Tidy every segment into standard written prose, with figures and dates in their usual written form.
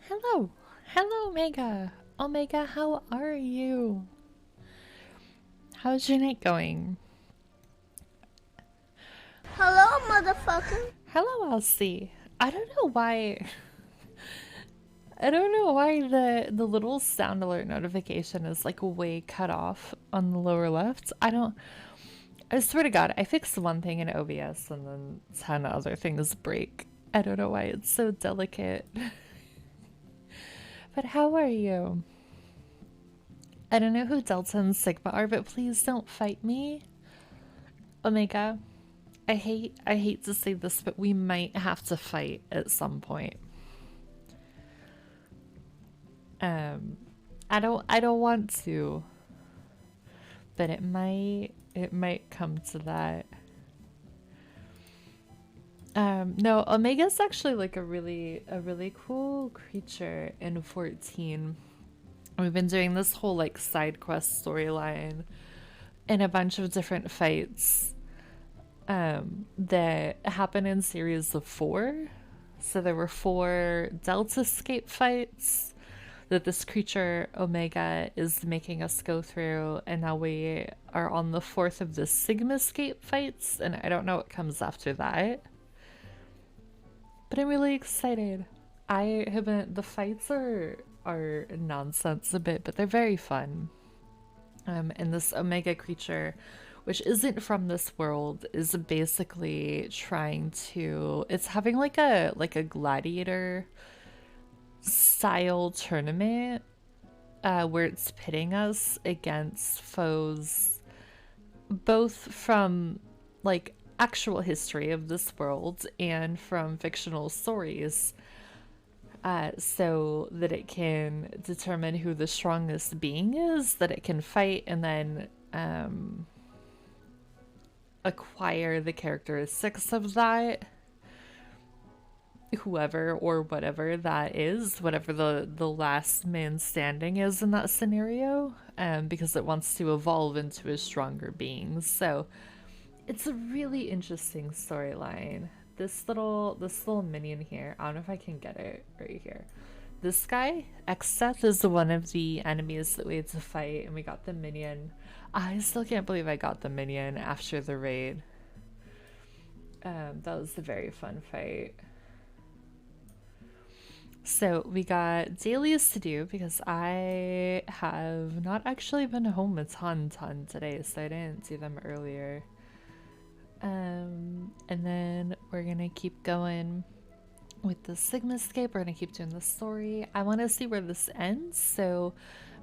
Hello. Hello, Omega. Omega, how are you? How's your night going? Hello, motherfucker. Hello, Elsie. I don't know why. I don't know why the little sound alert notification is like way cut off on the lower left. I swear to God, I fixed one thing in OBS and then 10 other things break. I don't know why it's so delicate. But how are you? I don't know who Delta and Sigma are, but please don't fight me. Omega, I hate to say this, but we might have to fight at some point. I don't want to, but it might come to that. No, Omega's actually like a really cool creature in 14. We've been doing this whole like side quest storyline in a bunch of different fights that happen in series of 4. So there were 4 Delta scape fights that this creature Omega is making us go through, and now we are on the 4th of the Sigma scape fights, and I don't know what comes after that. But I'm really excited. The fights are nonsense a bit, but they're very fun. And this Omega creature, which isn't from this world, is basically trying to, it's having like a gladiator style tournament where it's pitting us against foes both from like actual history of this world and from fictional stories, so that it can determine who the strongest being is that it can fight, and then acquire the characteristics of that. whoever or whatever that is, whatever the last man standing is in that scenario, because it wants to evolve into a stronger being. So it's a really interesting storyline. This little minion here, I don't know if I can get it right here. This guy, Xseth, is one of the enemies that we had to fight, and we got the minion. I still can't believe I got the minion after the raid. That was a very fun fight. So we got dailies to do because I have not actually been home a ton today, so I didn't do them earlier. And then we're gonna keep going with the Sigma scape. We're gonna keep doing the story. I want to see where this ends, so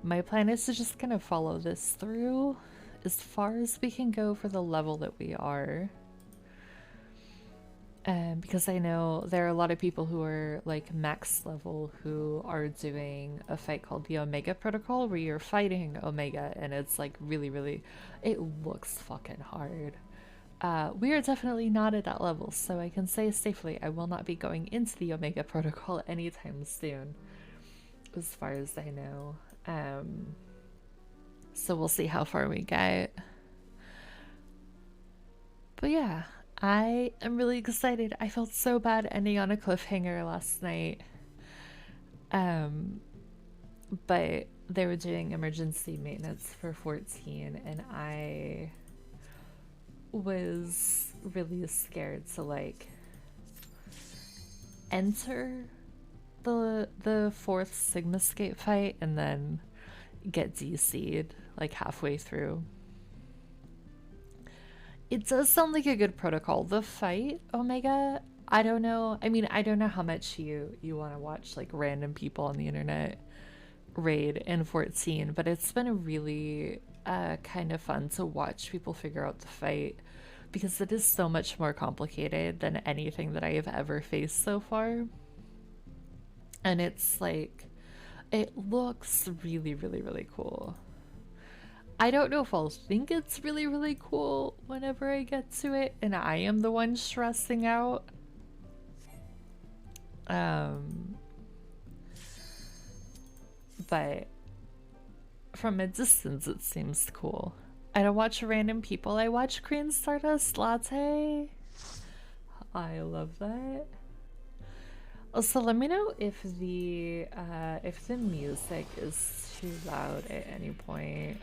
my plan is to just kind of follow this through as far as we can go for the level that we are. Because I know there are a lot of people who are like max level who are doing a fight called the Omega Protocol where you're fighting Omega and it's like really, it looks fucking hard. We are definitely not at that level, so I can say safely I will not be going into the Omega Protocol anytime soon, as far as I know. So we'll see how far we get. But yeah, I am really excited. I felt so bad ending on a cliffhanger last night. But they were doing emergency maintenance for 14 and I was really scared to like enter the fourth Sigma Skate fight and then get DC'd like halfway through. It does sound like a good protocol. The fight, Omega, I don't know. I mean, I don't know how much you want to watch like random people on the internet raid in 14, but it's been really kind of fun to watch people figure out the fight because it is so much more complicated than anything that I have ever faced so far. And it's like, it looks really cool. I don't know if I'll think it's really cool whenever I get to it and I am the one stressing out. But from a distance it seems cool. I don't watch random people, I watch Green Stardust Latte. I love that. Also, let me know if the music is too loud at any point.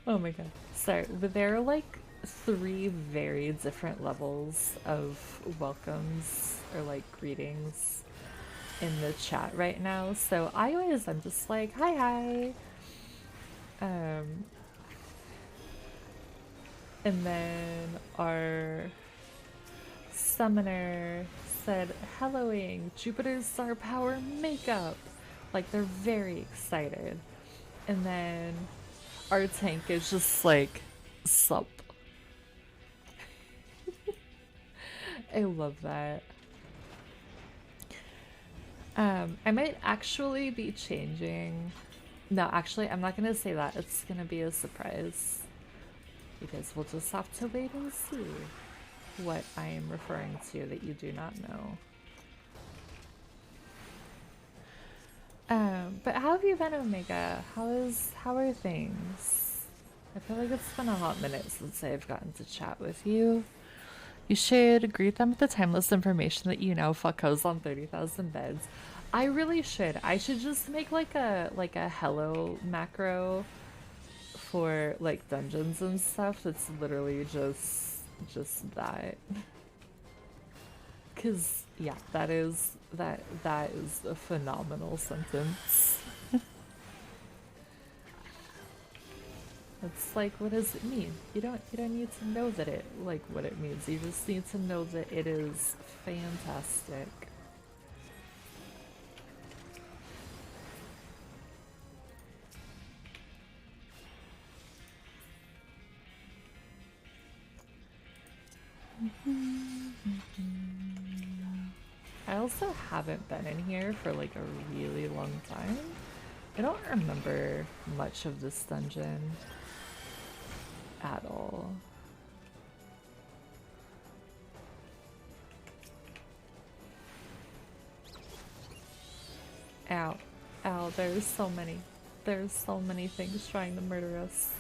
Oh my god. Sorry, but there are like 3 very different levels of welcomes or like greetings in the chat right now. So I'm just like, hi. And then our summoner said, helloing, Jupiter's star power makeup. Like they're very excited. And then our tank is just like, sup. I love that. I might actually be changing. No, actually, I'm not gonna say that. It's gonna be a surprise. Because we'll just have to wait and see what I am referring to that you do not know. But how have you been, Omega? How are things? I feel like it's been a hot minute since I've gotten to chat with you. You should greet them with the timeless information that you know fuck hoes on 30,000 beds. I really should. I should just make like a hello macro for like dungeons and stuff that's literally just that. Cause yeah, that is a phenomenal sentence. It's like, what does it mean? You don't need to know that it like what it means. You just need to know that it is fantastic. I also haven't been in here for like a really long time. I don't remember much of this dungeon at all. Ow. Ow, there's so many. There's so many things trying to murder us.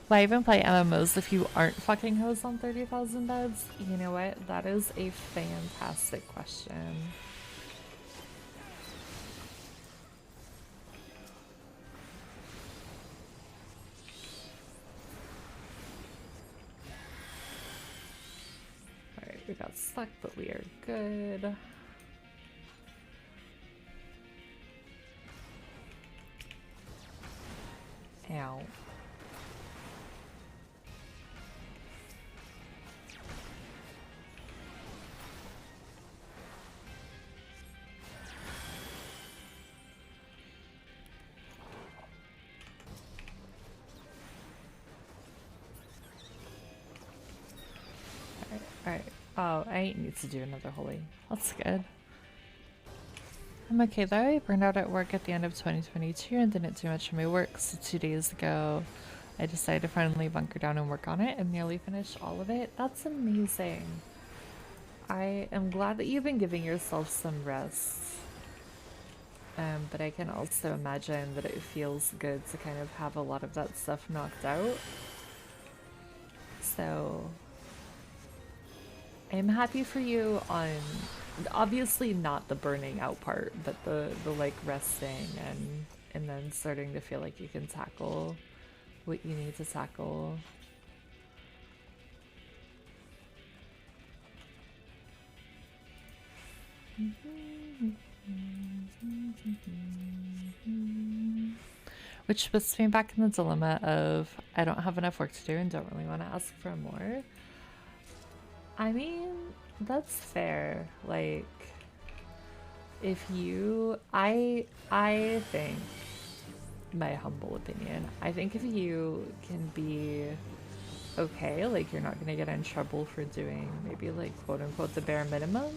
Why even play MMOs if you aren't fucking hoes on 30,000 beds? You know what? That is a fantastic question. Alright, we got stuck, but we are good. Ow. Alright. Oh, I need to do another holy. That's good. I'm okay though. I burned out at work at the end of 2022 and didn't do much of my work, so 2 days ago I decided to finally bunker down and work on it and nearly finished all of it. That's amazing. I am glad that you've been giving yourself some rest. But I can also imagine that it feels good to kind of have a lot of that stuff knocked out. So I'm happy for you on obviously not the burning out part, but the like resting and then starting to feel like you can tackle what you need to tackle. Which puts me back in the dilemma of I don't have enough work to do and don't really want to ask for more. I mean, that's fair. Like, if you, I think, my humble opinion, I think if you can be okay, like you're not gonna get in trouble for doing maybe like quote unquote the bare minimum,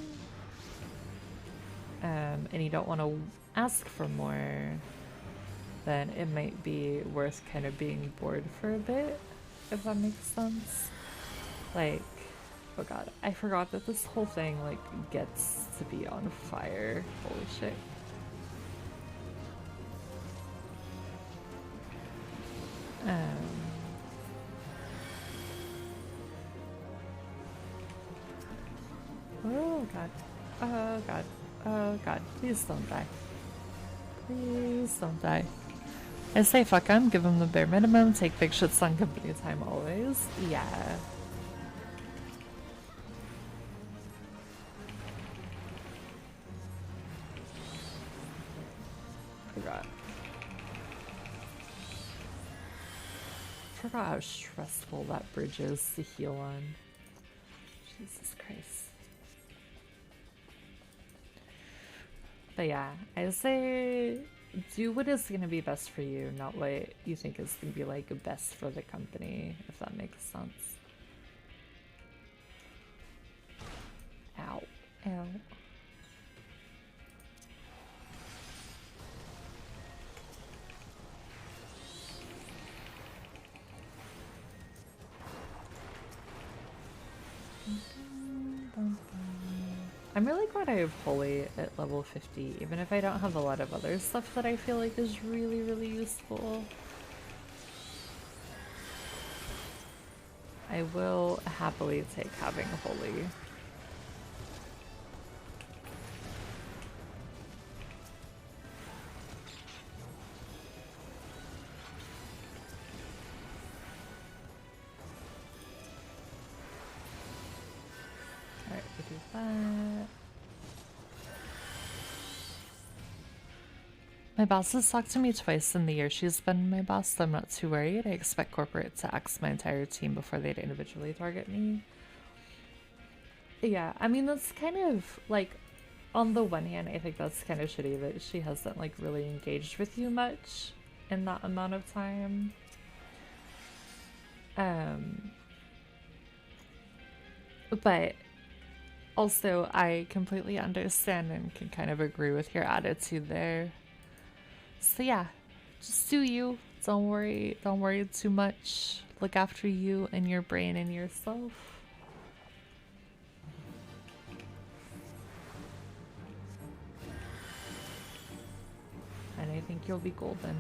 and you don't want to ask for more, then it might be worth kind of being bored for a bit, if that makes sense. Like, oh god, I forgot that this whole thing like gets to be on fire. Holy shit. Oh god. Oh god. Oh god. Please don't die. Please don't die. I say fuck him, give him the bare minimum, take big shits on company time always. Yeah. Forgot how stressful that bridge is to heal on. Jesus Christ. But yeah, I say do what is going to be best for you, not what you think is going to be like best for the company, if that makes sense. Ow. Ow. I'm really glad I have Holy at level 50, even if I don't have a lot of other stuff that I feel like is really, really useful. I will happily take having Holy. Alright, we do that. My boss has talked to me twice in the year she's been my boss, so I'm not too worried. I expect corporate to axe my entire team before they'd individually target me. Yeah, I mean, that's kind of, like, on the one hand, I think that's kind of shitty that she hasn't, like, really engaged with you much in that amount of time. But Also, I completely understand and can kind of agree with your attitude there. So yeah, just do you. Don't worry too much. Look after you and your brain and yourself. And I think you'll be golden.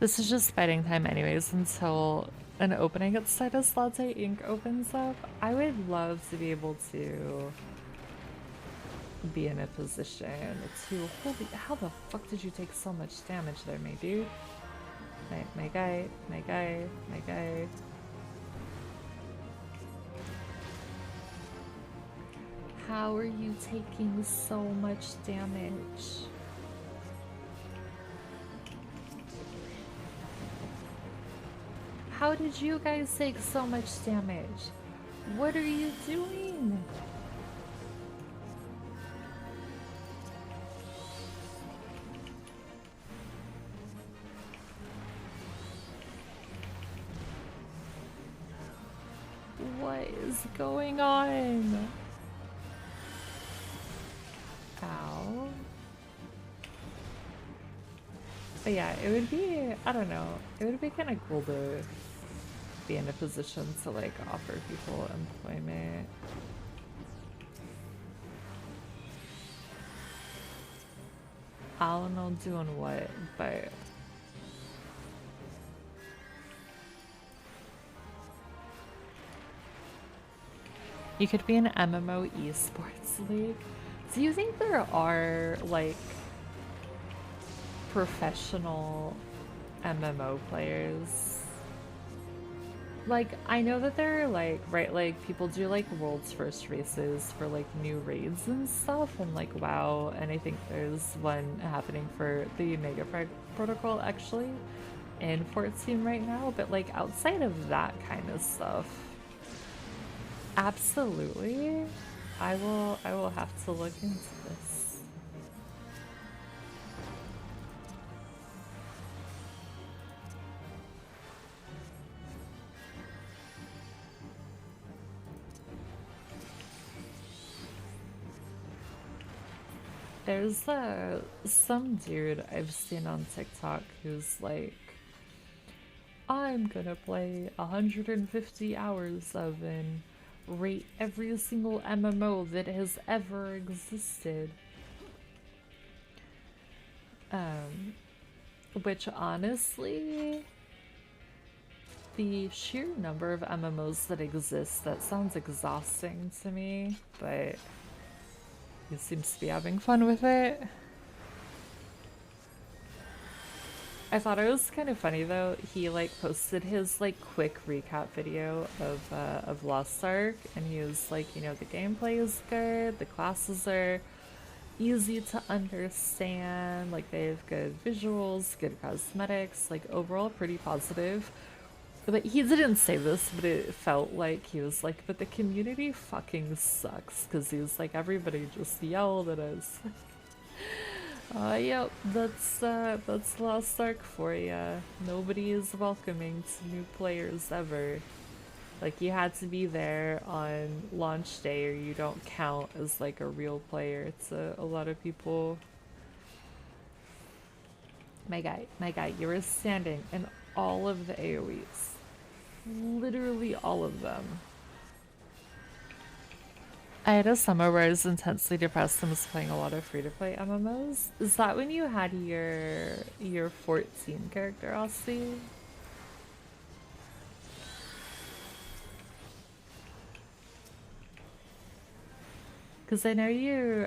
This is just fighting time anyways until an opening at Citus Latte Inc. opens up. I would love to be able to be in a position to... Holy... How the fuck did you take so much damage there, my dude? My guy, my guy, my guy. How are you taking so much damage? How did you guys take so much damage? What are you doing? What is going on? Ow. But yeah, it would be, I don't know, it would be kind of cool to be in a position to like offer people employment. I don't know doing what, but you could be an MMO esports league. Do you think there are like professional MMO players? Like, I know that there are like, right, like people do like world's first races for like new raids and stuff and like WoW, and I think there's one happening for the Omega Protocol actually in 14 right now, but like outside of that kind of stuff, absolutely. I will have to look into this. There's some dude I've seen on TikTok who's like, I'm gonna play 150 hours of and rate every single MMO that has ever existed. Which honestly, the sheer number of MMOs that exist, that sounds exhausting to me, but he seems to be having fun with it. I thought it was kind of funny though. He like posted his like quick recap video of Lost Ark, and he was like, you know, the gameplay is good, the classes are easy to understand, like they have good visuals, good cosmetics, like overall pretty positive. But he didn't say this, but it felt like he was like, but the community fucking sucks, because he was like, everybody just yelled at us. Yep, that's Lost Ark for ya. Nobody is welcoming to new players ever. Like, you had to be there on launch day or you don't count as like a real player to a lot of people. My guy, you were standing in all of the AoEs. Literally all of them. I had a summer where I was intensely depressed and was playing a lot of free-to-play MMOs. Is that when you had your 14 character, Aussie? Because I know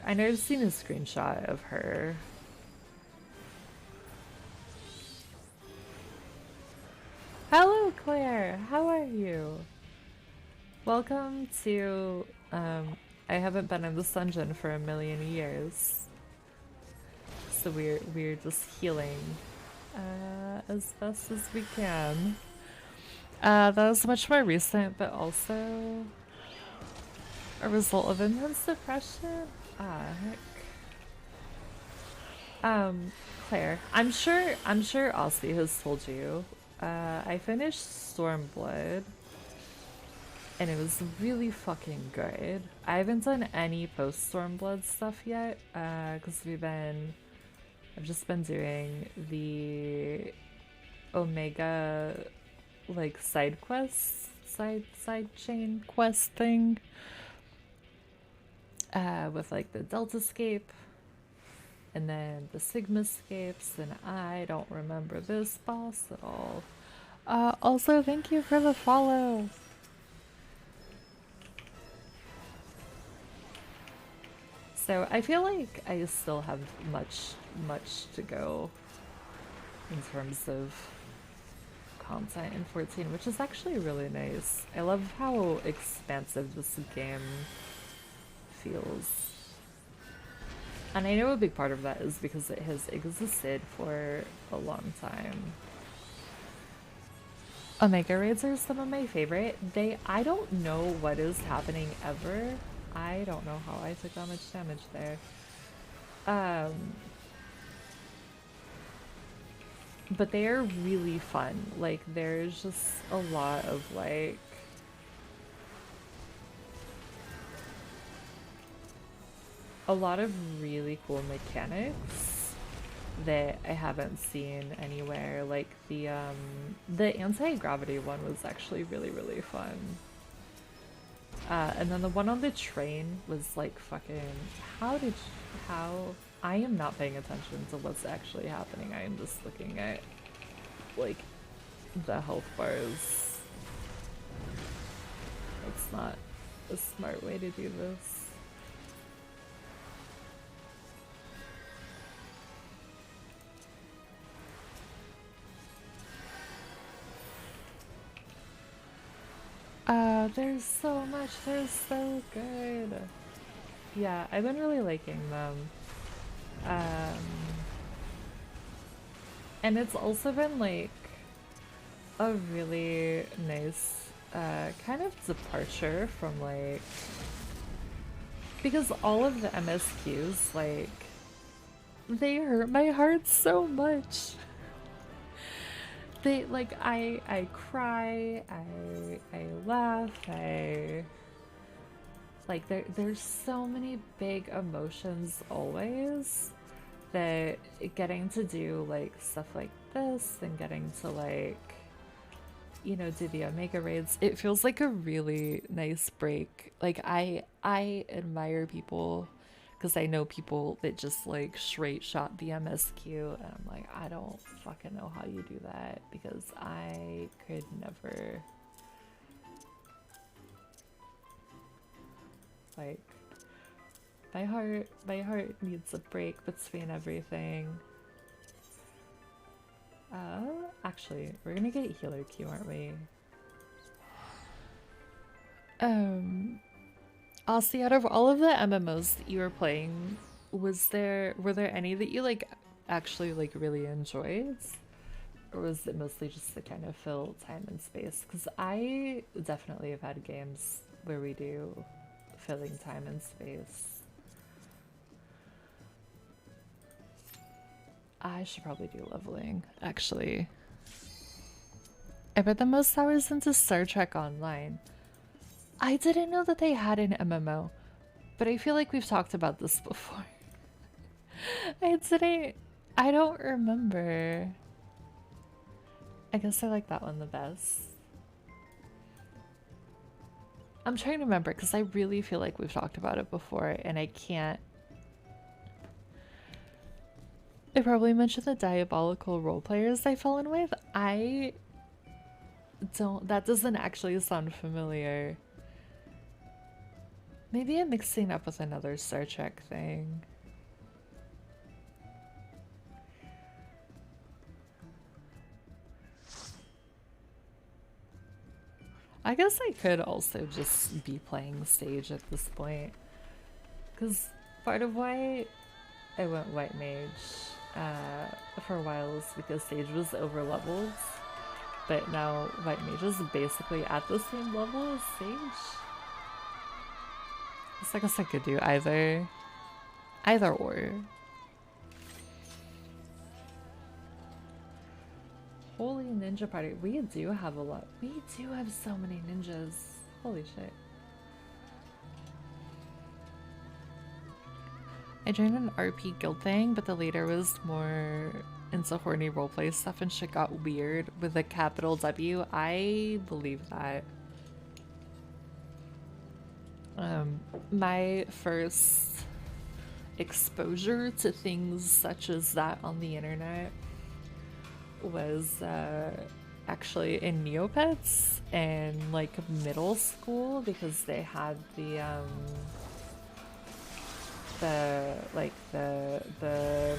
I've seen a screenshot of her. Hello, Claire. How are you? Welcome to, I haven't been in this dungeon for a million years. So we're just healing, as best as we can. That was much more recent, but also a result of intense depression? Ah, heck. Claire, I'm sure Aussie has told you. I finished Stormblood. and it was really fucking good. I haven't done any post Stormblood stuff yet, because I've just been doing the Omega, like, side quests, side chain quest thing, with like the Delta Scape, and then the Sigma Scapes, and I don't remember this boss at all. Also, thank you for the follow. So I feel like I still have much to go in terms of content in 14, which is actually really nice. I love how expansive this game feels. And I know a big part of that is because it has existed for a long time. Omega raids are some of my favorite. I don't know what is happening ever. I don't know how I took that much damage there. But they are really fun. Like, there's just a lot of like really cool mechanics that I haven't seen anywhere. Like the anti-gravity one was actually really fun. And then the one on the train was like fucking, how I am not paying attention to what's actually happening. I am just looking at like the health bars. That's not a smart way to do this. There's so much, they're so good. Yeah, I've been really liking them. And it's also been like a really nice kind of departure from like, because all of the MSQs, like, they hurt my heart so much. They like, I cry, I laugh, like there's so many big emotions always, that getting to do like stuff like this and getting to like, you know, do the Omega raids, it feels like a really nice break. Like I admire people, because I know people that just like straight shot the MSQ, and I'm like, I don't fucking know how you do that, because I could never. Like, my heart needs a break between everything. Actually, we're gonna get healer Q, aren't we? Aussie, out of all of the MMOs that you were playing, were there any that you like actually like really enjoyed? Or was it mostly just to kind of fill time and space? Because I definitely have had games where we do filling time and space. I should probably do leveling, actually. I put the most hours into Star Trek Online. I didn't know that they had an MMO, but I feel like we've talked about this before. I don't remember. I guess I like that one the best. I'm trying to remember, because I really feel like we've talked about it before, and I can't. I probably mentioned the diabolical role players I fell in with. That doesn't actually sound familiar. Maybe I'm mixing up with another Star Trek thing. I guess I could also just be playing Sage at this point, because part of why I went White Mage for a while is because Sage was over leveled, but now White Mage is basically at the same level as Sage. So I guess I could do either or. Holy ninja party. We do have a lot. We do have so many ninjas. Holy shit. I joined an RP guild thing, but the leader was more into horny roleplay stuff and shit got weird with a capital W. I believe that. My first exposure to things such as that on the internet was actually in Neopets and like middle school, because they had the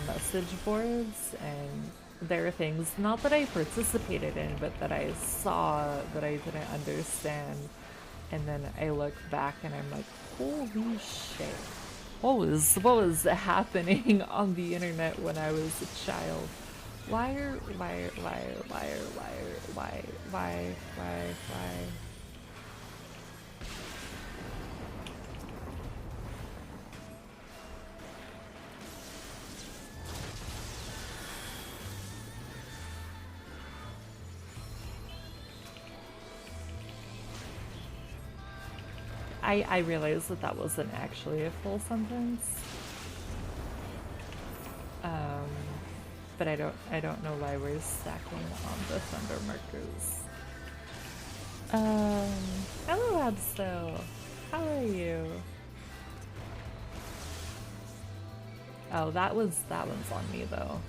message boards, and there are things not that I participated in but that I saw that I didn't understand, and then I look back and I'm like, holy shit, what was happening on the internet when I was a child? Why I realized that that wasn't actually a full sentence. But I don't know why we're stacking on the thunder markers. Hello Abso. How are you? Oh, that one's on me though.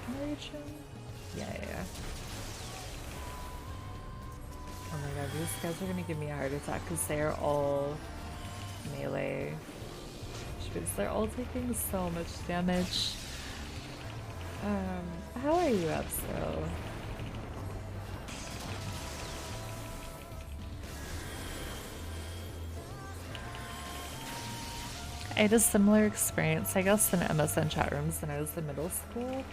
Can I reach him? Yeah. Oh my god, these guys are gonna give me a heart attack because they're all melee. Because they're all taking so much damage. How are you, Abso? I had a similar experience, I guess, in MSN chat rooms when I was in middle school.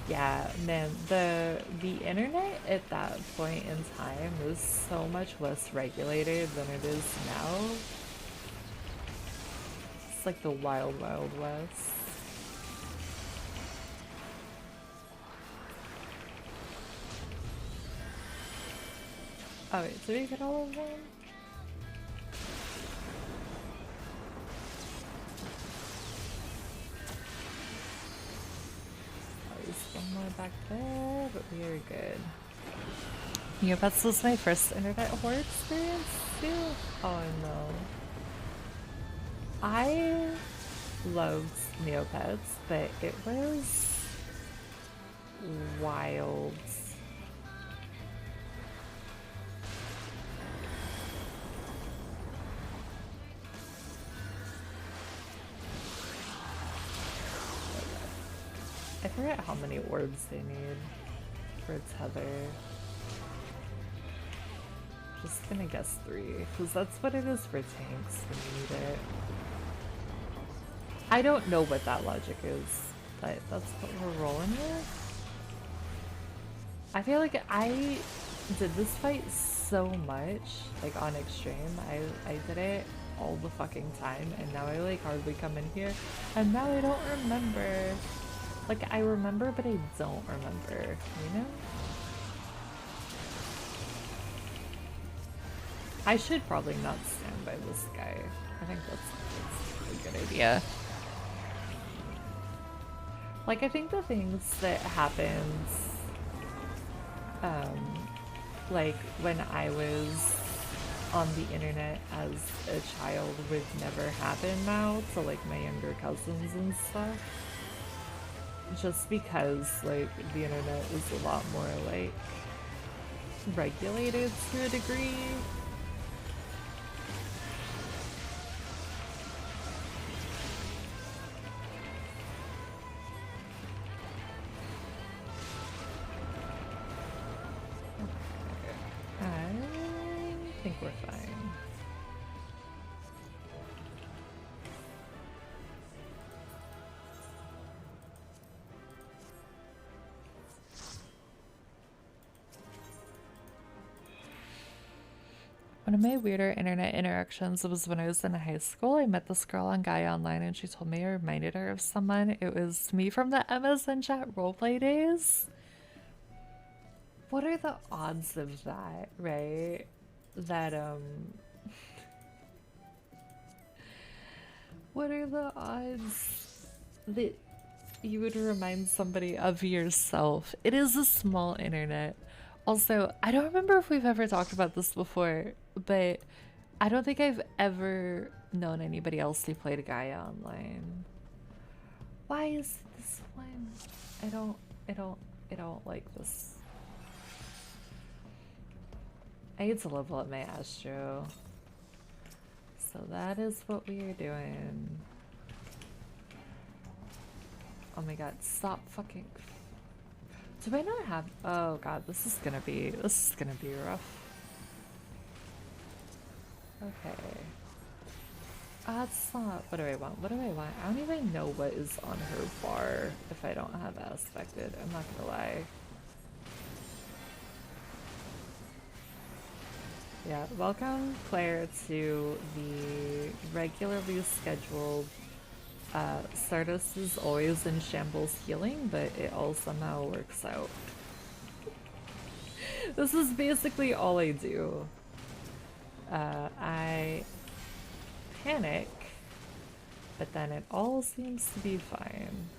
Yeah, man, the internet at that point in time was so much less regulated than it is now. It's like the wild, wild west. Oh wait, did we get all of them? One more back there, but we are good. Neopets was my first internet horror experience too. Oh no. I loved Neopets, but it was wild. I forget how many orbs they need for tether. Just gonna guess 3, because that's what it is for tanks when you need it. I don't know what that logic is, but that's what we're rolling with. I feel like I did this fight so much, like on extreme. I did it all the fucking time, and now I like hardly come in here, and now I don't remember. Like, I remember, but I don't remember, you know? I should probably not stand by this guy. I think that's a good idea. Like, I think the things that happens, like, when I was on the internet as a child would never happen now to, like, my younger cousins and stuff. Just because, like, the internet is a lot more, like, regulated to a degree. I think we're fine. One of my weirder internet interactions was when I was in high school. I met this girl on Guy Online and she told me I reminded her of someone. It was me from the MSN chat roleplay days. What are the odds of that, right? That, what are the odds that you would remind somebody of yourself? It is a small internet. Also, I don't remember if we've ever talked about this before, but I don't think I've ever known anybody else who played Gaia online. Why is this one? I don't like this. I need to level up my Astro. So that is what we are doing. Oh my god, stop fucking. Do I not have? Oh god, this is gonna be rough. Okay. That's not. What do I want? What do I want? I don't even know what is on her bar if I don't have aspected. I'm not gonna lie. Yeah, welcome Claire to the regularly scheduled Stardust is always in shambles healing, but it all somehow works out. This is basically all I do. I panic, but then it all seems to be fine.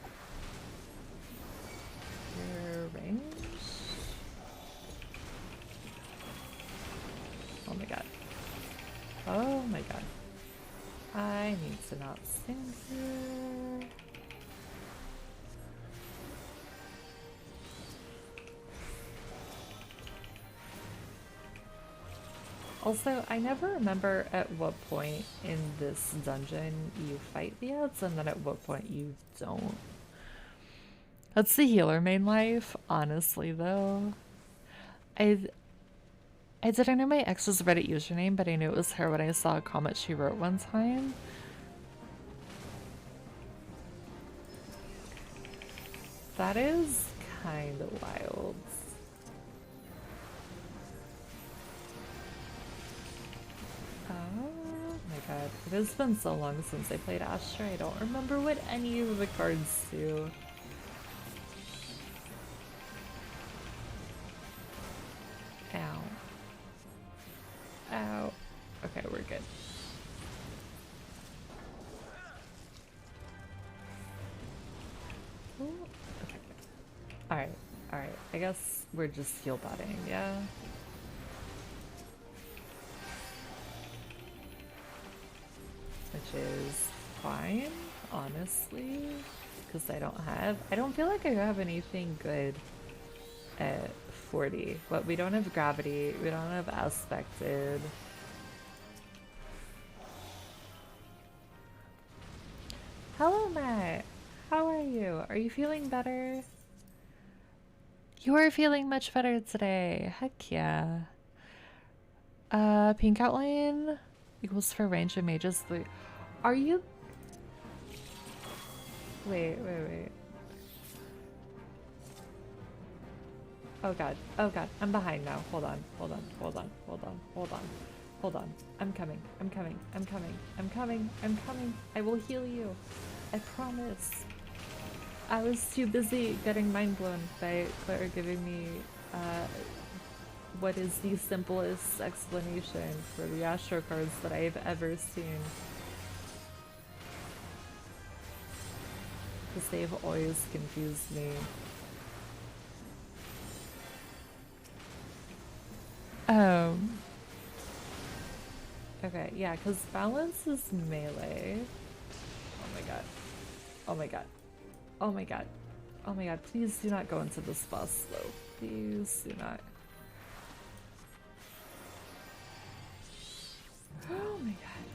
Your range? Oh my god. Oh my god. I need to not stand here. Also, I never remember at what point in this dungeon you fight the ads and then at what point you don't. That's the healer main life, honestly though. I didn't know my ex's Reddit username, but I knew it was her when I saw a comment she wrote one time. That is kind of wild. Oh my god. It has been so long since I played Astra, I don't remember what any of the cards do. Ow. Ow. Okay, we're good. Ooh, okay. Alright, alright. I guess we're just heal botting, yeah? Which is fine, honestly, because I don't feel like I have anything good at 40. But we don't have gravity, we don't have aspected. Hello, Matt. How are you? Are you feeling better? You are feeling much better today. Heck yeah. Pink outline equals for range of mages. Are you? Wait. Oh god. Oh god. I'm behind now. Hold on. I'm coming. I will heal you. I promise. I was too busy getting mind blown by Claire giving me what is the simplest explanation for the Astro cards that I've ever seen. Because they've always confused me. Okay, yeah, because balance is melee. Oh my god, please do not go into this boss though. Please do not. Oh my god.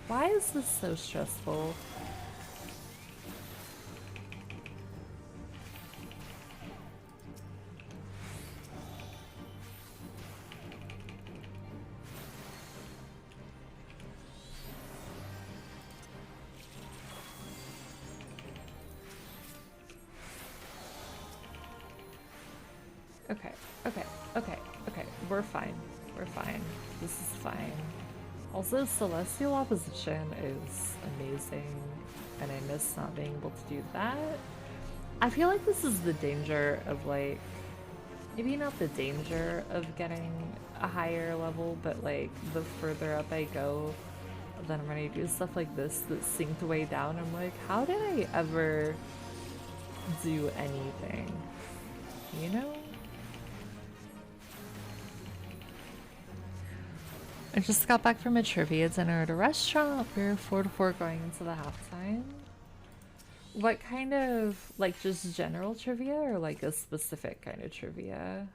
Why is this so stressful? Okay. We're fine. we're fine. This is fine. Also, Celestial Opposition is amazing, and I miss not being able to do that. I feel like this is the danger of, like, maybe not the danger of getting a higher level, but like the further up I go, then when I do stuff like this that sink the way down, I'm like, how did I ever do anything? You know? I just got back from a trivia dinner at a restaurant. We were 4 to 4 going into the halftime. What kind of, like, just general trivia or like a specific kind of trivia?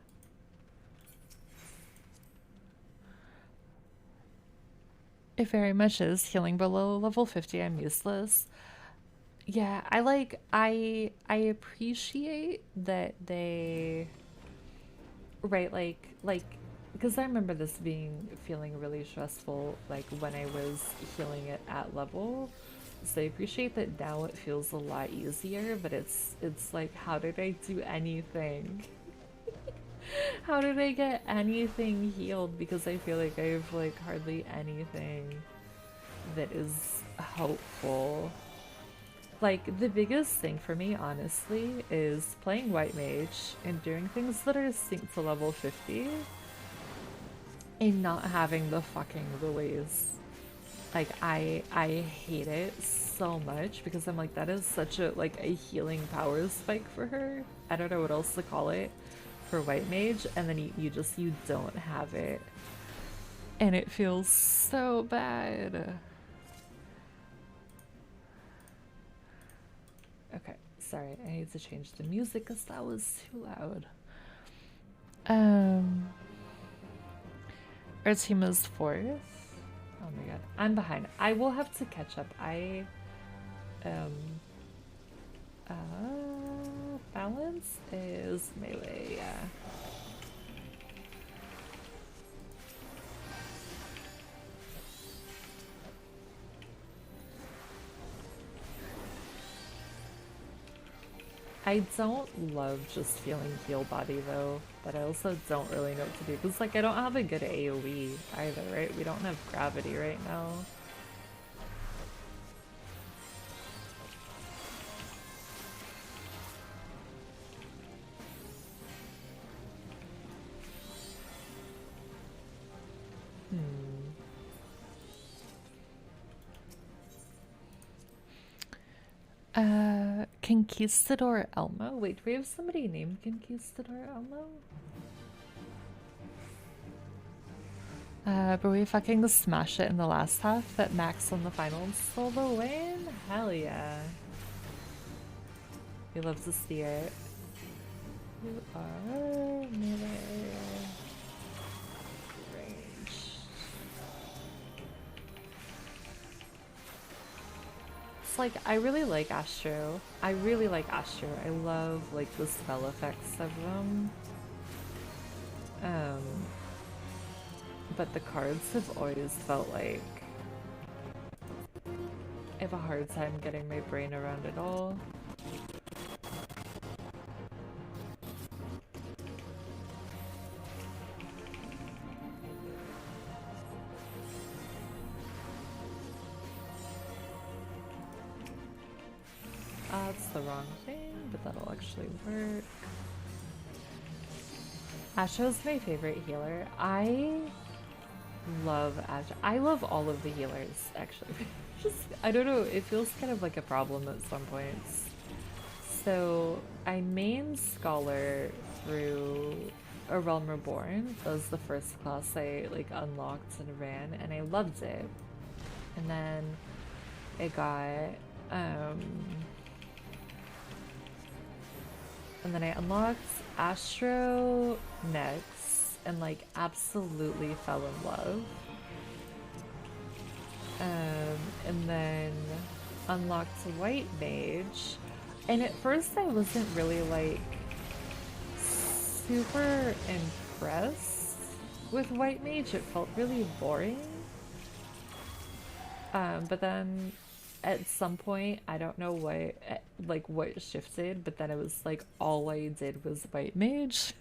It very much is. Healing below level 50, I'm useless. Yeah, I appreciate that they, right, like because I remember this feeling really stressful, like when I was healing it at level. So I appreciate that now it feels a lot easier, but it's like, how did I do anything? How did I get anything healed? Because I feel like I have like hardly anything that is helpful. Like, the biggest thing for me, honestly, is playing White Mage and doing things that are synced to level 50 and not having the fucking release. Like, I hate it so much because I'm like, that is such a, like, a healing power spike for her. I don't know what else to call it for White Mage, and then you don't have it. And it feels so bad. Okay, sorry, I need to change the music because that was too loud. Our team is 4th. Oh my god, I'm behind. I will have to catch up. Balance is melee, yeah. I don't love just feeling heal body though, but I also don't really know what to do because, like, I don't have a good AoE either, right? We don't have gravity right now. Conquistador Elmo? Wait, do we have somebody named Conquistador Elmo? But we fucking smashed it in the last half that Max on the finals stole the win? Hell yeah. We love to see it. You are melee range. It's like, I really like Astro. I really like Astro. I love like the spell effects of them. But the cards have always felt like I have a hard time getting my brain around it all. That's the wrong thing, but that'll actually work. Astro's my favorite healer. I love Astro. I love all of the healers, actually. Just, I don't know, it feels kind of like a problem at some points. So, I main Scholar through A Realm Reborn. That was the first class I like unlocked and ran, and I loved it. And then I got and then I unlocked Astro next and like absolutely fell in love. And then unlocked White Mage. And at first I wasn't really like super impressed with White Mage. It felt really boring. But then at some point, I don't know what shifted, but then it was like all I did was White Mage.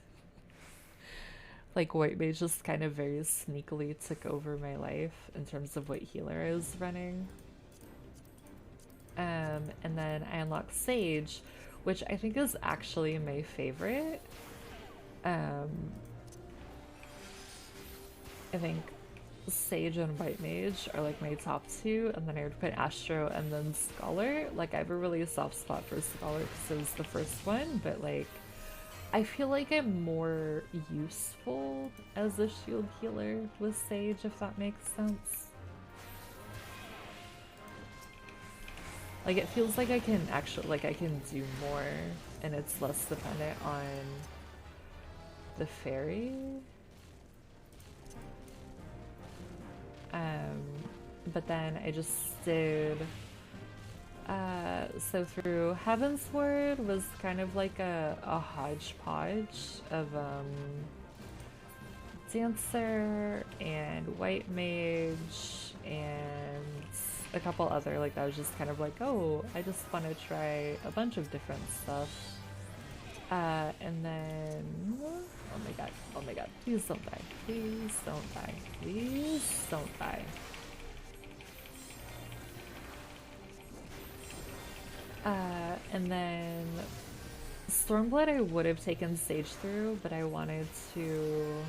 Like white mage just kind of very sneakily took over my life in terms of what healer I was running. And then I unlocked Sage, which I think is actually my favorite. I think Sage and White Mage are like my top two, and then I would put Astro and then Scholar. Like I have a really soft spot for Scholar because it was the first one, but like I feel like I'm more useful as a shield healer with Sage, if that makes sense. Like it feels like I can actually, like I can do more and it's less dependent on the fairy. But then I just did, so through Heaven's Word was kind of like a hodgepodge of Dancer and White Mage and a couple other, like I was just kind of like, oh, I just want to try a bunch of different stuff. And then, oh my god, please don't die, please don't die, please don't die. And then Stormblood I would have taken Sage through, but I wanted to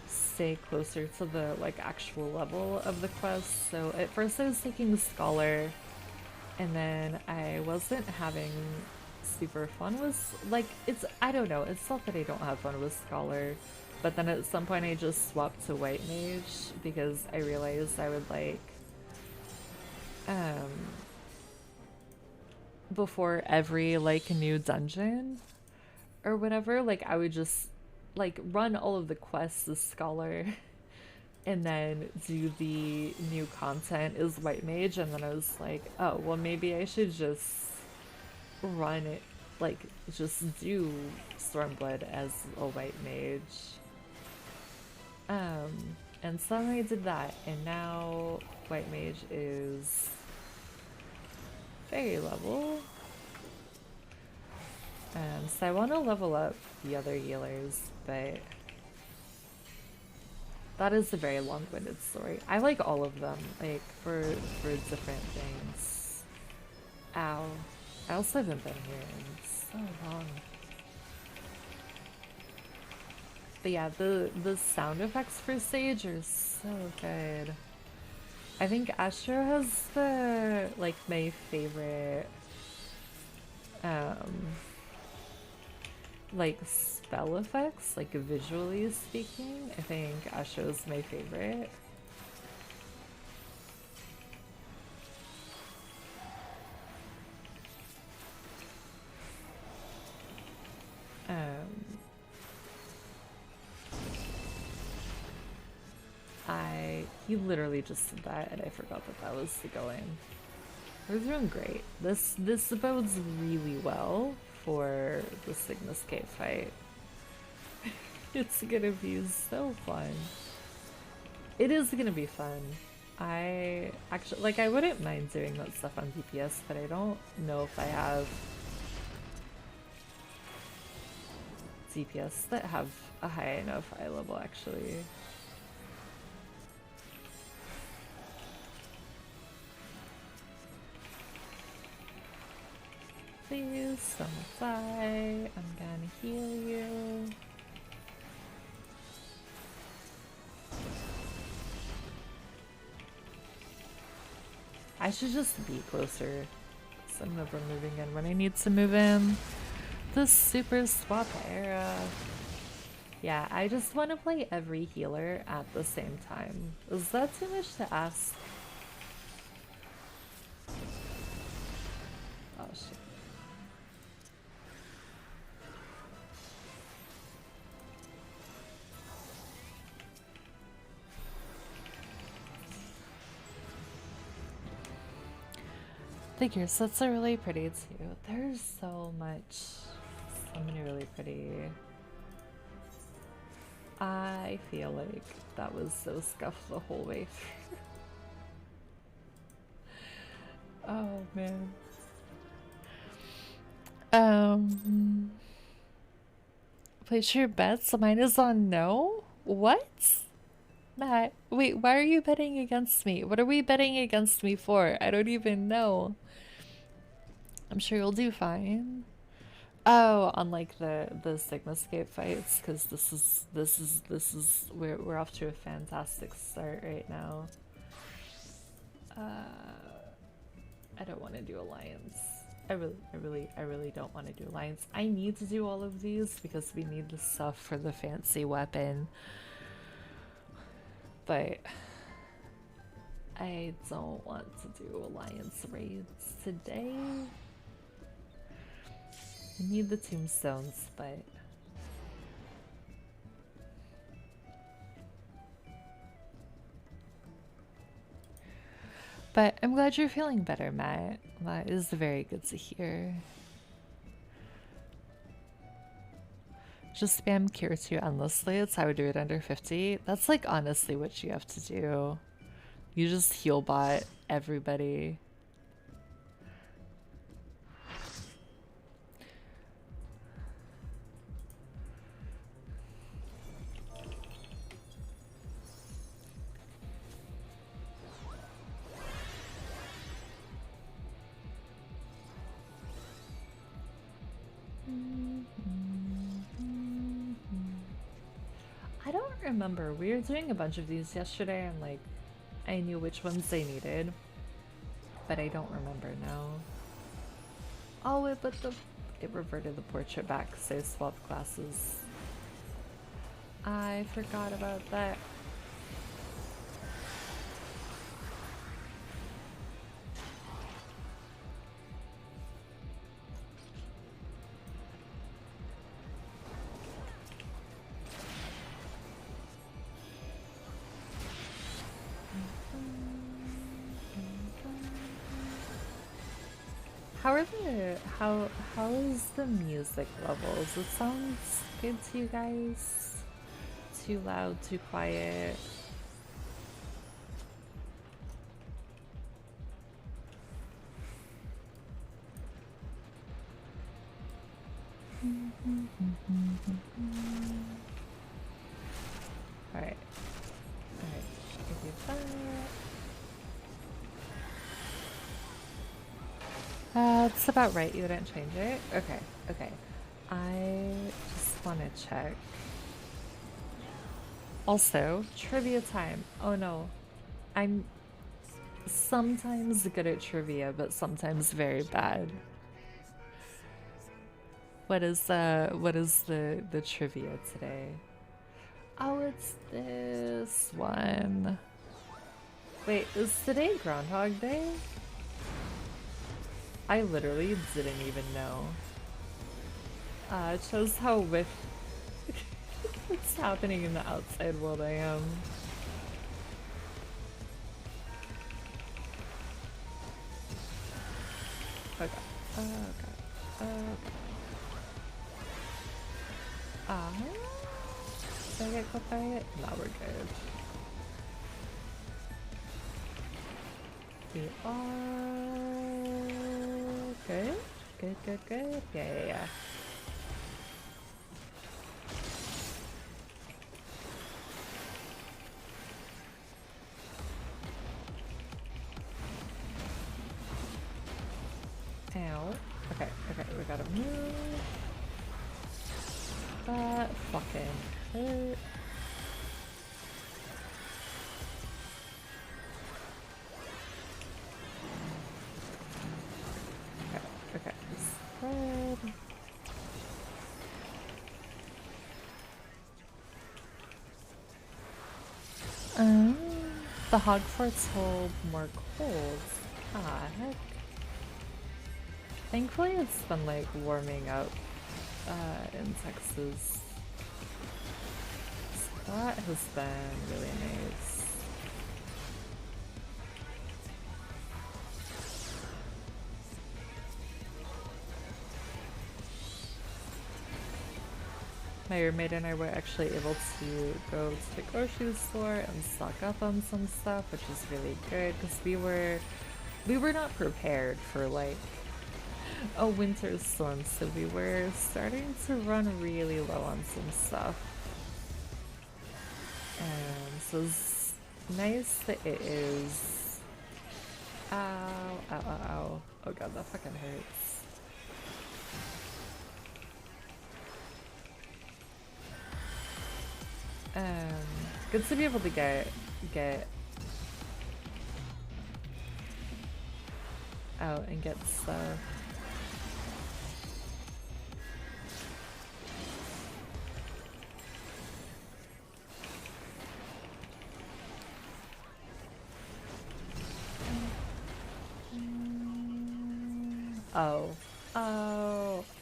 stay closer to the like actual level of the quest. So at first I was taking Scholar, and then I wasn't having super fun with, like, it's, I don't know, it's not that I don't have fun with Scholar, but then at some point I just swapped to White Mage because I realized I would like, before every like new dungeon or whatever, like I would just like run all of the quests as Scholar and then do the new content as White Mage, and then I was like, oh well, maybe I should just run it, like just do Stormblood as a White Mage. And so I did that, and now White Mage is fairy level. So I want to level up the other healers, but that is a very long-winded story. I like all of them, like for different things. Ow. I also haven't been here in so long. But yeah, the sound effects for Sage are so good. I think Astro has the, like, my favorite, like, spell effects, like, visually speaking. I think Astro's my favorite. He literally just did that, and I forgot that that was the going. We're doing great. This bodes really well for the Sigma Scape fight. It's gonna be so fun. It is gonna be fun. I actually, like, I wouldn't mind doing that stuff on DPS, but I don't know if I have DPS that have a high enough eye level, actually. Please don't die. I'm gonna heal you. I should just be closer. So I'm never moving in when I need to move in. The super swap era. Yeah, I just want to play every healer at the same time. Is that too much to ask? Oh shit. The gear sets are really pretty too. There's so many really pretty. I feel like that was so scuffed the whole way through. Oh man. Place your bets. Mine is on no? What? Matt, wait, why are you betting against me? What are we betting against me for? I don't even know. I'm sure you'll do fine. Oh, on like the Sigma Scape fights, because we're off to a fantastic start right now. I don't want to do Alliance. I really don't want to do Alliance. I need to do all of these because we need the stuff for the fancy weapon. But I don't want to do Alliance raids today. I need the tombstones, but I'm glad you're feeling better, Matt. That is very good to hear. Just spam cure 2 endlessly. It's how I would do it under 50. That's like honestly what you have to do. You just heal bot everybody. I don't remember. We were doing a bunch of these yesterday and like I knew which ones they needed, but I don't remember now. Oh, it reverted the portrait back because I swapped classes. I forgot about that. How is the music levels? It sounds good to you guys? Too loud, too quiet? Alright. Alright, give you that. That's about right. You didn't change it? Okay, okay. I just want to check. Also, trivia time. Oh no. I'm sometimes good at trivia, but sometimes very bad. What is the trivia today? Oh, it's this one. Wait, is today Groundhog Day? I literally didn't even know. It shows how with what's happening in the outside world I am. Okay. Okay. Okay. Did I get caught by it? No, we're good. We are good. Good, good, good. Yeah. Ow. Okay, we gotta move. That fucking hurt. Okay, spread. The hog forts hold more cold. Ah, heck. Thankfully it's been like warming up in Texas. So that has been really nice. My roommate and I were actually able to go to the grocery store and stock up on some stuff, which is really good because we were not prepared for like a winter storm, so we were starting to run really low on some stuff. So it's nice that it is. Ow, ow, ow, ow. Oh god, that fucking hurts. Good to be able to get out and get stuff.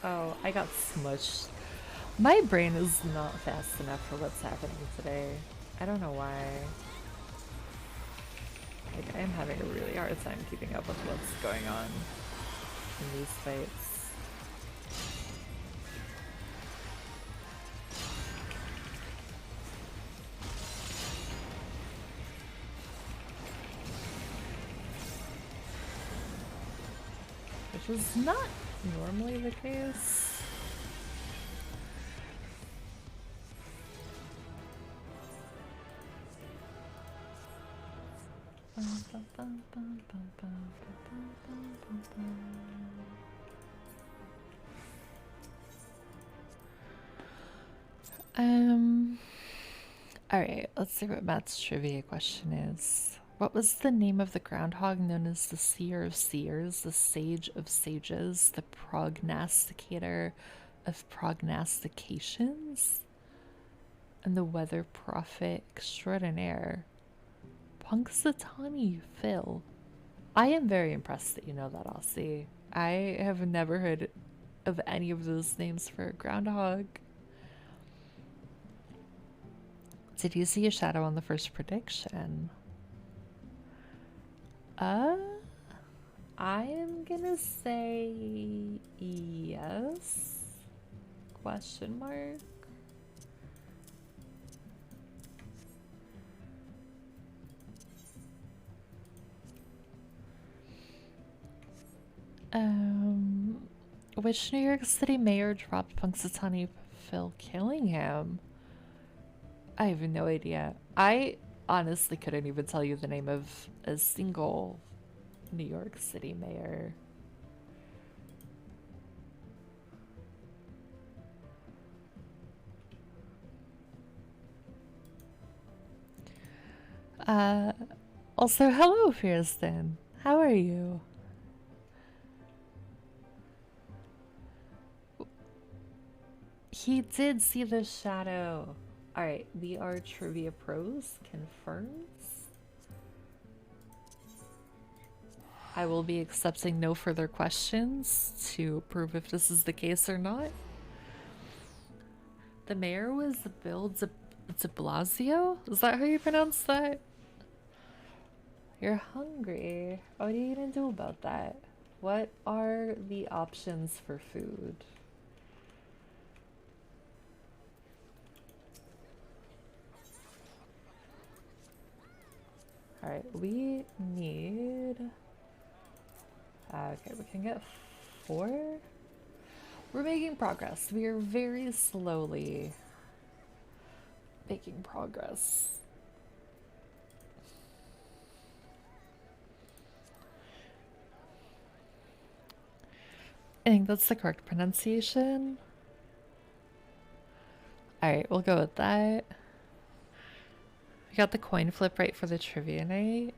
Oh, I got smushed. My brain is not fast enough for what's happening today. I don't know why. Like, I am having a really hard time keeping up with what's going on in these fights. Which is not normally the case. Alright, let's see what Matt's trivia question is. What was the name of the groundhog known as the seer of seers, the sage of sages, the prognosticator of prognostications, and the weather prophet extraordinaire? Punxsutawney Phil. I am very impressed that you know that, Aussie. I have never heard of any of those names for a groundhog. Did you see a shadow on the first prediction? I am gonna say yes. Question mark. Which New York City mayor dropped Punxsutawney Phil, killing him? I have no idea. I honestly couldn't even tell you the name of a single New York City mayor. Also, hello, Fiersten. How are you? He did see the shadow. Alright, we are trivia pros. Confirms. I will be accepting no further questions to prove if this is the case or not. The mayor was Bill de Blasio? Is that how you pronounce that? You're hungry. What are you gonna do about that? What are the options for food? Alright, we need... okay, we can get 4? We're making progress. We are very slowly making progress. I think that's the correct pronunciation. Alright, we'll go with that. We got the coin flip right for the trivia night.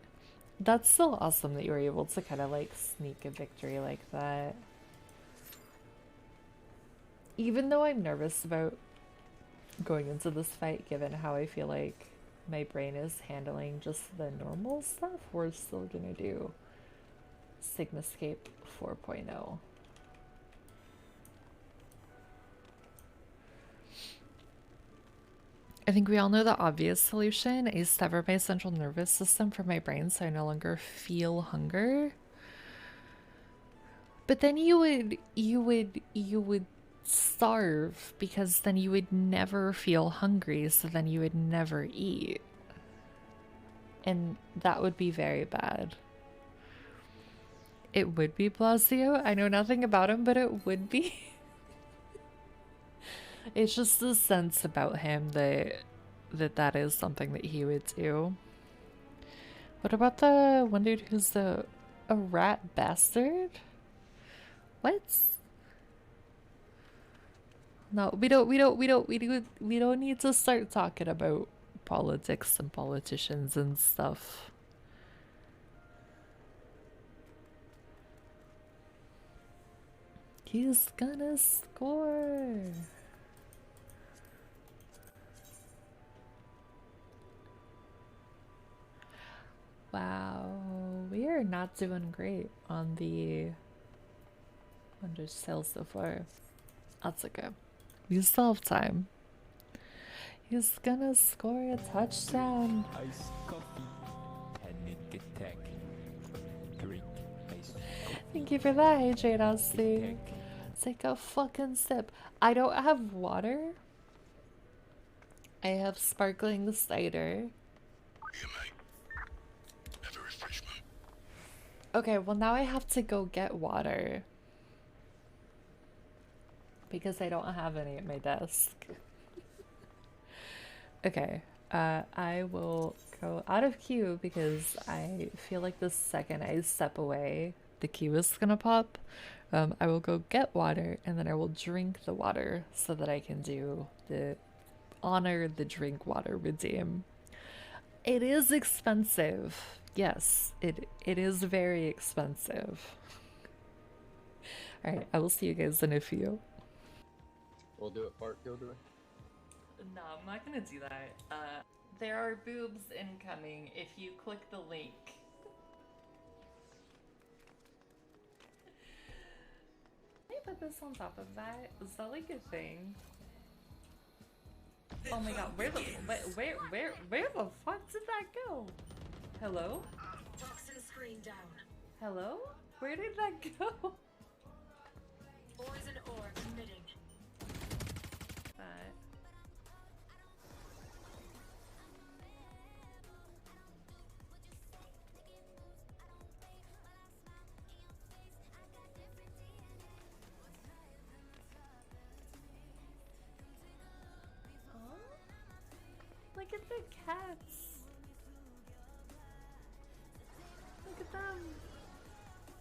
That's still awesome that you were able to kind of like sneak a victory like that. Even though I'm nervous about going into this fight, given how I feel like my brain is handling just the normal stuff, we're still gonna do Sigmascape 4.0. I think we all know the obvious solution is sever my central nervous system from my brain so I no longer feel hunger. But then you would starve, because then you would never feel hungry, so then you would never eat. And that would be very bad. It would be Blasio. I know nothing about him, but it would be. It's just the sense about him that is something that he would do. What about the one dude who's a rat bastard? What? No, we don't need to start talking about politics and politicians and stuff. He's gonna score. Wow, we are not doing great on the under sales so far. That's okay. We still have time. He's gonna score a touchdown. Iced coffee, panic attack. Drink iced coffee. Thank you for that, hey Jade Aussie. Take a fucking sip. I don't have water. I have sparkling cider. Here, mate. Have a refreshment. Okay, well now I have to go get water. Because I don't have any at my desk. Okay, I will go out of queue because I feel like the second I step away, the queue is gonna pop. I will go get water and then I will drink the water so that I can do the honor the drink water redeem. It is expensive. Yes, it is very expensive. Alright, I will see you guys in a few. We'll do it part Gilderoy. No, I'm not gonna do that. There are boobs incoming if you click the link. Can I put this on top of that? Is that like a thing? Oh my god, where the fuck did that go? Hello? Toxin screen down. Hello? Where did that go? Poison orb emitting. That. Huh? Look at the cats. Look at them.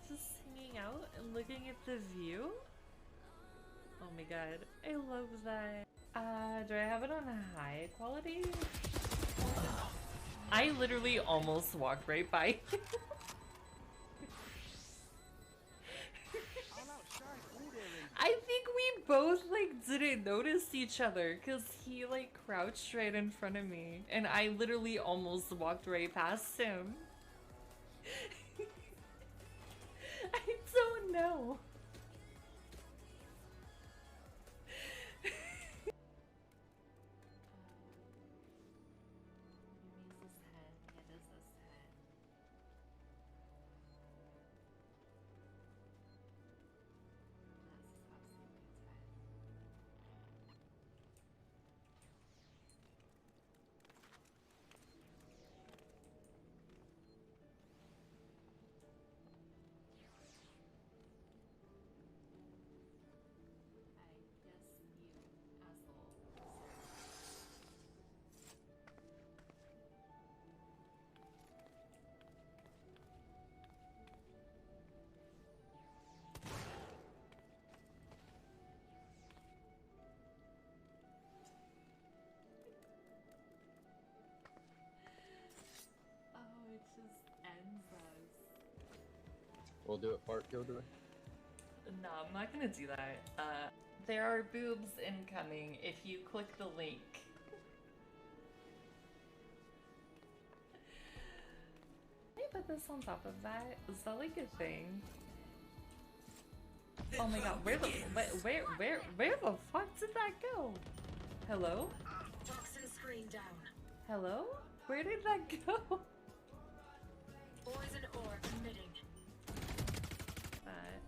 Just hanging out and looking at the view. Oh my god, I love that. Do I have it on high quality? I literally almost walked right by you. I think we both like didn't notice each other because he like crouched right in front of me and I literally almost walked right past him. I don't know. We'll do it part Gilderoy. No, I'm not gonna do that. There are boobs incoming if you click the link. Can I put this on top of that? Is that like a thing? Oh my god, where the fuck did that go? Hello? Toxin screen down. Hello? Where did that go? Poison orb emitting. That.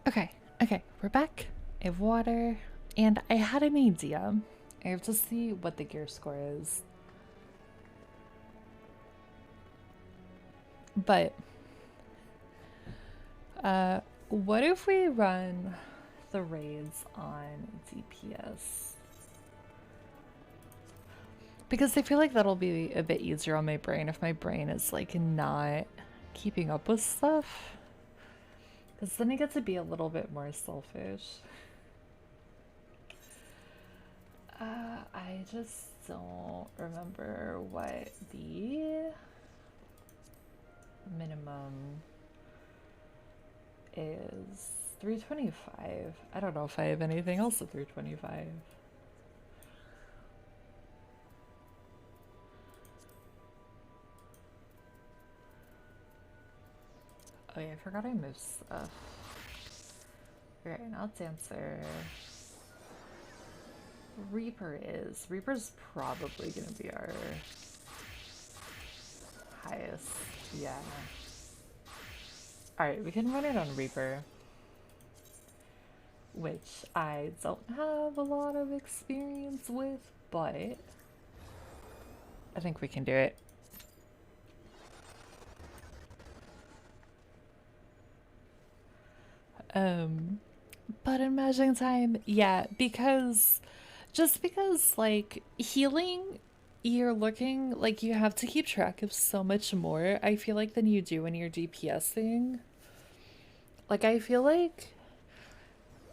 Okay, Okay, we're back. I have water, and I had an idea. I have to see what the gear score is. But, what if we run the raids on DPS? Because I feel like that'll be a bit easier on my brain if my brain is like not keeping up with stuff. Because then I get to be a little bit more selfish. I just don't remember what the minimum is. 325. I don't know if I have anything else at 325. Oh yeah, I forgot I moved stuff. Okay, now Dancer. Reaper is. Reaper's probably gonna be our highest. Yeah. Alright, we can run it on Reaper. Which I don't have a lot of experience with, but I think we can do it. But in Magic Time, yeah, because just because like healing, you're looking like you have to keep track of so much more, I feel like, than you do when you're DPSing. Like I feel like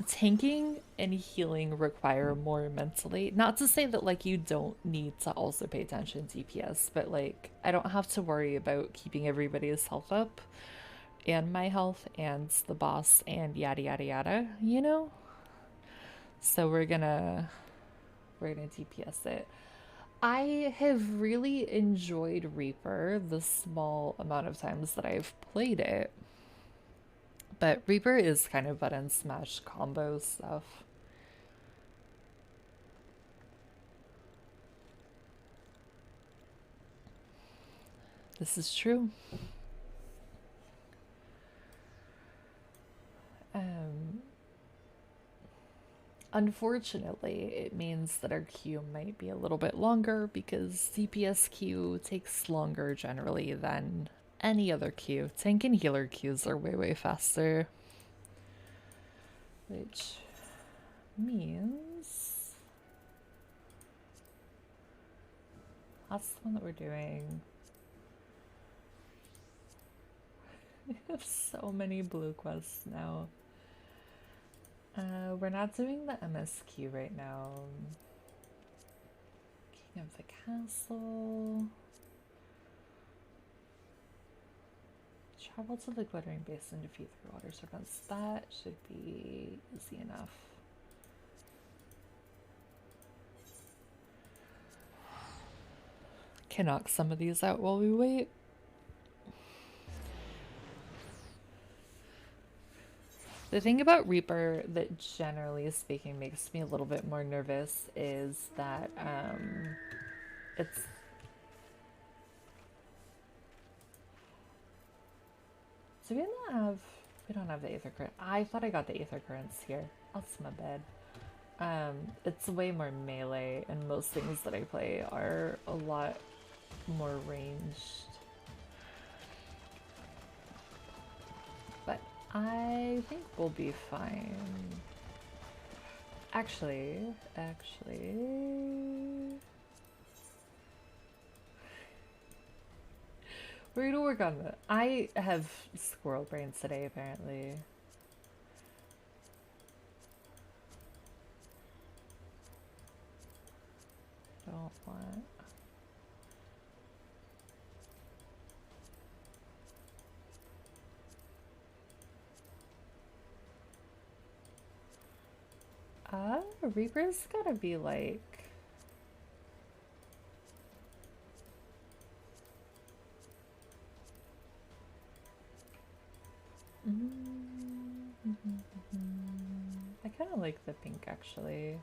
tanking and healing require more mentally. Not to say that like you don't need to also pay attention to DPS, but like I don't have to worry about keeping everybody's health up and my health and the boss and yada yada yada, you know? So we're gonna DPS it. I have really enjoyed Reaper the small amount of times that I've played it. But Reaper is kind of button smash combo stuff. This is true. Unfortunately, it means that our queue might be a little bit longer because DPS queue takes longer generally than any other queue. Tank and healer queues are way faster. Which means that's the one that we're doing. We have so many blue quests now. We're not doing the MSQ right now. King of the Castle. Travel to the Glittering Basin, defeat 3 water serpents. That should be easy enough. Can knock some of these out while we wait. The thing about Reaper that generally speaking makes me a little bit more nervous is that it's so we don't have the Aether Current. I thought I got the Aether Currents here. That's my bad. It's way more melee, and most things that I play are a lot more ranged. But I think we'll be fine. Actually, we're gonna work on it. I have squirrel brains today, apparently. Don't want. Reaper's gotta be like. I kind of like the pink actually.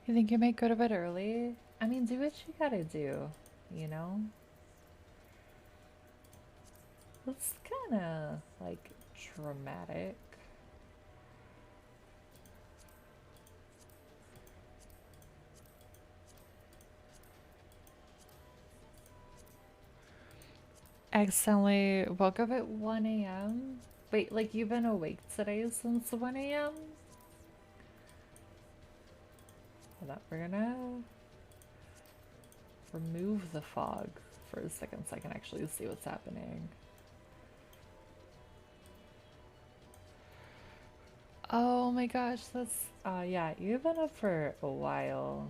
You think you might go to bed early? I mean, do what you gotta do, you know? It's kinda, like, dramatic. Accidentally woke up at 1 a.m. Wait, like you've been awake today since 1 a.m.? Hold up, we're gonna remove the fog for a second so I can actually see what's happening. Oh my gosh, that's, yeah, you've been up for a while.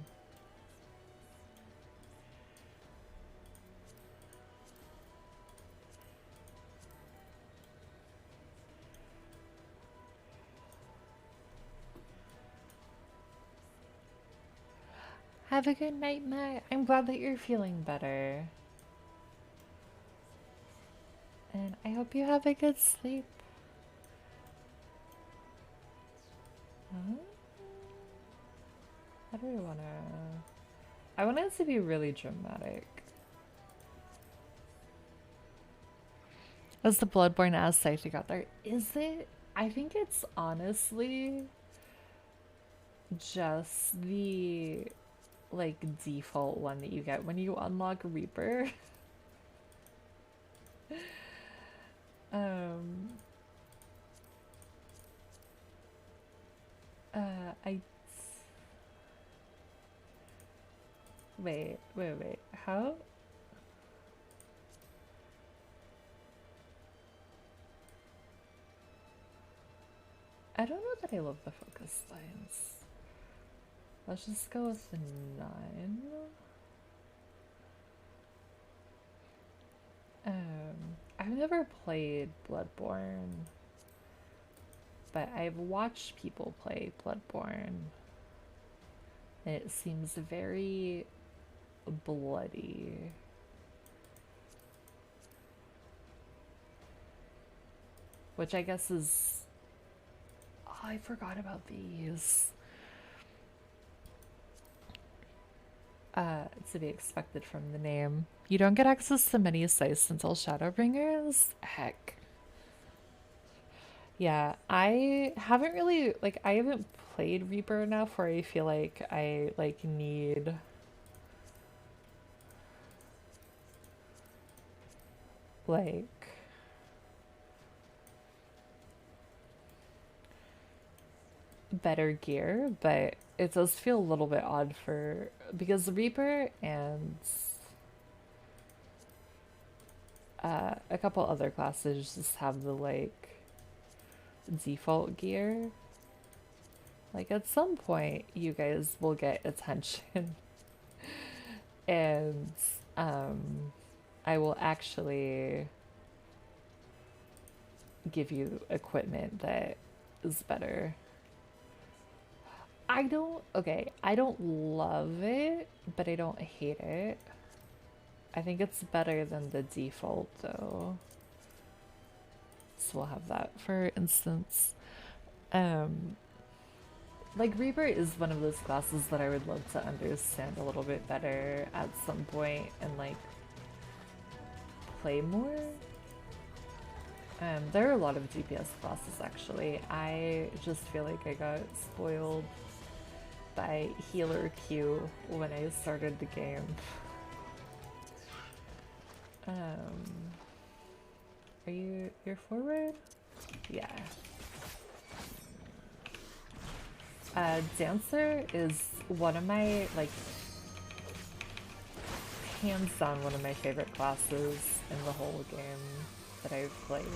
Have a good night, Matt. I'm glad that you're feeling better. And I hope you have a good sleep. Huh? How do I wanna... I want it to be really dramatic. As the Bloodborne as Scythe got there. Is it? I think it's honestly just the like default one that you get when you unlock Reaper. um I wait. How? I don't know that I love the focus lines. Let's just go with the 9. I've never played Bloodborne, but I've watched people play Bloodborne. And it seems very bloody. Which I guess is... Oh, I forgot about these. To be expected from the name. You don't get access to many sites until Shadowbringers? Heck. Yeah, I haven't really, like, I haven't played Reaper enough where I feel like I, like, need... like... better gear, but it does feel a little bit odd for... because Reaper and... a couple other classes just have the, like, default gear. Like, at some point, you guys will get attention. And, I will actually give you equipment that is better. I don't love it, but I don't hate it. I think it's better than the default, though. So we'll have that for instance. Like, Reaper is one of those classes that I would love to understand a little bit better at some point and, like, play more. There are a lot of DPS classes, actually. I just feel like I got spoiled by healer Q when I started the game. You're forward? Yeah. Dancer is one of my, like, hands down one of my favorite classes in the whole game that I've played.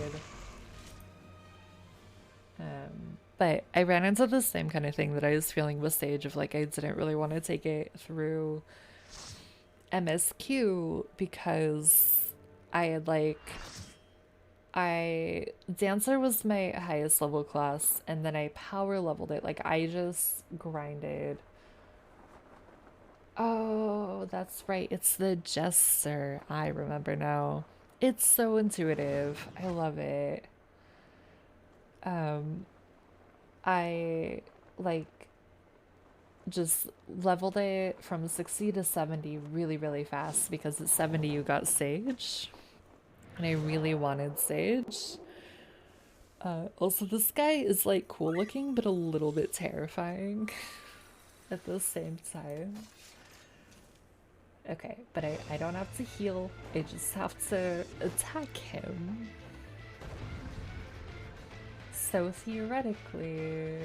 But I ran into the same kind of thing that I was feeling with Sage of, like, I didn't really want to take it through MSQ because I had, like, Dancer was my highest level class, and then I power leveled it. Like, I just grinded. Oh, that's right. It's the Jester. I remember now. It's so intuitive. I love it. I, like, just leveled it from 60 to 70 really, really fast because at 70 you got Sage. And I really wanted Sage. Also, this guy is like cool looking, but a little bit terrifying at the same time. Okay, but I don't have to heal. I just have to attack him. So theoretically,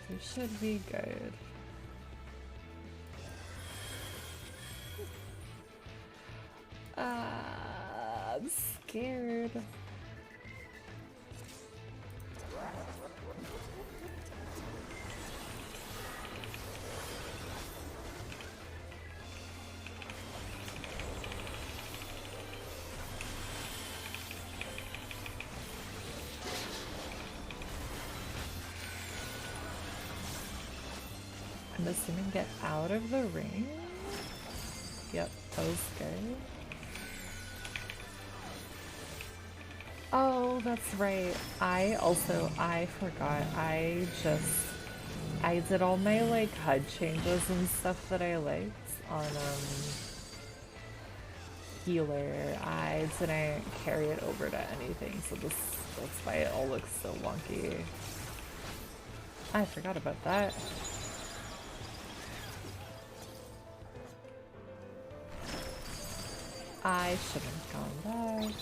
we should be good. I'm scared. I'm assuming get out of the ring. Yep, that was good. Oh, that's right. I forgot. I did all my like HUD changes and stuff that I liked on healer. I didn't carry it over to anything, so that's why it all looks so wonky. I forgot about that. I shouldn't have gone back.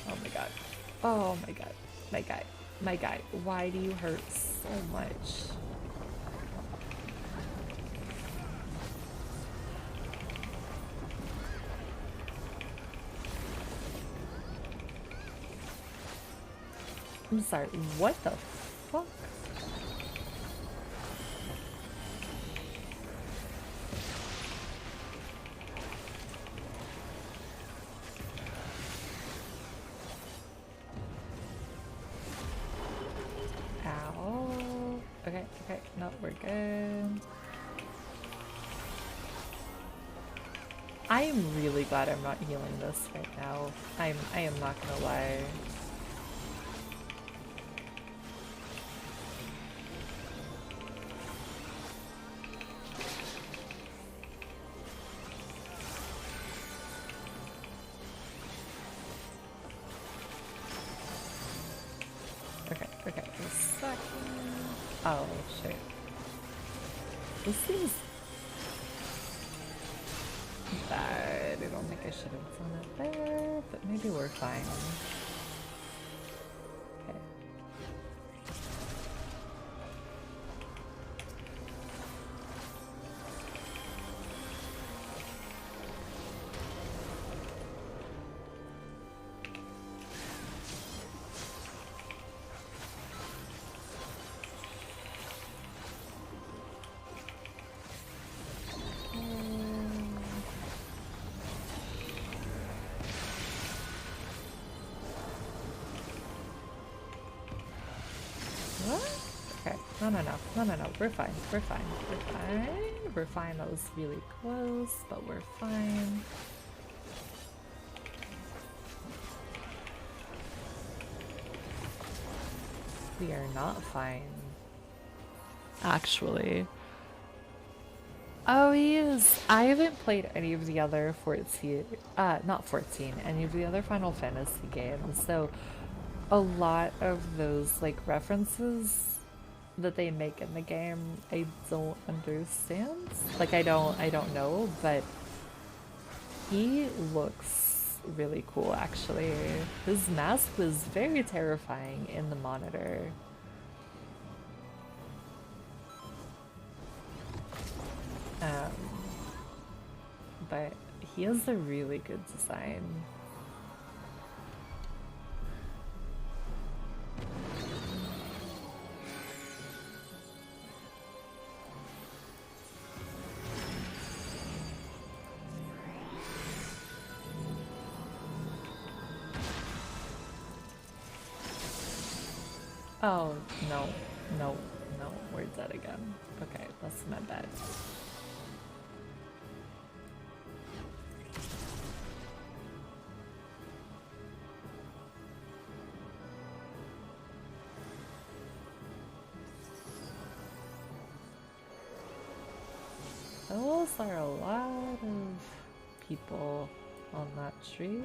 Oh my god. Oh my god. My guy. Why do you hurt so much? I'm sorry, what the fuck? Ow. Okay, no, we're good. I am really glad I'm not healing this right now. I am not gonna lie. Okay, a second. Oh, shit. This seems bad. I don't think I should have done it there, but maybe we're fine. Okay. No, we're fine. We're fine. That was really close, but we're fine. We are not fine. Actually. Oh, he is. I haven't played any of the other 14, not 14, any of the other Final Fantasy games, so a lot of those, like, references that they make in the game, I don't understand. Like, I don't know, but he looks really cool, actually. His mask was very terrifying in the monitor. But he has a really good design. Oh, no, we're dead again. Okay, that's my bad. people on that street.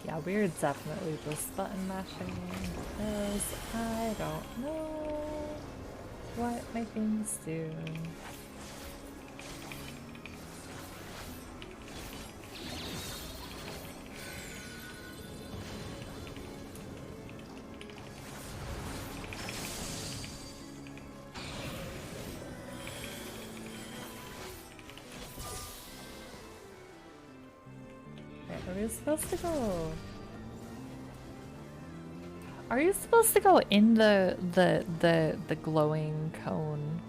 Yeah, we're definitely just button mashing because I don't know what my things do. Where are we supposed to go? Are you supposed to go in the glowing cone?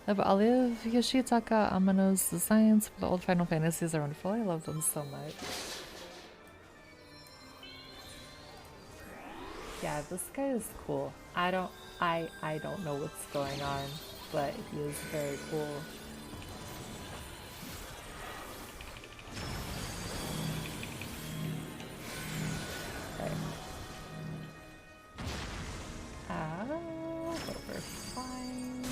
Of Olive Yoshitaka Amano's designs for the old Final Fantasies are wonderful. I love them so much. Yeah, this guy is cool. I don't know what's going on, but he is very cool. Okay. But we're fine.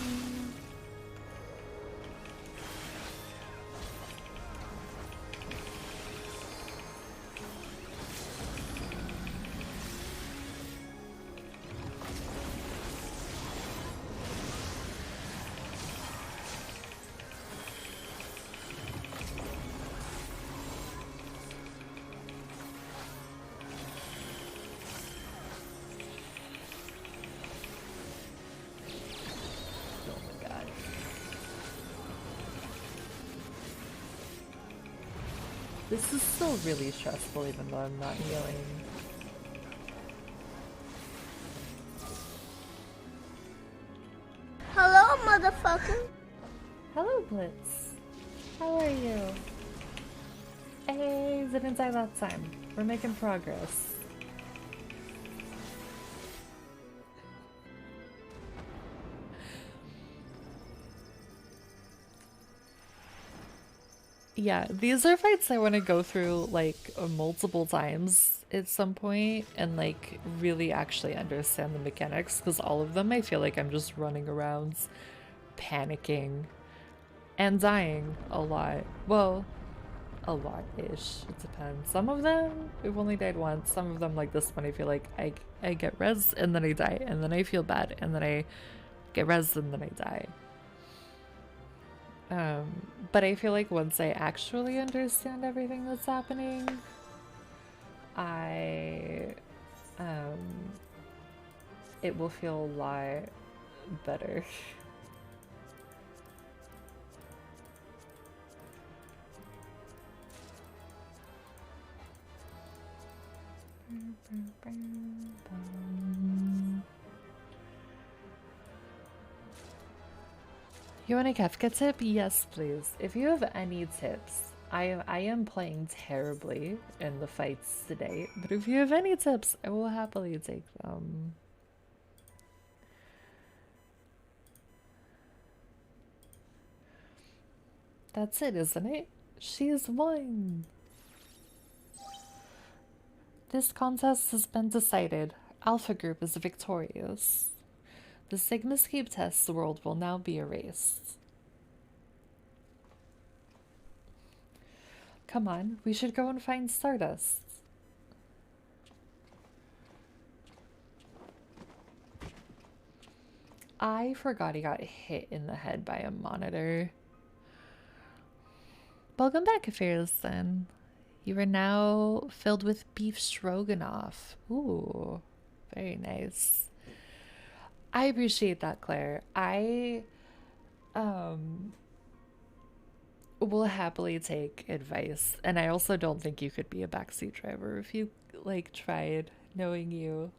Oh my god. This is still really stressful even though I'm not healing. Hello, motherfucker. Hello, Blitz. How are you? Hey, didn't die that time. We're making progress. Yeah, these are fights I want to go through like multiple times at some point and like really actually understand the mechanics because all of them I feel like I'm just running around panicking and dying a lot. Well, a lot-ish. It depends. Some of them we've only died once. Some of them like this one I feel like I get res and then I die and then I feel bad and then I get res and then I die. But I feel like once I actually understand everything that's happening, it will feel a lot better. You want a Kefka tip? Yes, please. If you have any tips, I am playing terribly in the fights today, but if you have any tips, I will happily take them. That's it, isn't it? She's won! This contest has been decided. Alpha Group is victorious. The Sigma Scape test world will now be erased. Come on, we should go and find Stardust. I forgot he got hit in the head by a monitor. Welcome back, Affairs, then. You are now filled with beef stroganoff. Ooh, very nice. I appreciate that, Claire. I will happily take advice, and I also don't think you could be a backseat driver if you like tried, knowing you.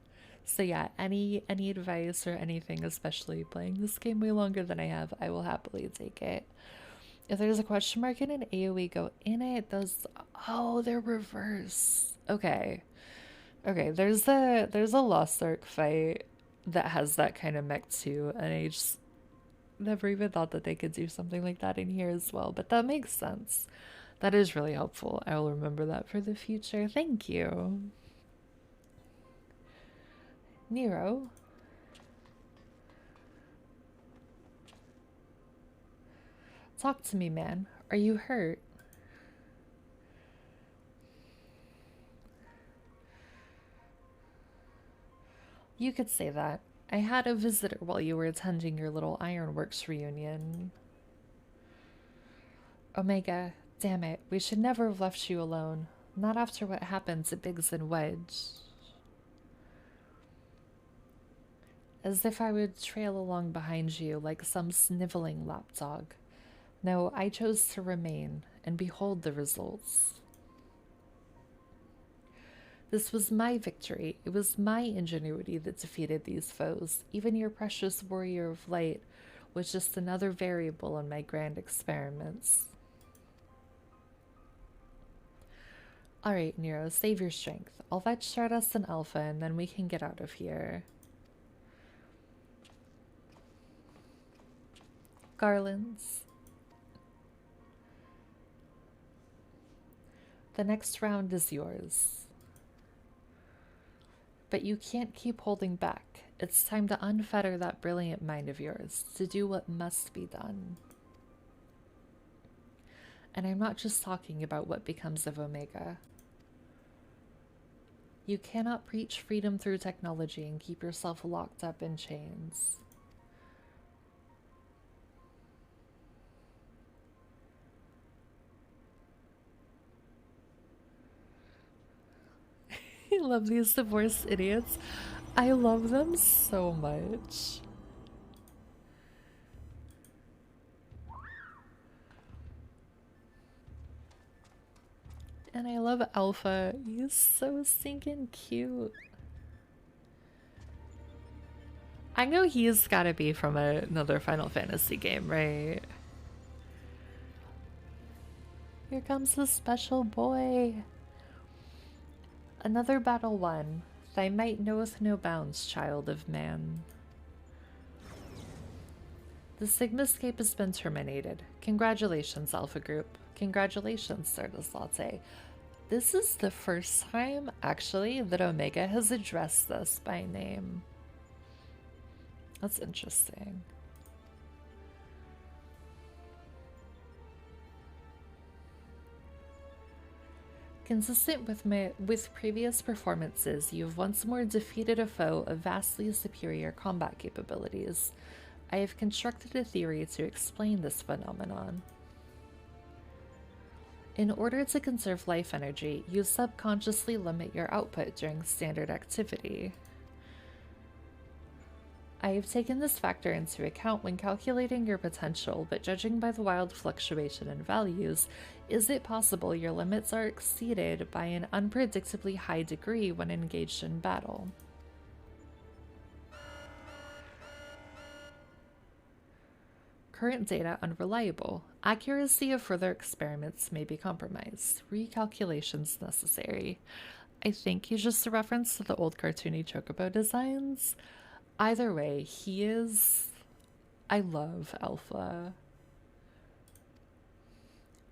So yeah, any advice or anything, especially playing this game way longer than I have, I will happily take it. If there's a question mark in an AoE, go in it. Those, oh, they're reverse. Okay. Okay, there's a Lost Ark fight that has that kind of mech too, and I just never even thought that they could do something like that in here as well, but that makes sense. That is really helpful. I will remember that for the future. Thank you. Nero. Talk to me, man. Are you hurt? You could say that. I had a visitor while you were attending your little ironworks reunion. Omega, damn it. We should never have left you alone. Not after what happened to Biggs and Wedge. As if I would trail along behind you like some sniveling lapdog. No, I chose to remain, and behold the results. This was my victory. It was my ingenuity that defeated these foes. Even your precious warrior of light was just another variable in my grand experiments. Alright, Nero, save your strength. I'll fetch Stardust and Alpha, and then we can get out of here. Garlands. The next round is yours. But you can't keep holding back. It's time to unfetter that brilliant mind of yours, to do what must be done. And I'm not just talking about what becomes of Omega. You cannot preach freedom through technology and keep yourself locked up in chains. I love these divorced idiots. I love them so much. And I love Alpha. He's so stinking cute. I know he's gotta be from another Final Fantasy game, right? Here comes the special boy. Another battle won. Thy might knoweth no bounds, child of man. The Sigma scape has been terminated. Congratulations, Alpha Group. Congratulations, Stardust Latte. This is the first time, actually, that Omega has addressed this by name. That's interesting. Consistent with previous performances, you have once more defeated a foe of vastly superior combat capabilities. I have constructed a theory to explain this phenomenon. In order to conserve life energy, you subconsciously limit your output during standard activity. I have taken this factor into account when calculating your potential, but judging by the wild fluctuation in values, is it possible your limits are exceeded by an unpredictably high degree when engaged in battle? Current data unreliable. Accuracy of further experiments may be compromised. Recalculations necessary. I think he's just a reference to the old cartoony Chocobo designs. Either way, he is... I love Alpha.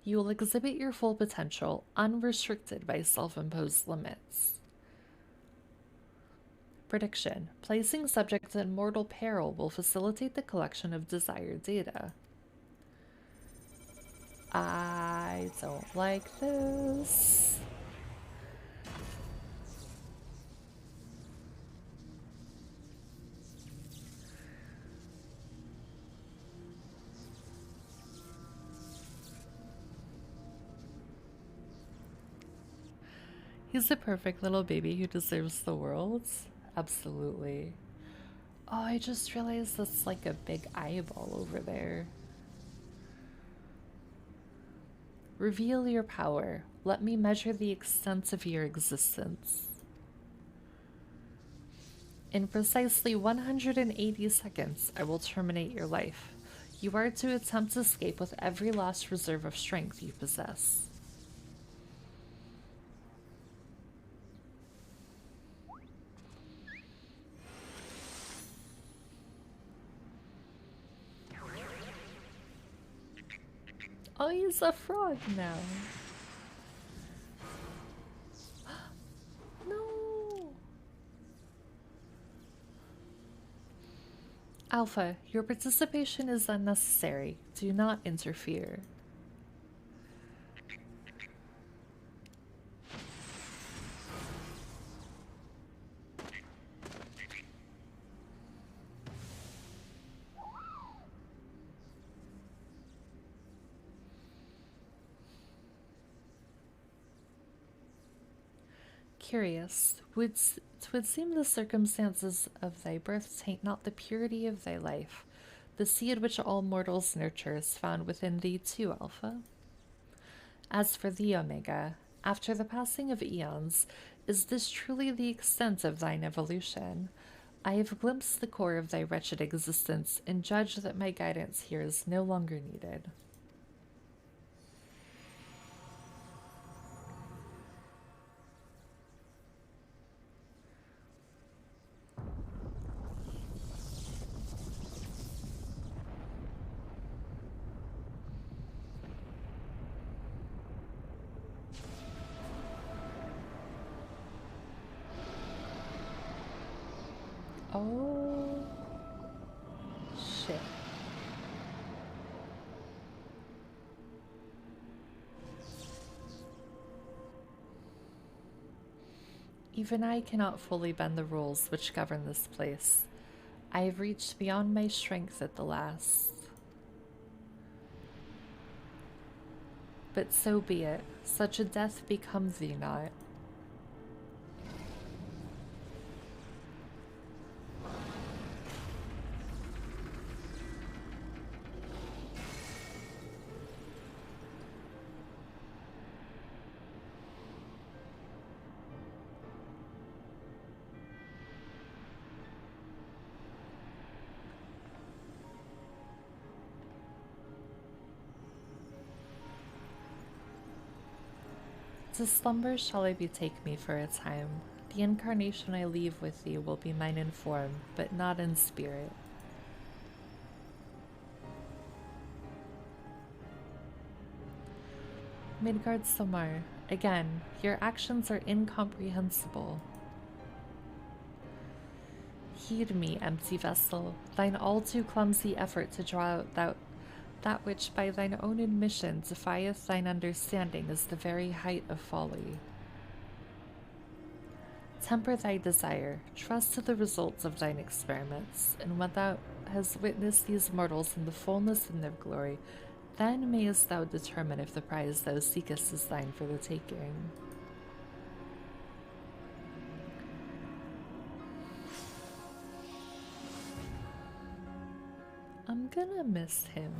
You will exhibit your full potential, unrestricted by self-imposed limits. Prediction. Placing subjects in mortal peril will facilitate the collection of desired data. I don't like this. He's a perfect little baby who deserves the world. Absolutely. Oh, I just realized that's like a big eyeball over there. Reveal your power. Let me measure the extent of your existence. In precisely 180 seconds, I will terminate your life. You are to attempt escape with every last reserve of strength you possess. Oh, he's a frog now. No. Alpha, your participation is unnecessary. Do not interfere. Curious, twould seem the circumstances of thy birth taint not the purity of thy life. The seed which all mortals nurture is found within thee too, Alpha. As for thee, Omega, after the passing of eons, is this truly the extent of thine evolution? I have glimpsed the core of thy wretched existence and judge that my guidance here is no longer needed. Oh, shit. Even I cannot fully bend the rules which govern this place. I have reached beyond my strength at the last. But so be it. Such a death become thee not. To slumber shall I betake me for a time. The incarnation I leave with thee will be mine in form, but not in spirit. Midgard Samar, again, your actions are incomprehensible. Heed me, empty vessel, thine all too clumsy effort to draw out that which by thine own admission defieth thine understanding is the very height of folly. Temper thy desire, trust to the results of thine experiments, and when thou hast witnessed these mortals in the fullness of their glory, then mayest thou determine if the prize thou seekest is thine for the taking. I'm gonna miss him.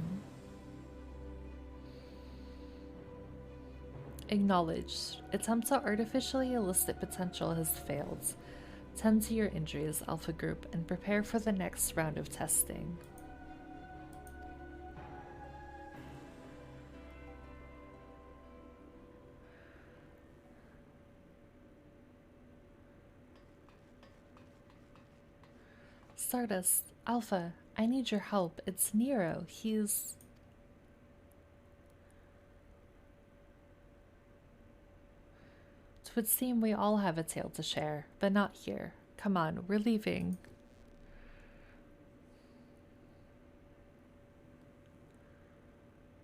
Acknowledged. Attempt to artificially elicit potential has failed. Tend to your injuries, Alpha Group, and prepare for the next round of testing. Stardust, Alpha, I need your help. It's Nero. He's... Twould seem we all have a tale to share, but not here. Come on, we're leaving.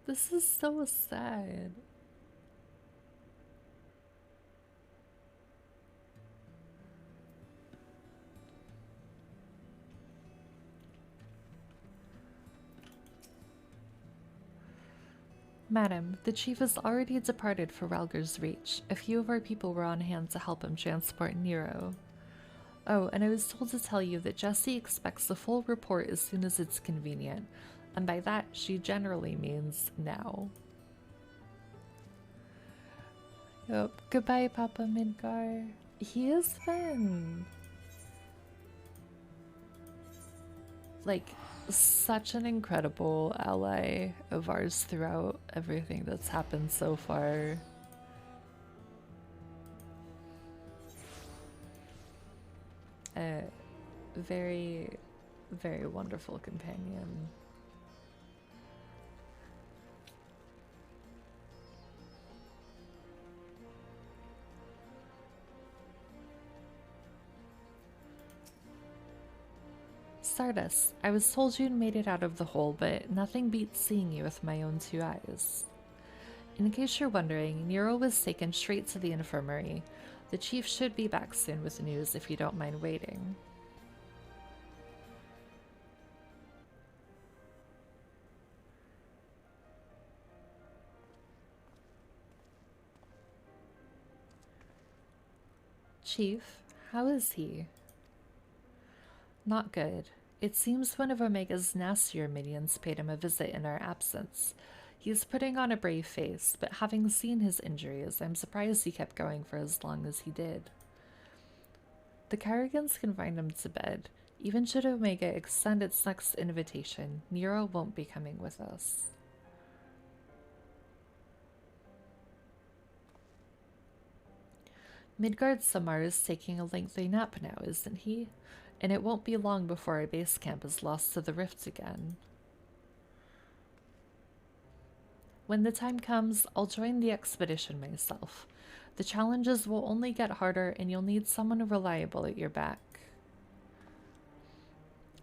This is so sad. Madam, the chief has already departed for Ralger's Reach. A few of our people were on hand to help him transport Nero. Oh, and I was told to tell you that Jessie expects a full report as soon as it's convenient, and by that she generally means now. Yep. Goodbye, Papa Midgar. He has been like such an incredible ally of ours throughout everything that's happened so far. A very, very wonderful companion. Stardust, I was told you'd made it out of the hole, but nothing beats seeing you with my own two eyes. In case you're wondering, Nero was taken straight to the infirmary. The chief should be back soon with news if you don't mind waiting. Chief, how is he? Not good. It seems one of Omega's nastier minions paid him a visit in our absence. He's putting on a brave face, but having seen his injuries, I'm surprised he kept going for as long as he did. The Carrigans confined him to bed. Even should Omega extend its next invitation, Nero won't be coming with us. Midgard Samar is taking a lengthy nap now, isn't he? And it won't be long before our base camp is lost to the rift again. When the time comes, I'll join the expedition myself. The challenges will only get harder and you'll need someone reliable at your back.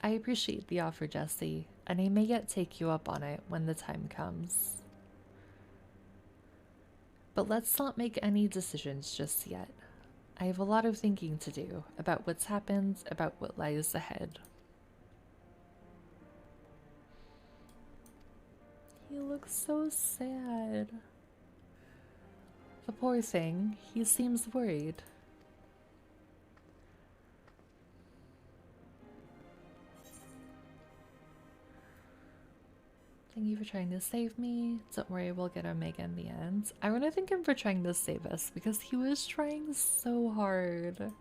I appreciate the offer, Jessie, and I may yet take you up on it when the time comes. But let's not make any decisions just yet. I have a lot of thinking to do about what's happened, about what lies ahead. He looks so sad. The poor thing, he seems worried. Thank you for trying to save me. Don't worry, we'll get Omega in the end. I want to thank him for trying to save us because he was trying so hard.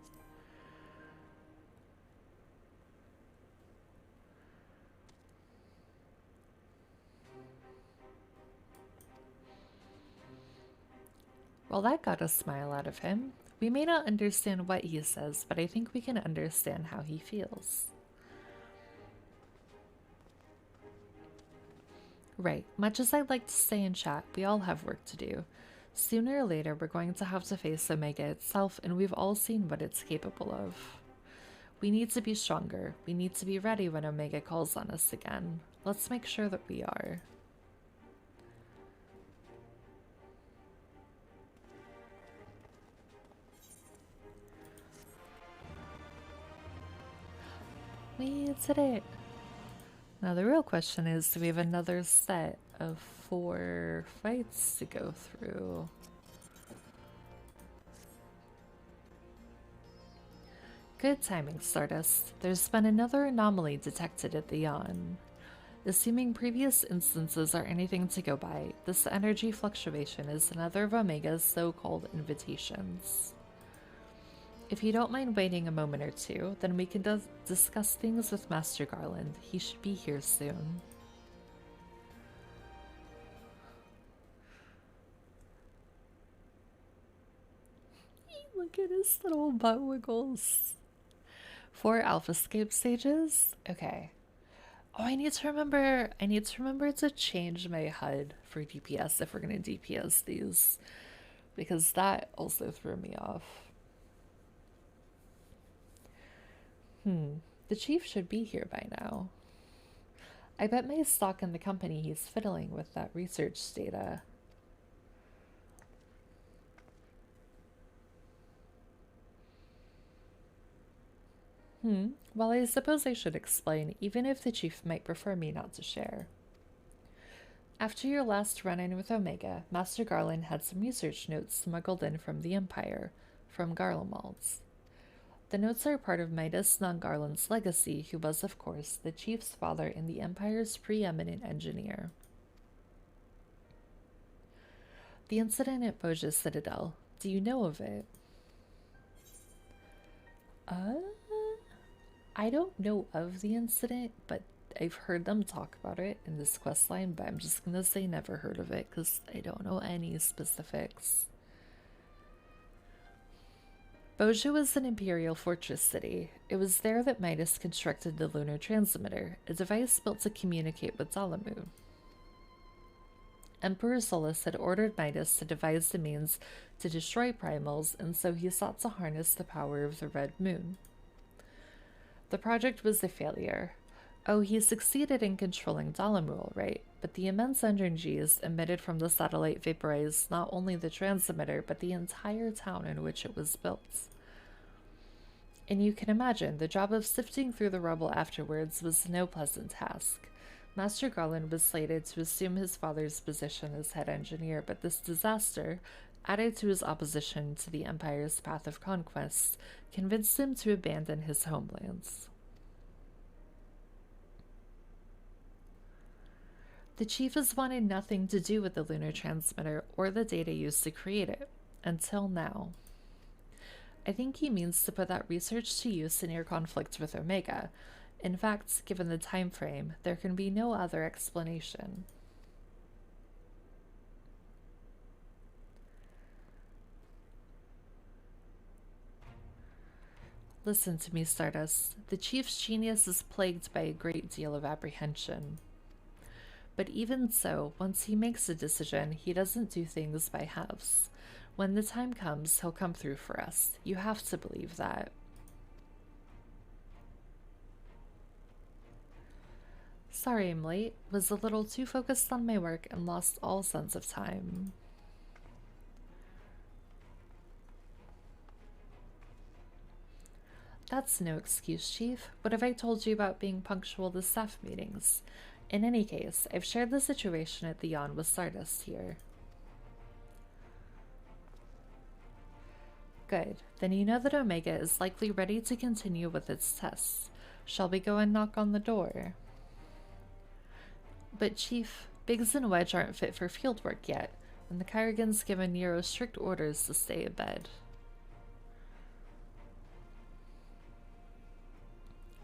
Well, that got a smile out of him. We may not understand what he says, but I think we can understand how he feels. Right, much as I'd like to stay and chat, we all have work to do. Sooner or later, we're going to have to face Omega itself, and we've all seen what it's capable of. We need to be stronger. We need to be ready when Omega calls on us again. Let's make sure that we are. We did it! Now the real question is, do we have another set of 4 fights to go through? Good timing, Stardust. There's been another anomaly detected at the Yawn. Assuming previous instances are anything to go by, this energy fluctuation is another of Omega's so-called invitations. If you don't mind waiting a moment or two, then we can discuss things with Master Garland. He should be here soon. Look at his little butt wiggles. 4 alpha scape stages? Okay. Oh, I need to remember to change my HUD for DPS if we're gonna DPS these. Because that also threw me off. The chief should be here by now. I bet my stock in the company he's fiddling with that research data. Well, I suppose I should explain, even if the chief might prefer me not to share. After your last run-in with Omega, Master Garland had some research notes smuggled in from the Empire, from Garlemald's. The notes are part of Midas non-Garland's legacy, who was, of course, the chief's father and the Empire's preeminent engineer. The incident at Boja's Citadel. Do you know of it? I don't know of the incident, but I've heard them talk about it in this questline, but I'm just gonna say never heard of it because I don't know any specifics. Boja was an imperial fortress city. It was there that Midas constructed the lunar transmitter, a device built to communicate with Dalamu. Emperor Solus had ordered Midas to devise the means to destroy primals, and so he sought to harness the power of the Red Moon. The project was a failure. Oh, he succeeded in controlling Dalamu, all right, but the immense energies emitted from the satellite vaporized not only the transmitter, but the entire town in which it was built. And you can imagine, the job of sifting through the rubble afterwards was no pleasant task. Master Garland was slated to assume his father's position as head engineer, but this disaster, added to his opposition to the Empire's path of conquest, convinced him to abandon his homelands. The chief has wanted nothing to do with the lunar transmitter or the data used to create it, until now. I think he means to put that research to use in your conflict with Omega. In fact, given the time frame, there can be no other explanation. Listen to me, Stardust. The Chief's genius is plagued by a great deal of apprehension. But even so, once he makes a decision, he doesn't do things by halves. When the time comes, he'll come through for us. You have to believe that. Sorry I'm late. Was a little too focused on my work and lost all sense of time. That's no excuse, Chief. What have I told you about being punctual to staff meetings? In any case, I've shared the situation at the Yawn with Stardust here. Good. Then you know that Omega is likely ready to continue with its tests. Shall we go and knock on the door? But Chief, Biggs and Wedge aren't fit for field work yet, and the Kyrigan's given Nero strict orders to stay abed.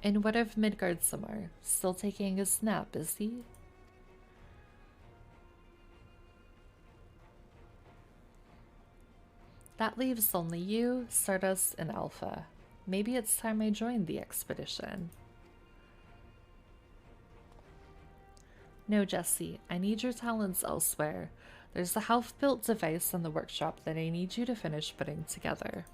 And what of Midgard Samar? Still taking his nap, is he? That leaves only you, Stardust, and Alpha. Maybe it's time I joined the expedition. No, Jesse, I need your talents elsewhere. There's a half-built device in the workshop that I need you to finish putting together.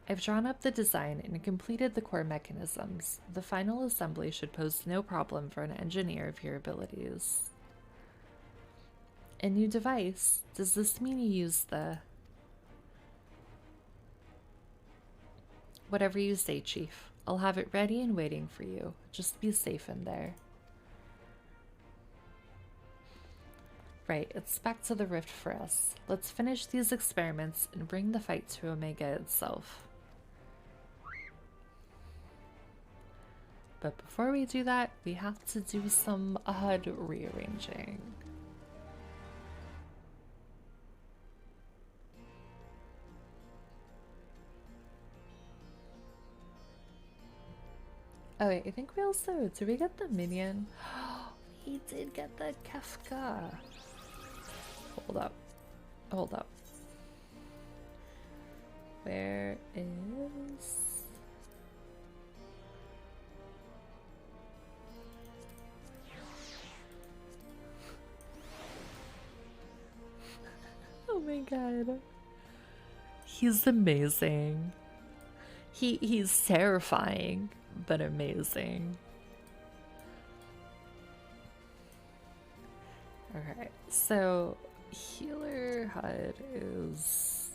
I've drawn up the design and completed the core mechanisms. The final assembly should pose no problem for an engineer of your abilities. A new device? Does this mean you use the... Whatever you say, Chief. I'll have it ready and waiting for you. Just be safe in there. Right, it's back to the rift for us. Let's finish these experiments and bring the fight to Omega itself. But before we do that, we have to do some HUD rearranging. Oh wait, I think we also, did we get the minion? We did get the Kefka. Hold up. Hold up. Where is... Oh my god. He's amazing. He's terrifying, but amazing. Alright, so healer HUD is...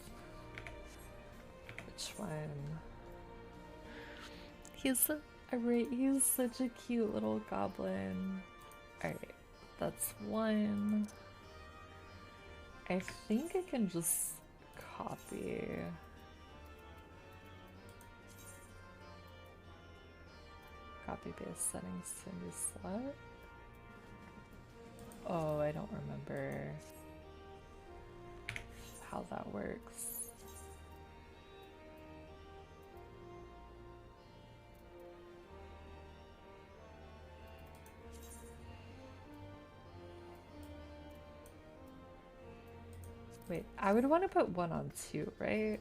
Which one? He's such a cute little goblin. Alright, That's one. I think I can just copy. Copy paste settings to new slot. Oh, I don't remember how that works. Wait, I would want to put one on two, right?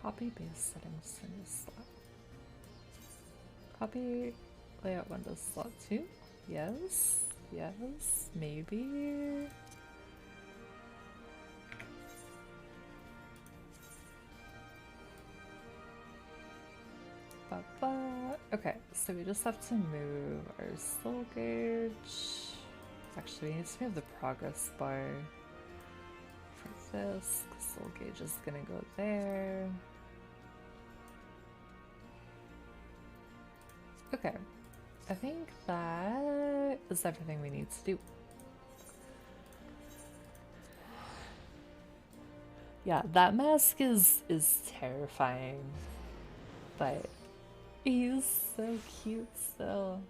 Copy base settings to new slot. Copy layout window slot 2? Yes, yes, maybe. Okay, so we just have to move our soul gauge. Actually, we need to move the progress bar for this. Soul gauge is gonna go there. Okay, I think that is everything we need to do. Yeah, that mask is terrifying, but he's so cute still.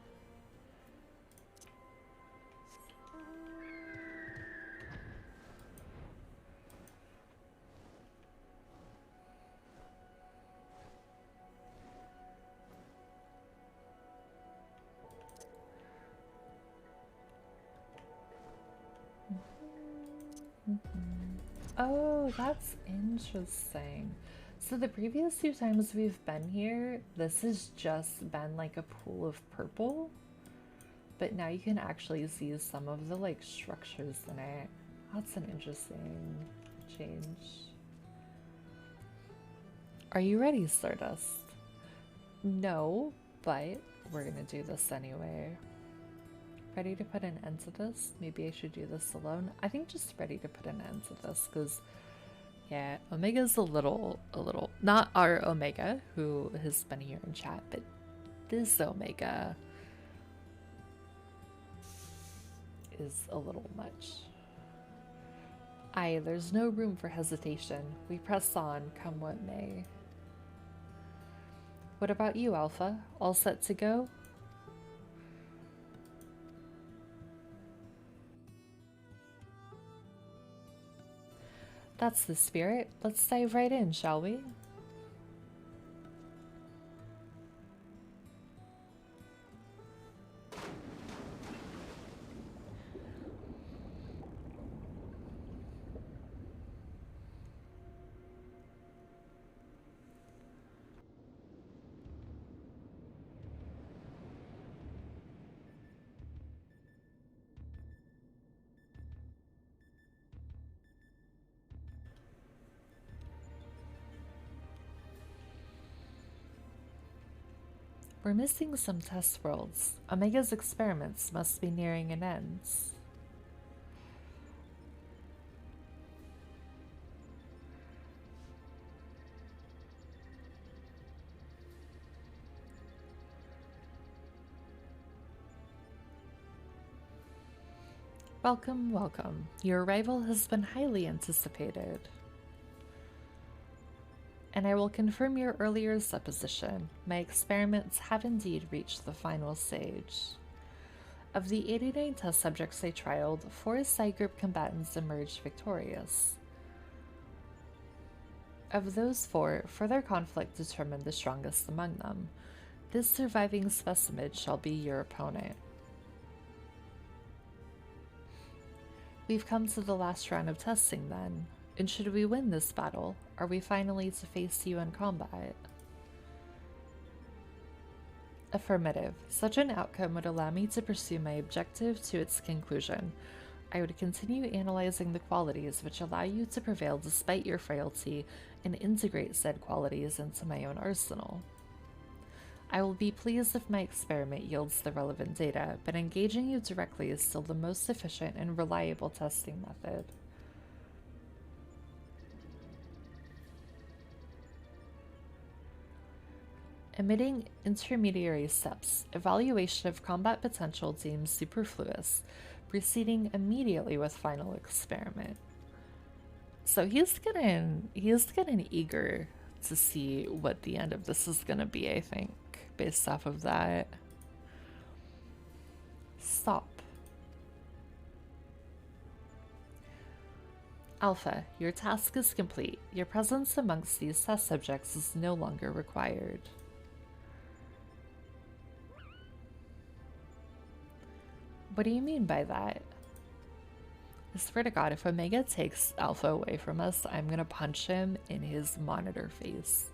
Oh, that's interesting. So the previous few times we've been here, this has just been like a pool of purple. But now you can actually see some of the like structures in it. That's an interesting change. Are you ready, Stardust? No, but we're gonna do this anyway. Ready to put an end to this? Maybe I should do this alone. I think just ready to put an end to this because, yeah, Omega's a little, not our Omega who has been here in chat, but this Omega is a little much. Aye, there's no room for hesitation. We press on, come what may. What about you, Alpha? All set to go? That's the spirit. Let's dive right in, shall we? We're missing some test worlds. Omega's experiments must be nearing an end. Welcome, welcome. Your arrival has been highly anticipated. And I will confirm your earlier supposition. My experiments have indeed reached the final stage. Of the 89 test subjects I trialed, 4 side group combatants emerged victorious. Of those 4, further conflict determined the strongest among them. This surviving specimen shall be your opponent. We've come to the last round of testing then. And should we win this battle, are we finally to face you in combat? Affirmative. Such an outcome would allow me to pursue my objective to its conclusion. I would continue analyzing the qualities which allow you to prevail despite your frailty and integrate said qualities into my own arsenal. I will be pleased if my experiment yields the relevant data, but engaging you directly is still the most efficient and reliable testing method. Emitting intermediary steps. Evaluation of combat potential deemed superfluous. Proceeding immediately with final experiment. So he's getting eager to see what the end of this is gonna be, I think, based off of that. Stop. Alpha, your task is complete. Your presence amongst these test subjects is no longer required. What do you mean by that? I swear to God, if Omega takes Alpha away from us, I'm gonna punch him in his monitor face.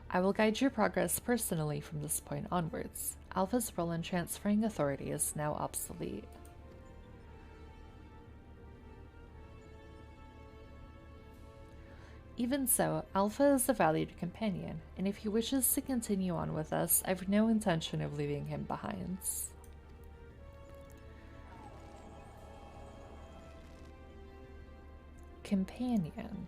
I will guide your progress personally from this point onwards. Alpha's role in transferring authority is now obsolete. Even so, Alpha is a valued companion, and if he wishes to continue on with us, I've no intention of leaving him behind. Companion.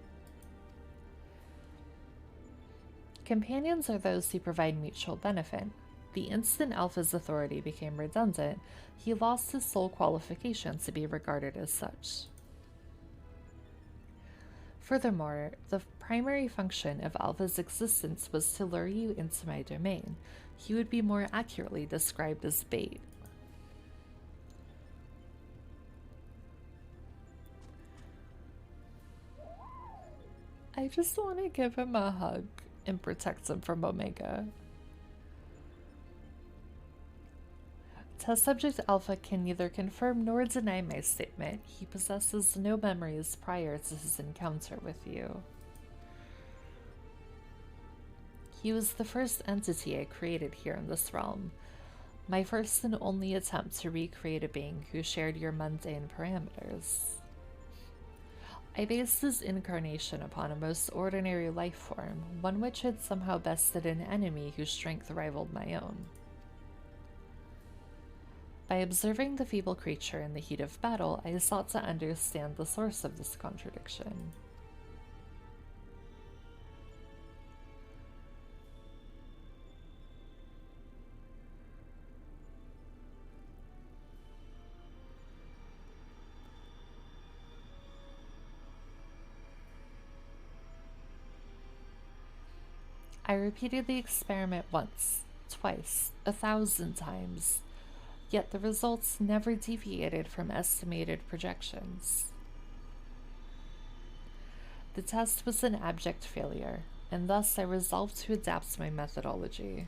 Companions are those who provide mutual benefit. The instant Alpha's authority became redundant, he lost his sole qualification to be regarded as such. Furthermore, the primary function of Alpha's existence was to lure you into my domain. He would be more accurately described as bait. I just want to give him a hug and protect him from Omega. Test subject Alpha can neither confirm nor deny my statement. He possesses no memories prior to his encounter with you. He was the first entity I created here in this realm. My first and only attempt to recreate a being who shared your mundane parameters. I based his incarnation upon a most ordinary life form, one which had somehow bested an enemy whose strength rivaled my own. By observing the feeble creature in the heat of battle, I sought to understand the source of this contradiction. I repeated the experiment once, twice, 1,000 times, yet the results never deviated from estimated projections. The test was an abject failure, and thus I resolved to adapt my methodology.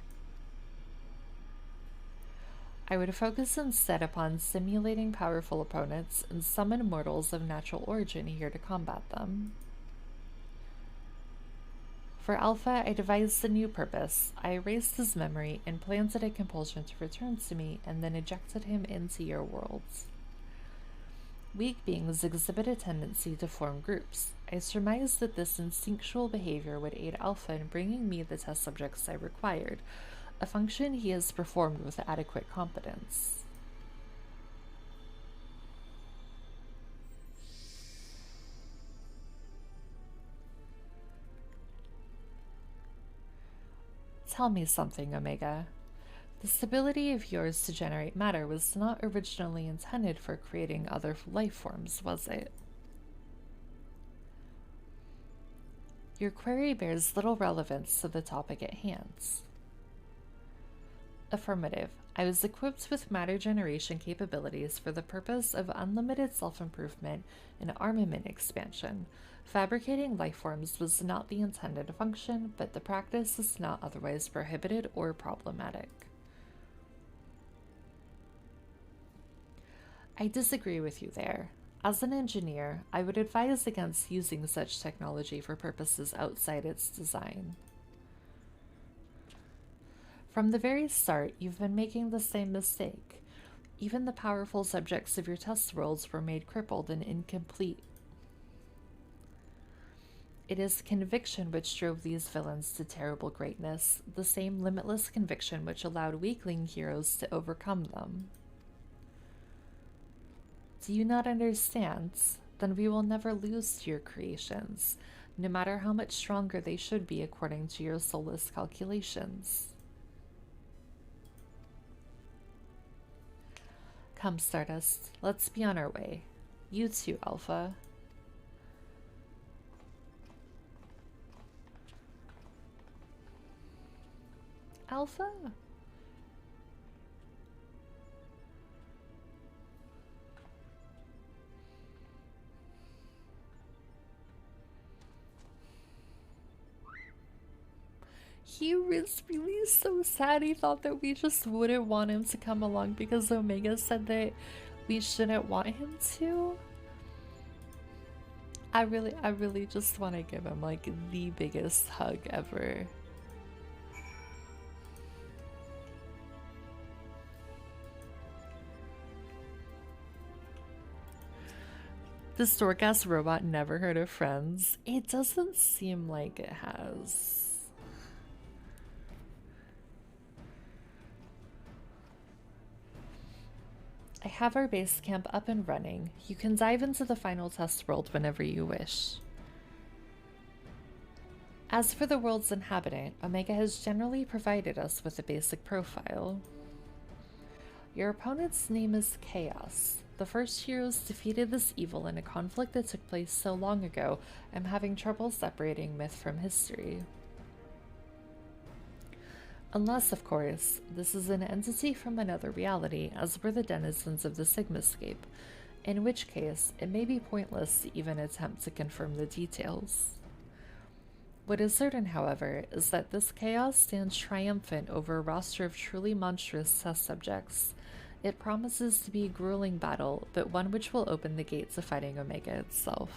I would focus instead upon simulating powerful opponents and summon mortals of natural origin here to combat them. For Alpha, I devised a new purpose. I erased his memory and planted a compulsion to return to me, and then ejected him into your worlds. Weak beings exhibit a tendency to form groups. I surmised that this instinctual behavior would aid Alpha in bringing me the test subjects I required, a function he has performed with adequate competence. Tell me something, Omega. This ability of yours to generate matter was not originally intended for creating other life forms, was it? Your query bears little relevance to the topic at hand. Affirmative. I was equipped with matter generation capabilities for the purpose of unlimited self-improvement and armament expansion. Fabricating life forms was not the intended function, but the practice is not otherwise prohibited or problematic. I disagree with you there. As an engineer, I would advise against using such technology for purposes outside its design. From the very start, you've been making the same mistake. Even the powerful subjects of your test worlds were made crippled and incomplete. It is conviction which drove these villains to terrible greatness, the same limitless conviction which allowed weakling heroes to overcome them. Do you not understand? Then we will never lose to your creations. no matter how much stronger they should be according to your soulless calculations. Come, Stardust, let's be on our way. You too, Alpha. Alpha? He was really so sad. He thought that we just wouldn't want him to come along because Omega said that we shouldn't want him to. I really just want to give him like the biggest hug ever. The Stork-ass robot never heard of Friends. It doesn't seem like it has. I have our base camp up and running. You can dive into the final test world whenever you wish. As for the world's inhabitant, Omega has generally provided us with a basic profile. Your opponent's name is Chaos. The first heroes defeated this evil in a conflict that took place so long ago, I'm having trouble separating myth from history. Unless, of course, this is an entity from another reality, as were the denizens of the Sigmascape, in which case it may be pointless to even attempt to confirm the details. What is certain, however, is that this chaos stands triumphant over a roster of truly monstrous test subjects. It promises to be a grueling battle, but one which will open the gate to fighting Omega itself.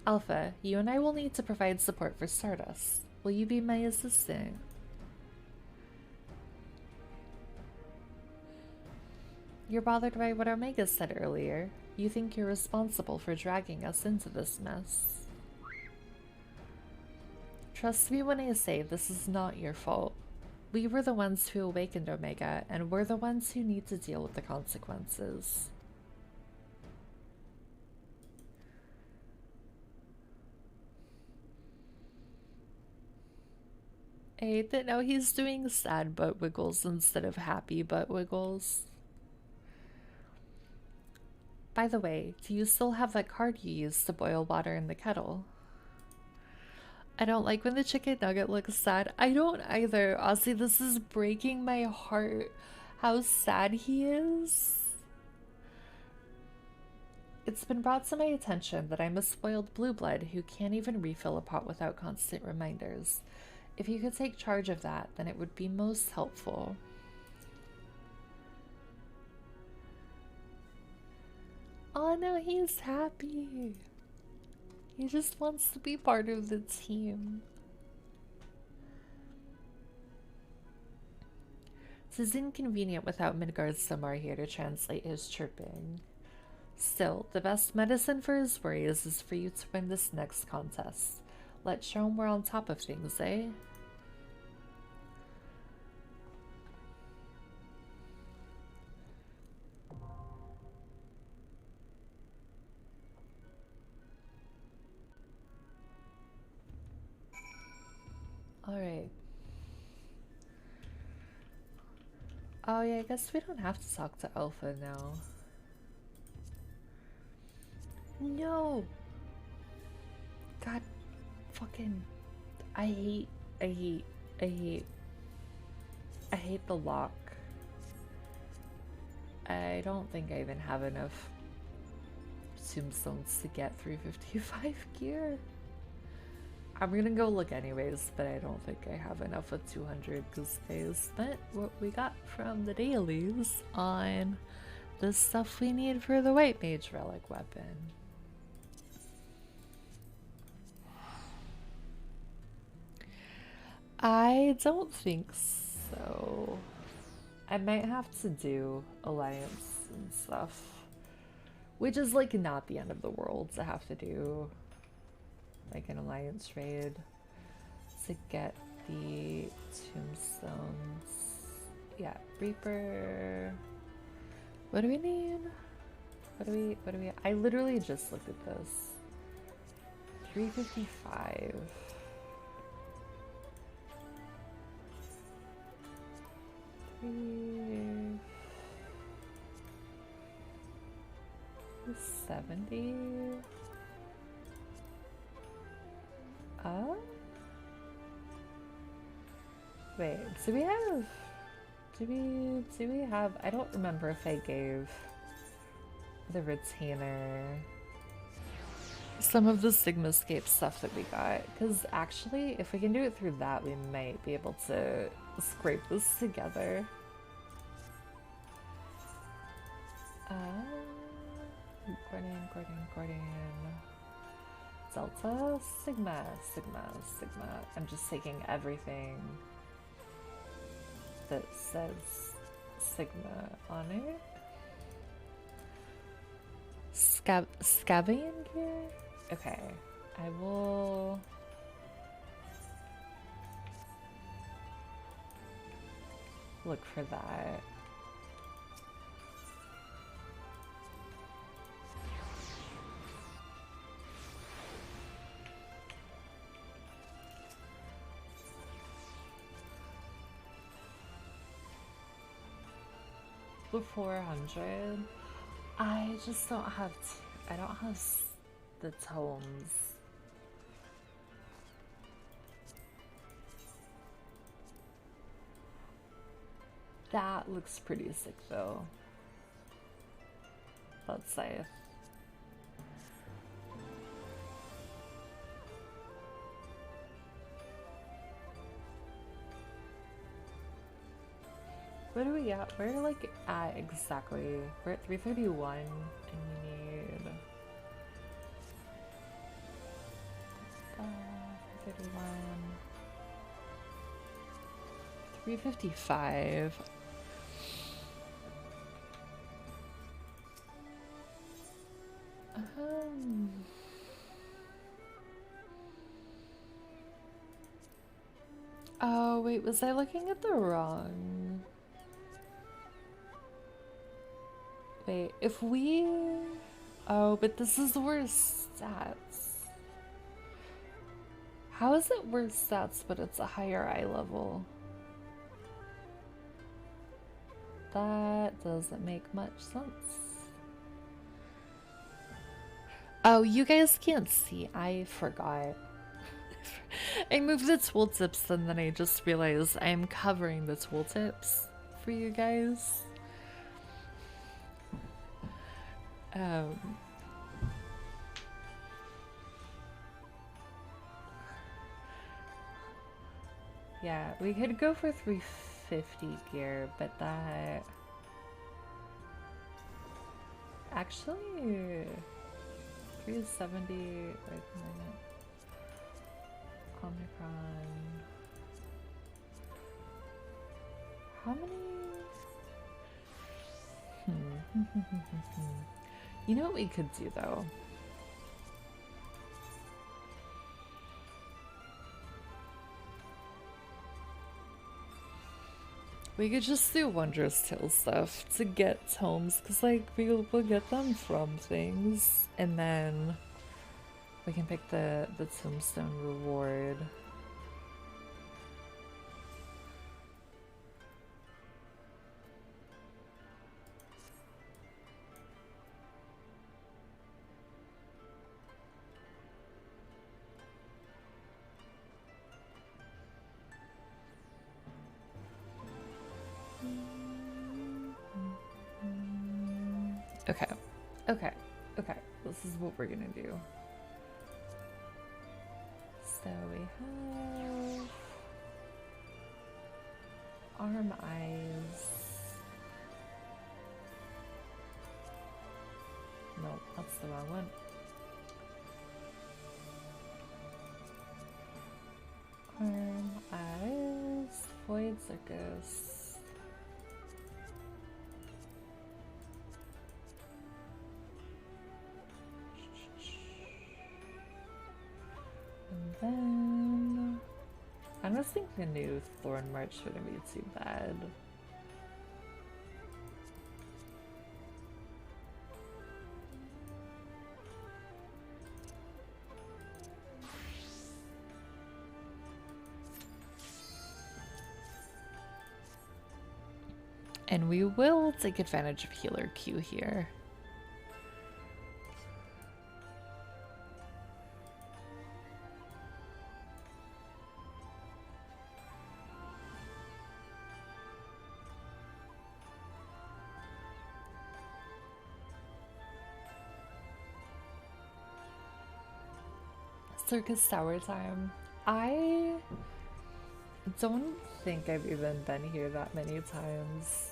Alpha, you and I will need to provide support for Stardust. Will you be my assistant? You're bothered by what Omega said earlier. You think you're responsible for dragging us into this mess. Trust me when I say this is not your fault. We were the ones who awakened Omega, and we're the ones who need to deal with the consequences. I hate that now he's doing sad butt wiggles instead of happy butt wiggles. By the way, do you still have that card you used to boil water in the kettle? I don't like when the chicken nugget looks sad. I don't either. Ozzy, this is breaking my heart how sad he is. It's been brought to my attention that I'm a spoiled blue blood who can't even refill a pot without constant reminders. If you could take charge of that, then it would be most helpful. Oh no, he's happy. He just wants to be part of the team. This is inconvenient without Midgard's Samar here to translate his chirping. Still, the best medicine for his worries is for you to win this next contest. Let's show him we're on top of things, eh? Alright. Oh yeah, I guess we don't have to talk to Alpha now. No! God fucking... I hate the lock. I don't think I even have enough tombstones to get 355 gear. I'm gonna go look anyways, but I don't think I have enough with 200 because I spent what we got from the dailies on the stuff we need for the White Mage Relic weapon. I don't think so. I might have to do Alliance and stuff, which is like not the end of the world to have to do like an Alliance raid to get the tombstones. Yeah, Reaper. What do we need? What do we, I literally just looked at this. 355. Three 70. Wait, do we have, do we have, I don't remember if I gave the retainer some of the Sigmascape stuff that we got, because actually if we can do it through that we might be able to scrape this together. Gordon. Delta, Sigma. I'm just taking everything that says Sigma on it. Scavian gear? Okay, I will... look for that. The 400. I just don't have. I don't have the tomes. That looks pretty sick though. Let's say. What are we at? We're like at exactly. We're at 331 and we need 331, 355. Oh wait, was I looking at the wrong? Wait, if we... Oh, but this is worse stats. How is it worse stats, but it's a higher eye level? That doesn't make much sense. Oh, you guys can't see. I forgot. I moved the tooltips and then I just realized I'm covering the tooltips for you guys. Yeah, we could go for 350 gear, but that... Actually... 370... Wait a minute. Omicron... How many... You know what we could do though? We could just do Wondrous Tale stuff to get tomes, because like we'll get them from things and then we can pick the tombstone reward. Okay, this is what we're gonna do. So we have arm eyes. No, that's the wrong one. Arm eyes, void circus. Then I don't think the new Thorn March wouldn't be too bad. And we will take advantage of healer Q here. Circus Sour Time. I don't think I've even been here that many times.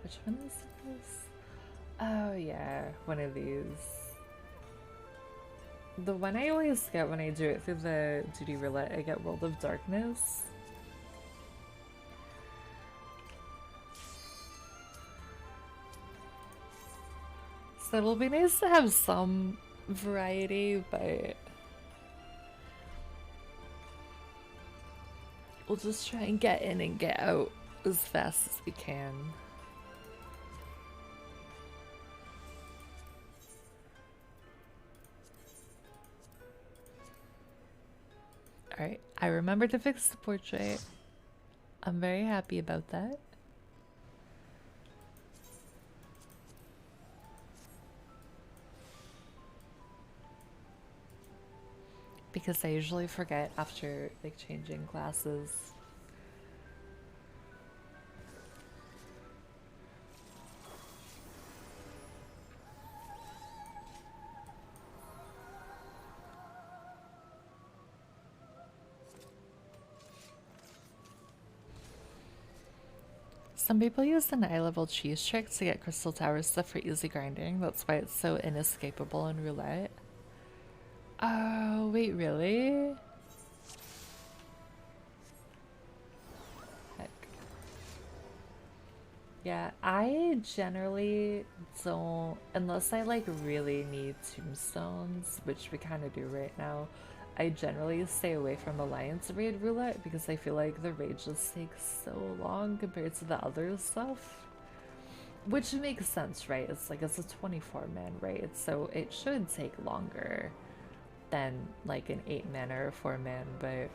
Which one is this? Oh yeah, one of these. The one I always get when I do it through the duty roulette, I get World of Darkness. So it'll be nice to have some variety, but we'll just try and get in and get out as fast as we can. Alright, I remember to fix the portrait. I'm very happy about that. Because I usually forget after like changing classes. Some people use an eye-level cheese trick to get crystal tower stuff for easy grinding. That's why it's so inescapable in roulette. Oh, wait, really? Heck. Yeah, I generally don't, unless I like really need tombstones, which we kind of do right now, I generally stay away from Alliance raid roulette because I feel like the raid just takes so long compared to the other stuff. Which makes sense, right? It's like it's a 24-man raid, so it should take longer than like an 8-man or a 4-man, but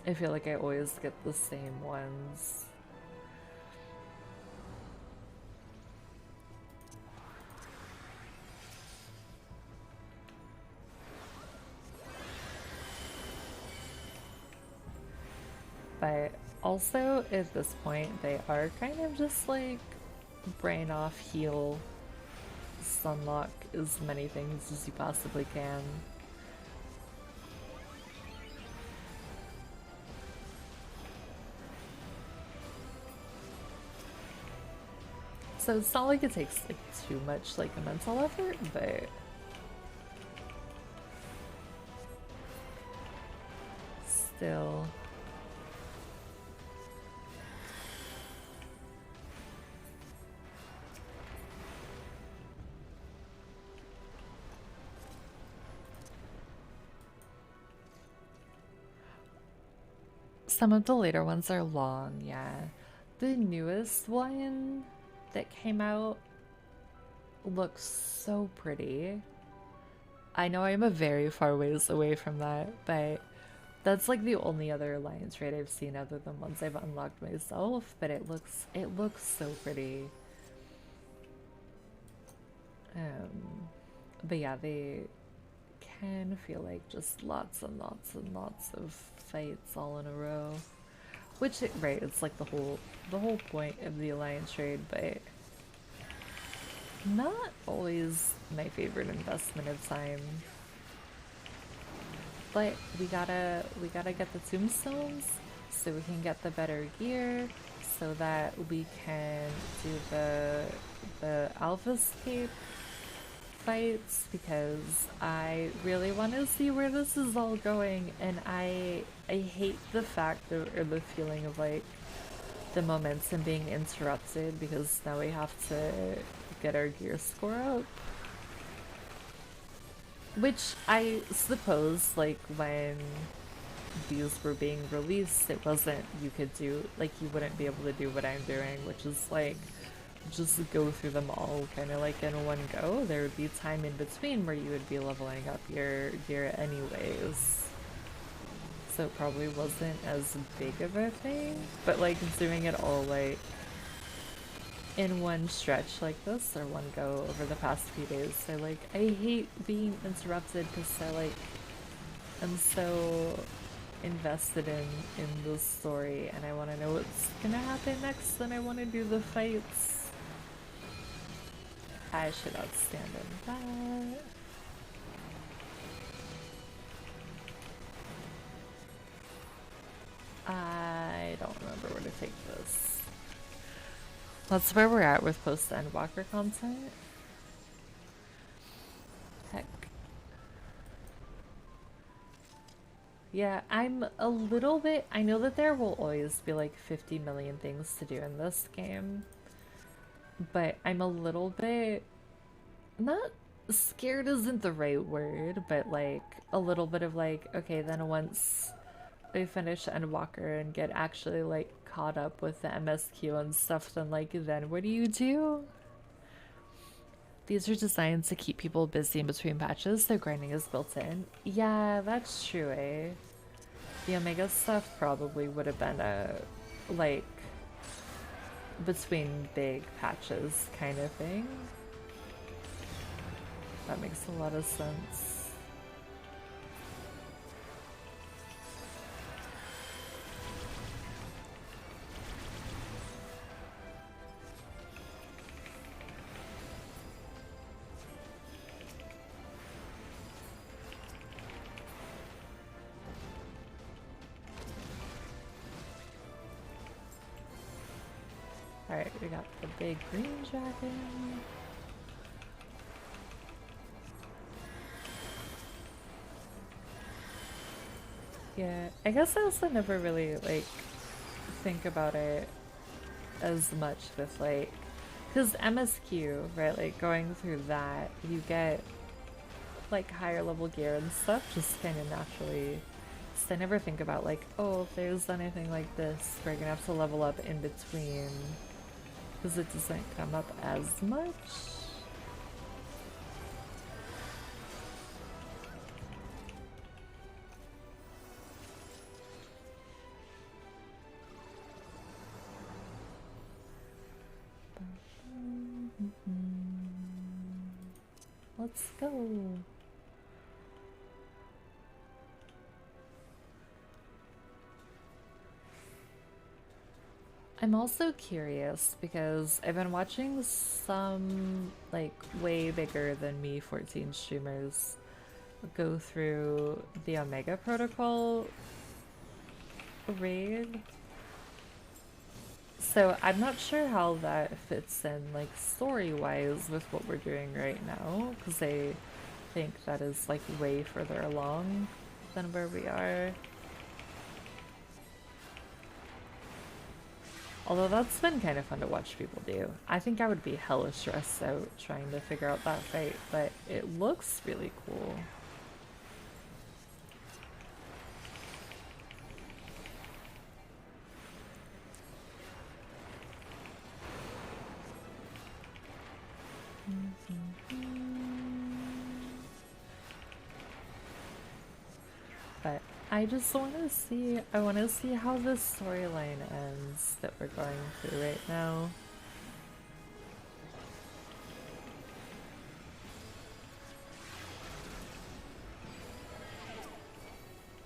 I feel like I always get the same ones. But also at this point they are kind of just like brain off, heal, sunlock as many things as you possibly can. So it's not like it takes like too much like a mental effort, but still. Some of the later ones are long, yeah. The newest one that came out looks so pretty. I know I'm a very far ways away from that, but that's like the only other Alliance raid I've seen other than ones I've unlocked myself, but it looks so pretty. But yeah, they can feel like just lots and lots and lots of fights all in a row. Which, right, it's like the whole point of the Alliance raid, but not always my favorite investment of time. But we gotta get the tombstones so we can get the better gear, so that we can do the alpha scape fights, because I really want to see where this is all going, and I hate the fact of, or the feeling of like the momentum being interrupted because now we have to get our gear score up. Which I suppose, like, when these were being released, it wasn't, you could do, like, you wouldn't be able to do what I'm doing, which is, like, just go through them all kind of, like, in one go. There would be time in between where you would be leveling up your gear anyways. So so it probably wasn't as big of a thing. But like doing it all like in one stretch like this or one go over the past few days, I hate being interrupted because I'm so invested in the story and I want to know what's gonna happen next and I want to do the fights. I should outstand in that. I don't remember where to take this. That's where we're at with post-Endwalker content. Heck. Yeah, I'm a little bit... I know that there will always be like 50 million things to do in this game. But I'm a little bit... Not scared isn't the right word, but like a little bit of like, okay, then once I finish Endwalker and get actually like caught up with the MSQ and stuff, then like, then what do you do? These are designed to keep people busy in between patches, so grinding is built in. Yeah, that's true, eh? The Omega stuff probably would have been a, like, between big patches kind of thing. That makes a lot of sense. Alright, we got the big green dragon. Yeah, I guess I also never really, like, think about it as much with, like, because MSQ, right, like, going through that, you get, like, higher level gear and stuff just kind of naturally. So I never think about, like, oh, if there's anything like this, we're gonna have to level up in between. Because it doesn't come up as much. Let's go. I'm also curious because I've been watching some like way bigger than me 14 streamers go through the Omega Protocol raid. So I'm not sure how that fits in like story-wise with what we're doing right now because I think that is like way further along than where we are. Although that's been kind of fun to watch people do. I think I would be hella stressed out trying to figure out that fight, but it looks really cool. But I just want to see, I want to see how this storyline ends that we're going through right now.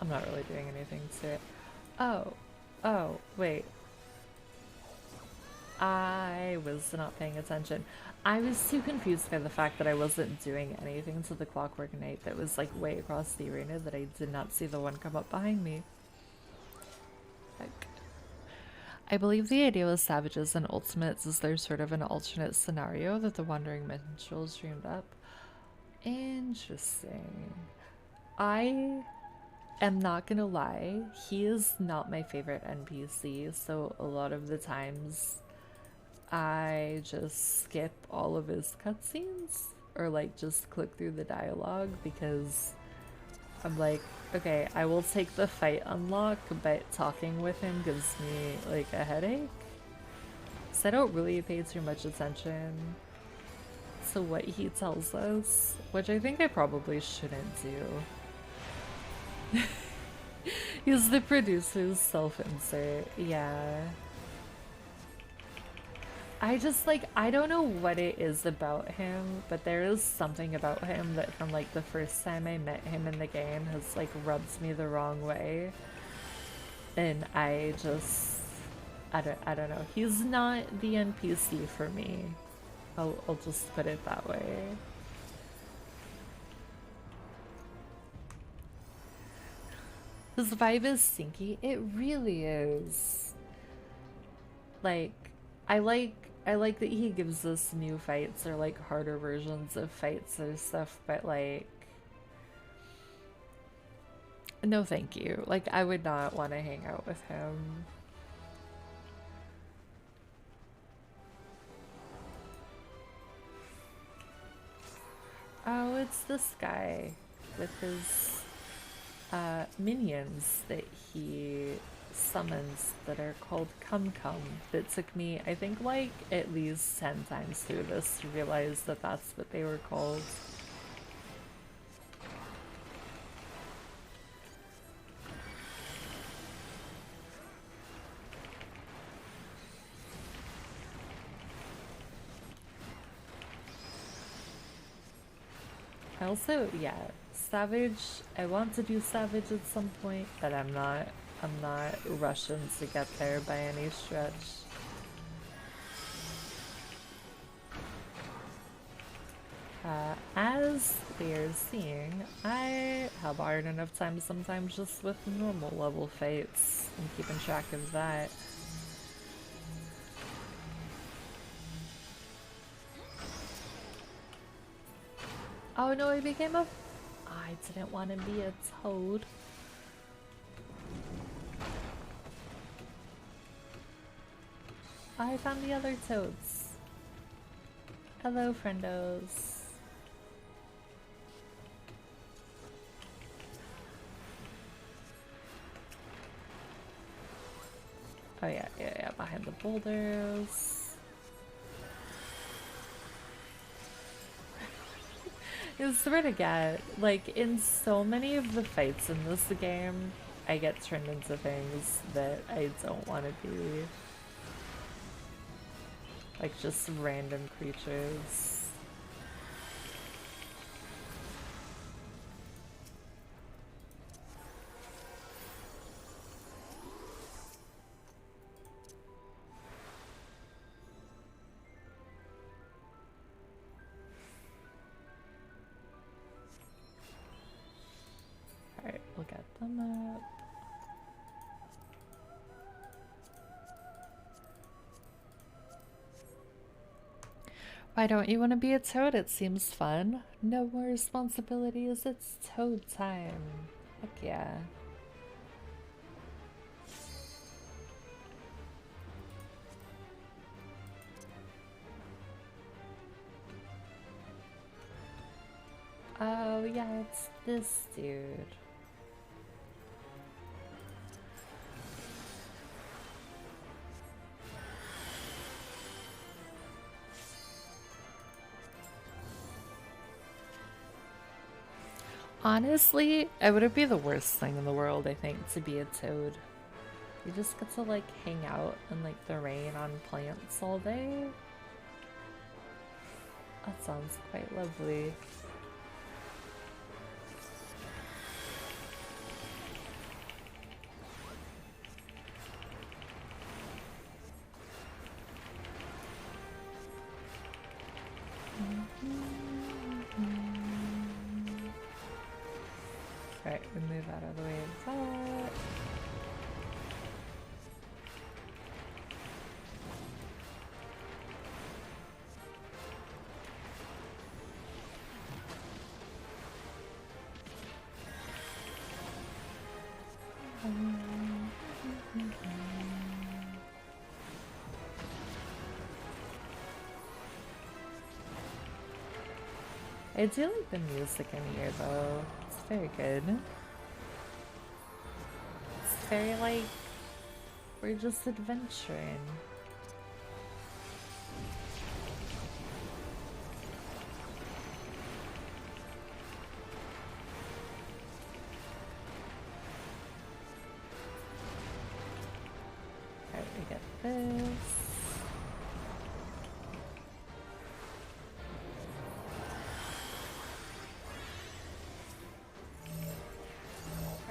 I'm not really doing anything to it. Oh, wait. I was not paying attention. I was too confused by the fact that I wasn't doing anything to the Clockwork Knight that was like way across the arena that I did not see the one come up behind me. Heck. I believe the idea with Savages and Ultimates is there's sort of an alternate scenario that the Wandering Minstrels dreamed up. Interesting. I am not gonna lie, he is not my favorite NPC, so a lot of the times I just skip all of his cutscenes or like just click through the dialogue because I'm like, okay, I will take the fight unlock, but talking with him gives me like a headache. So I don't really pay too much attention to what he tells us, which I think I probably shouldn't do. He's the producer's self-insert. Yeah. I just like, I don't know what it is about him, but there is something about him that from like the first time I met him in the game has like rubbed me the wrong way. And I don't know. He's not the NPC for me. I'll just put it that way. His vibe is sinky. It really is. Like, I like that he gives us new fights or like harder versions of fights or stuff, but like, no thank you. Like, I would not want to hang out with him. Oh, it's this guy with his minions that he summons that are called Cum Cum. That took me, I think, like at least 10 times through this to realize that that's what they were called. I also, yeah, Savage, I want to do Savage at some point, but I'm not rushing to get there by any stretch. As we are seeing, I have hard enough time sometimes just with normal level fights and keeping track of that. Oh no, I became a... I didn't want to be a toad. I found the other toads. Hello, friendos. Oh yeah, behind the boulders. I swear to God, like in so many of the fights in this game, I get turned into things that I don't want to be. Like just random creatures. Alright, we'll get them up. Why don't you want to be a toad? It seems fun. No more responsibilities. It's toad time. Heck yeah. Oh yeah, it's this dude. Honestly, it would be the worst thing in the world, I think, to be a toad. You just get to like hang out in like the rain on plants all day. That sounds quite lovely. Alright, we move out of the way of that. I do like the music in here though. It's very good. It's very like we're just adventuring. Alright, we get this.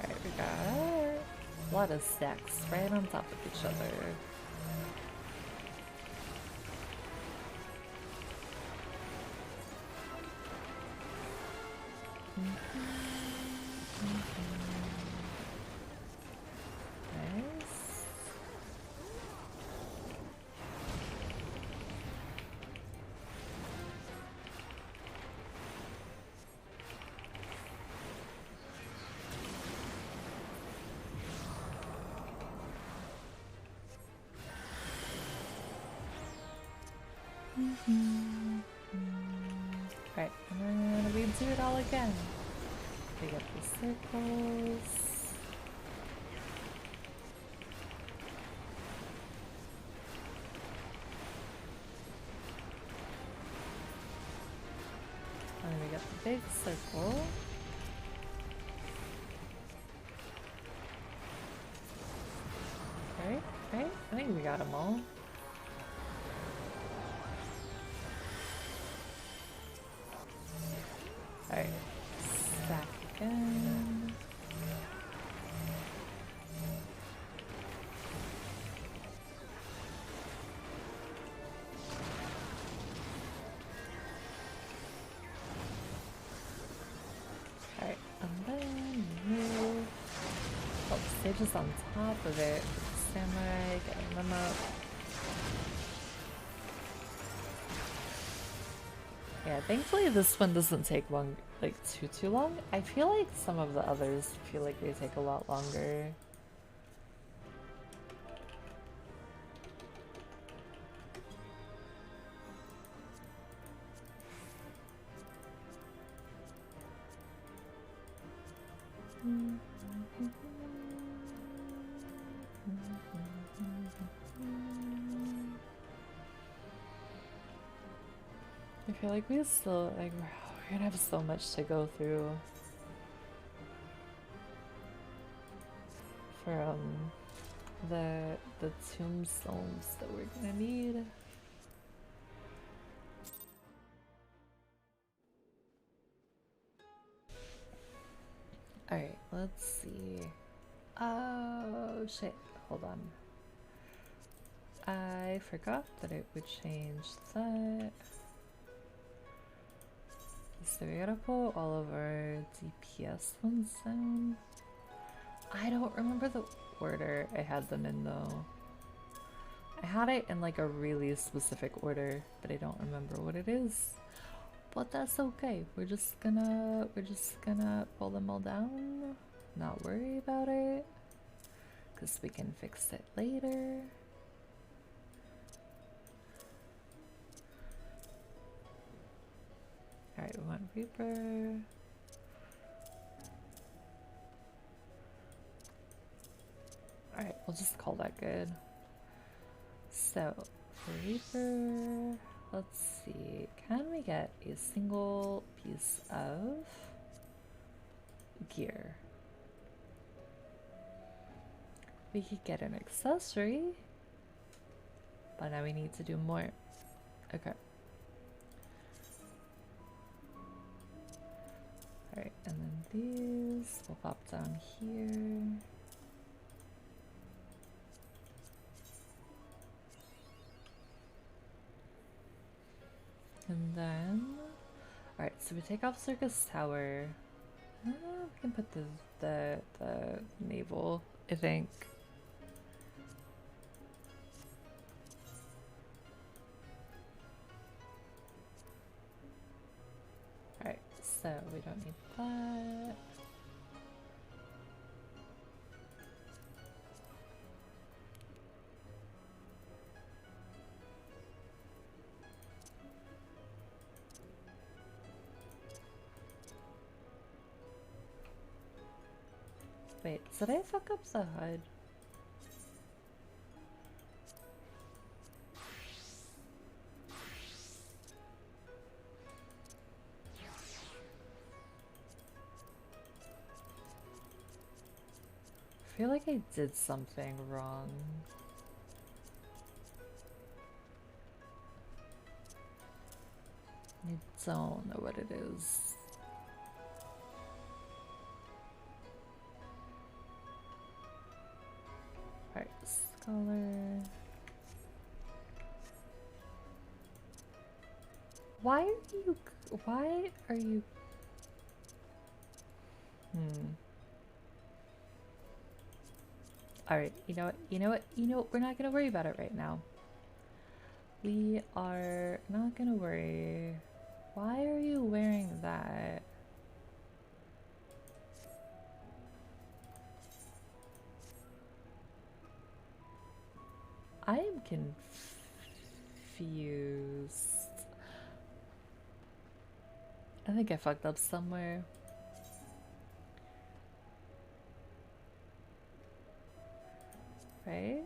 Alright, we got a lot of stacks right on top of each other. Nice. Right, and then we do it all again. We get the circles. And then we get the big circle. Right, right? I think we got them all. Alright, stack again. Alright, and then you... Oh, stage is on top of it. Samurai, getting them up. Yeah, thankfully this one doesn't take long, like too long. I feel like some of the others feel like they take a lot longer. I feel like we still, like, we're gonna have so much to go through for the tombstones that we're gonna need. Alright, let's see. Oh shit, hold on. I forgot that it would change that. So we gotta pull all of our DPS ones down. I don't remember the order I had them in though. I had it in like a really specific order, but I don't remember what it is. But that's okay. We're just gonna pull them all down. Not worry about it. 'Cause we can fix it later. Alright, we want Reaper. Alright, we'll just call that good. So, for Reaper, let's see. Can we get a single piece of gear? We could get an accessory, but now we need to do more. Okay. Alright, and then these will pop down here. And then, alright, so we take off Circus Tower. We can put the naval, I think. Alright, so we don't need that. Wait, did I fuck up the HUD? I feel like I did something wrong. I don't know what it is. Alright, scholar. Why are you Alright, you know what, we're not gonna worry about it right now. We are not gonna worry. Why are you wearing that? I am confused. I think I fucked up somewhere. Right?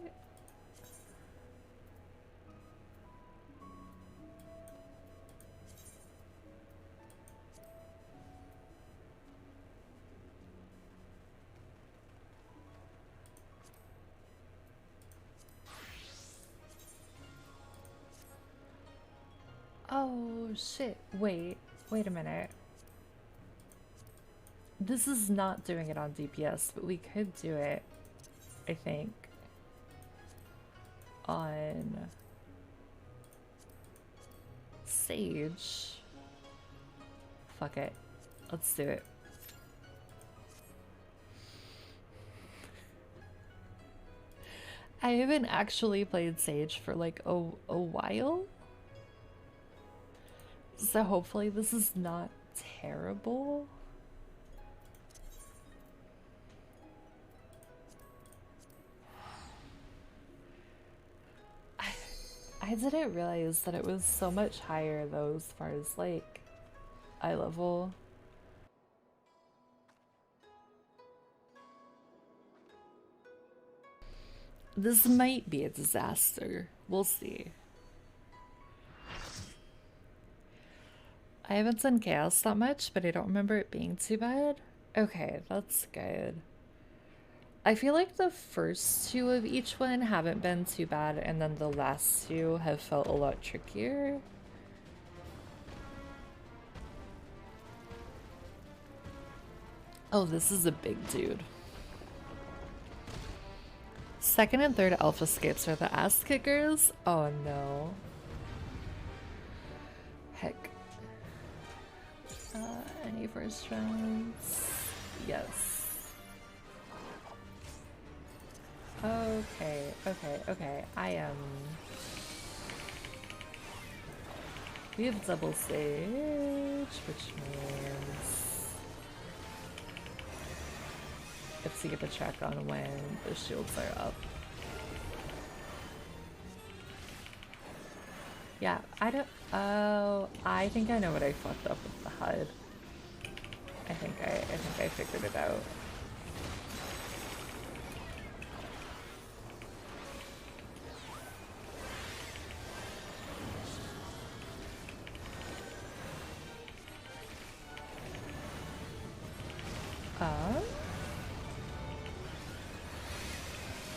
Oh shit, wait a minute. This is not doing it on DPS, but we could do it, I think, on Sage. Fuck it. Let's do it. I haven't actually played Sage for like a while. So hopefully this is not terrible. I didn't realize that it was so much higher though as far as like eye level. This might be a disaster. We'll see. I haven't done chaos that much, but I don't remember it being too bad. Okay, that's good. I feel like the first two of each one haven't been too bad, and then the last two have felt a lot trickier. Oh, this is a big dude. Second and third alpha scapes are the ass kickers? Oh no. Heck. Any first rounds? Yes. Okay. I am. We have double sage, which means it's to keep a track on when the shields are up. Yeah, I don't. Oh, I think I know what I fucked up with the HUD. I think I figured it out.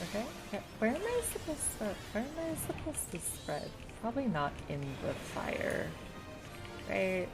Okay. Where am I supposed to spread? Probably not in the fire. Right?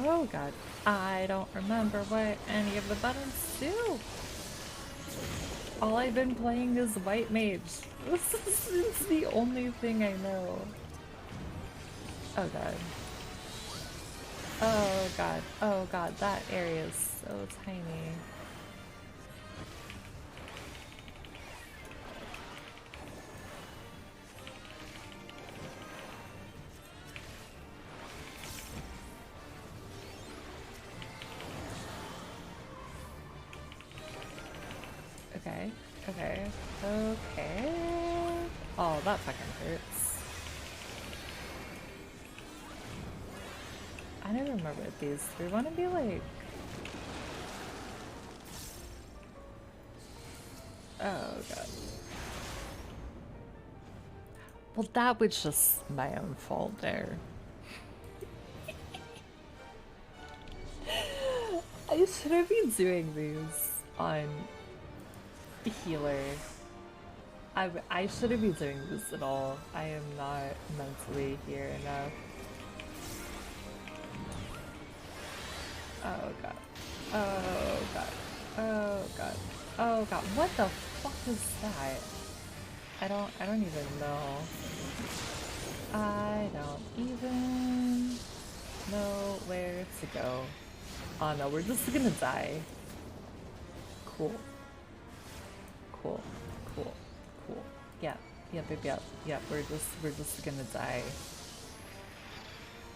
Oh god, I don't remember what any of the buttons do. All I've been playing is White Mage. This is the only thing I know. Oh god. Oh god. Oh god, that area is so tiny. Okay. Oh, that fucking hurts. I never remember what these three want to be like. Oh god. Well, that was just my own fault there. I shouldn't be doing these on healer. I shouldn't be doing this at all. I am not mentally here enough. Oh god. Oh god. Oh god. Oh god. What the fuck is that? I don't even know. I don't even know where to go. Oh no, we're just gonna die. Cool. Cool. Cool. Cool. Yeah. Yep, yep, yep. Yep, we're just gonna die.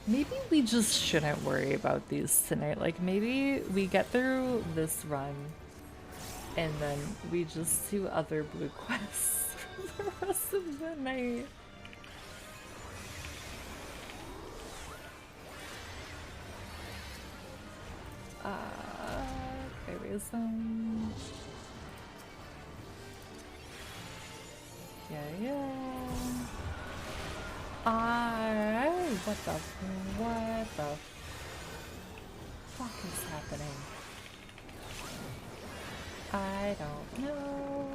Maybe we just shouldn't worry about these tonight. Like maybe we get through this run and then we just do other blue quests for the rest of the night. Okay, where's yeah. What the fuck is happening? I don't know.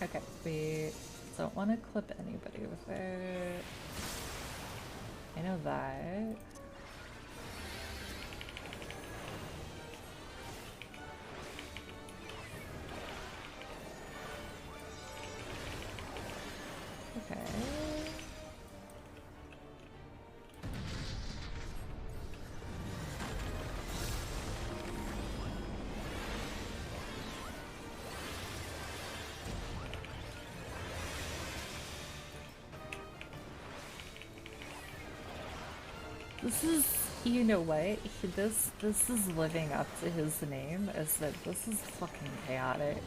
Okay, we don't want to clip anybody with it. I know that. Okay. This is, you know what? This is living up to his name, is that this is fucking chaotic.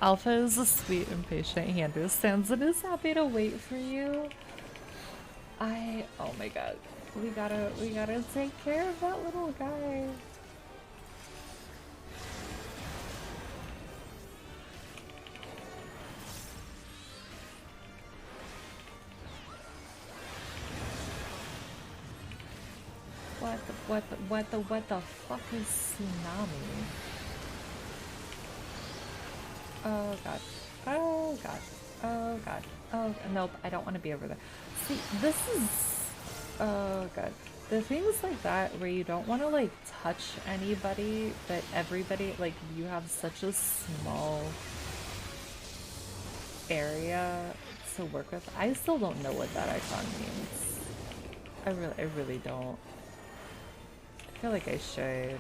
Alpha is a sweet and patient. He understands and is happy to wait for you. Oh my god. We gotta take care of that little guy. What the fuck is tsunami? Oh god. Oh god. Oh god. Oh nope, I don't want to be over there. See, this is oh god. The things like that where you don't want to like touch anybody, but everybody, like you have such a small area to work with. I still don't know what that icon means. I really don't. I feel like I should.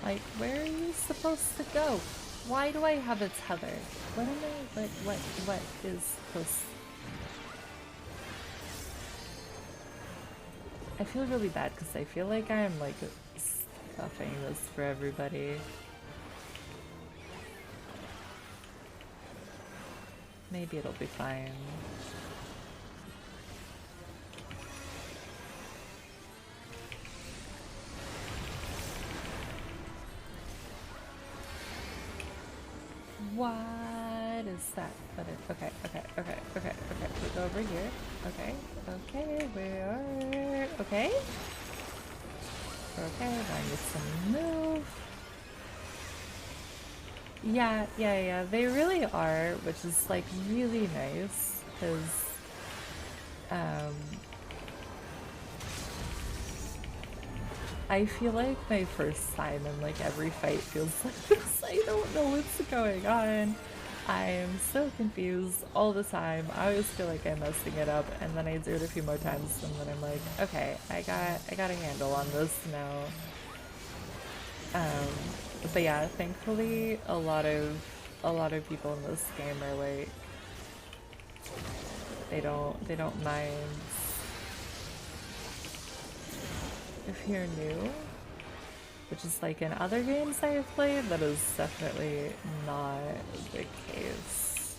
Like, where are you supposed to go? Why do I have a tether? What am I, like, what is supposed... I feel really bad because I feel like I'm, like, stuffing this for everybody. Maybe it'll be fine. What is that? What is, okay. We go over here. Okay, where? Okay, I need some move. Yeah, they really are, which is like really nice, because I feel like my first time in like every fight feels like this. I don't know what's going on. I am so confused all the time. I always feel like I'm messing it up, and then I do it a few more times, and then I'm like, okay, I got a handle on this now. But yeah, thankfully a lot of people in this game are like, they don't mind if you're new. which is like in other games I've played, that is definitely not the case.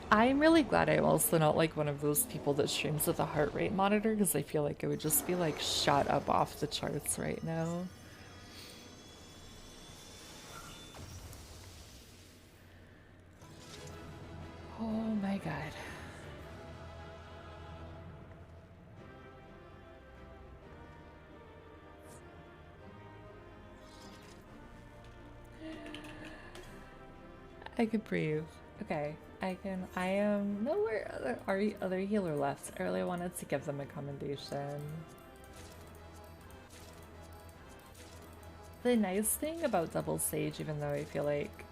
I'm really glad I'm also not like one of those people that streams with a heart rate monitor, because I feel like it would just be like shot up off the charts right now. Oh my god. I can breathe. Okay, I am nowhere other healer left. I really wanted to give them a commendation. The nice thing about double sage, even though I feel like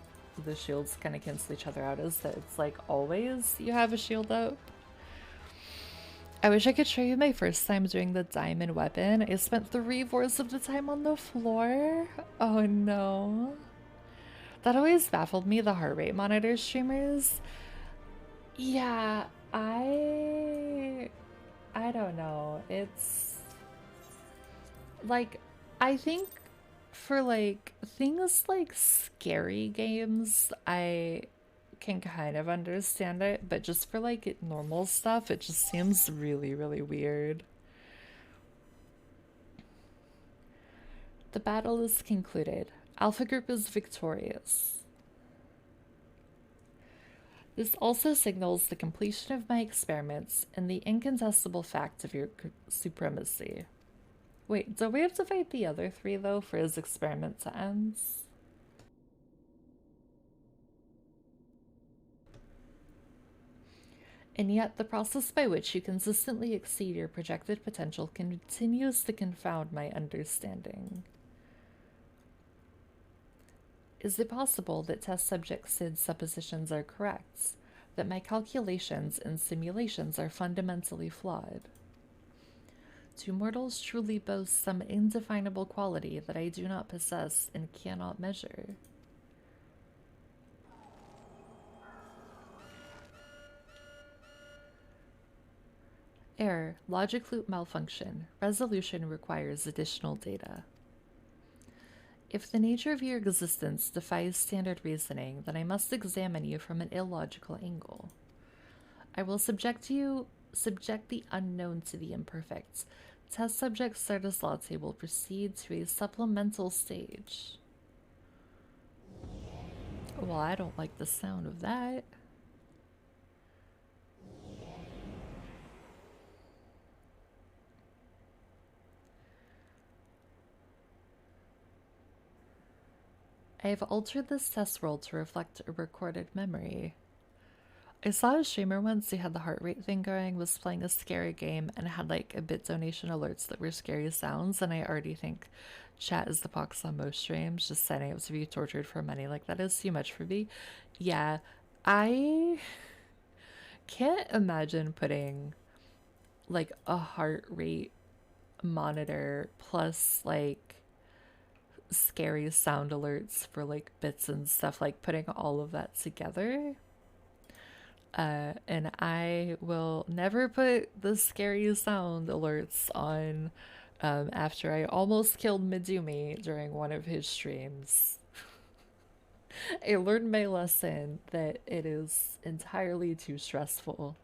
the shields kind of cancel each other out, is that it's like always you have a shield up. I wish I could show you my first time doing the diamond weapon. I spent 3/4 of the time on the floor. Oh no. That always baffled me, the heart rate monitor streamers. Yeah, I don't know. It's like, I think for like things like scary games, I can kind of understand it, but just for like normal stuff, it just seems really, really weird. The battle is concluded. Alpha Group is victorious. This also signals the completion of my experiments and the incontestable fact of your supremacy. Wait, do we have to fight the other three, though, for his experiment to end? And yet, the process by which you consistently exceed your projected potential continues to confound my understanding. Is it possible that test subject Sid's suppositions are correct? That my calculations and simulations are fundamentally flawed? Do mortals truly boast some indefinable quality that I do not possess and cannot measure? Error. Logic loop malfunction. Resolution requires additional data. If the nature of your existence defies standard reasoning, then I must examine you from an illogical angle. I will subject the unknown to the imperfect. Test subject Sardaslate will proceed to a supplemental stage. Well, I don't like the sound of that. I have altered this test roll to reflect a recorded memory. I saw a streamer once who had the heart rate thing going, was playing a scary game, and had like a bit donation alerts that were scary sounds, and I already think chat is the pox on most streams, just signing up to be tortured for money like that is too much for me. Yeah, I can't imagine putting like a heart rate monitor plus like scary sound alerts for like bits and stuff, like putting all of that together. And I will never put the scary sound alerts on after I almost killed Midumi during one of his streams. I learned my lesson that it is entirely too stressful.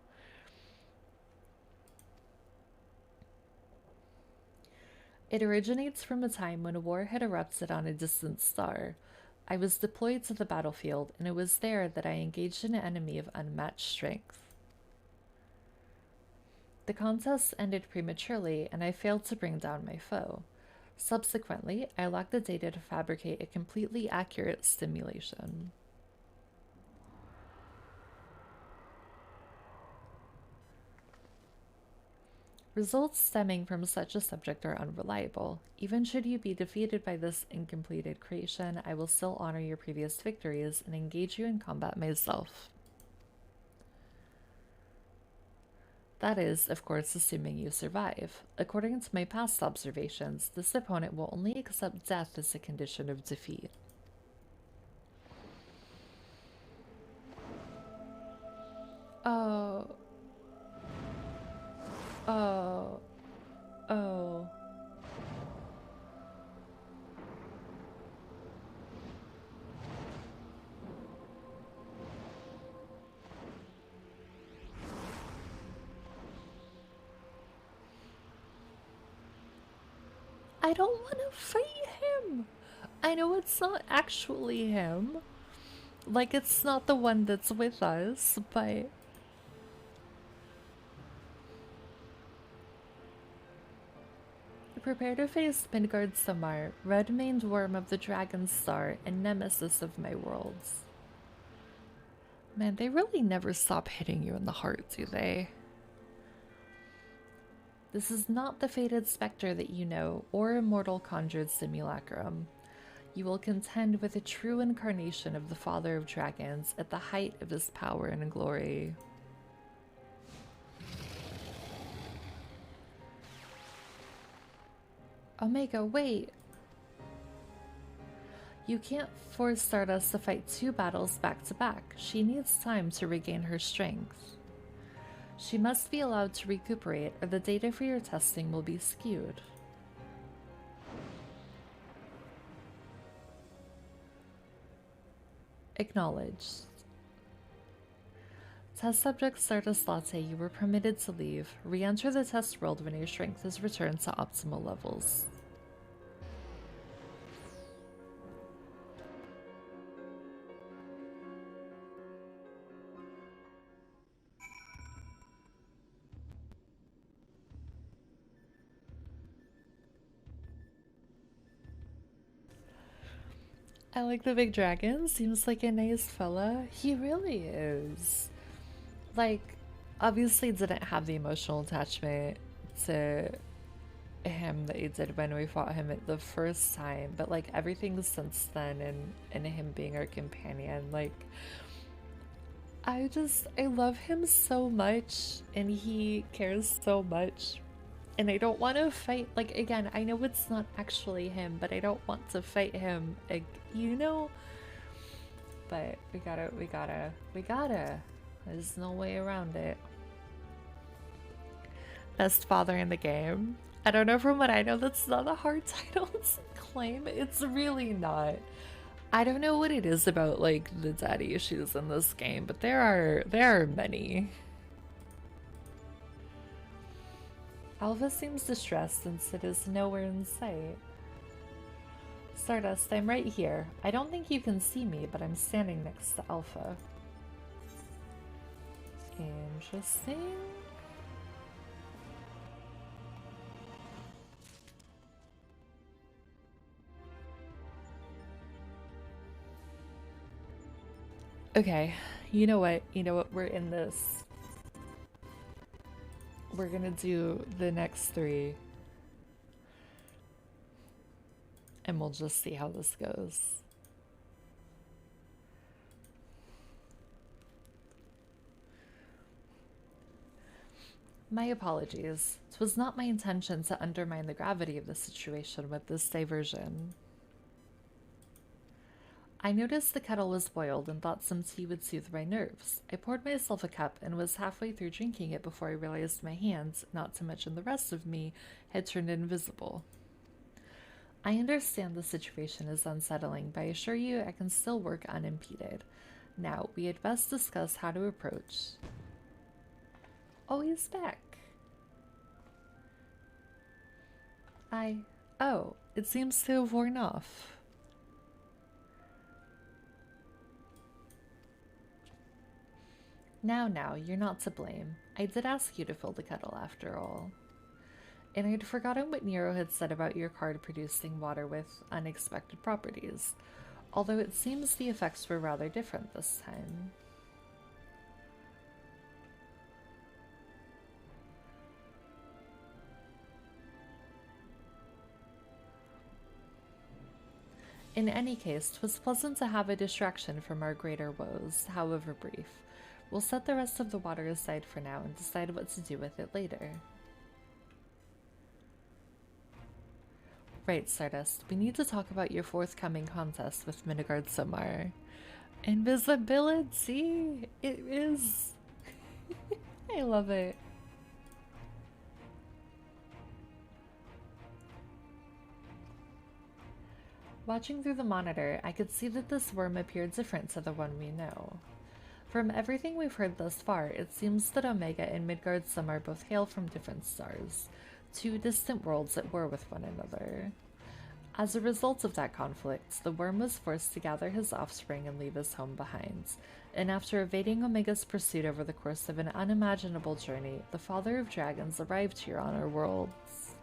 It originates from a time when a war had erupted on a distant star. I was deployed to the battlefield, and it was there that I engaged an enemy of unmatched strength. The contest ended prematurely, and I failed to bring down my foe. Subsequently, I lacked the data to fabricate a completely accurate simulation. Results stemming from such a subject are unreliable. Even should you be defeated by this incompleted creation, I will still honor your previous victories and engage you in combat myself. That is, of course, assuming you survive. According to my past observations, this opponent will only accept death as a condition of defeat. Oh. Oh. Oh. I don't want to fight him. I know it's not actually him. Like, it's not the one that's with us, but... Prepare to face Midgard Samar, red-maned worm of the Dragon Star and nemesis of my worlds. Man, they really never stop hitting you in the heart, do they? This is not the fated specter that you know, or immortal conjured simulacrum. You will contend with a true incarnation of the Father of Dragons at the height of his power and glory. Omega, wait! You can't force Stardust to fight 2 battles back to back. She needs time to regain her strength. She must be allowed to recuperate, or the data for your testing will be skewed. Acknowledged. Test subject Stardust Latte, you were permitted to leave. Re-enter the test world when your strength is returned to optimal levels. I like the big dragon. Seems like a nice fella. He really is. Like, obviously didn't have the emotional attachment to him that he did when we fought him at the first time, but like everything since then and him being our companion, like I love him so much and he cares so much. And I don't want to fight, like, again, I know it's not actually him, but I don't want to fight him, you know? But we gotta. There's no way around it. Best father in the game. I don't know, from what I know, that's not a hard title to claim. It's really not. I don't know what it is about, like, the daddy issues in this game, but there are many. Alva seems distressed and Sid is nowhere in sight. Stardust, I'm right here. I don't think you can see me, but I'm standing next to Alpha. Interesting. Okay, you know what? We're in this. We're gonna do the next 3. And we'll just see how this goes. My apologies. It was not my intention to undermine the gravity of the situation with this diversion. I noticed the kettle was boiled and thought some tea would soothe my nerves. I poured myself a cup and was halfway through drinking it before I realized my hands, not to mention the rest of me, had turned invisible. I understand the situation is unsettling, but I assure you I can still work unimpeded. Now, we had best discuss how to approach. Oh, he's back. Oh, it seems to have worn off. Now, you're not to blame. I did ask you to fill the kettle after all. And I'd forgotten what Nero had said about your card producing water with unexpected properties, although it seems the effects were rather different this time. In any case, 'twas pleasant to have a distraction from our greater woes, however brief. We'll set the rest of the water aside for now and decide what to do with it later. Right, Stardust, we need to talk about your forthcoming contest with Midgard Samar. Invisibility! It is... I love it. Watching through the monitor, I could see that this worm appeared different to the one we know. From everything we've heard thus far, it seems that Omega and Midgard Summer both hail from different stars, two distant worlds at war with one another. As a result of that conflict, the worm was forced to gather his offspring and leave his home behind, and after evading Omega's pursuit over the course of an unimaginable journey, the Father of Dragons arrived here on our worlds.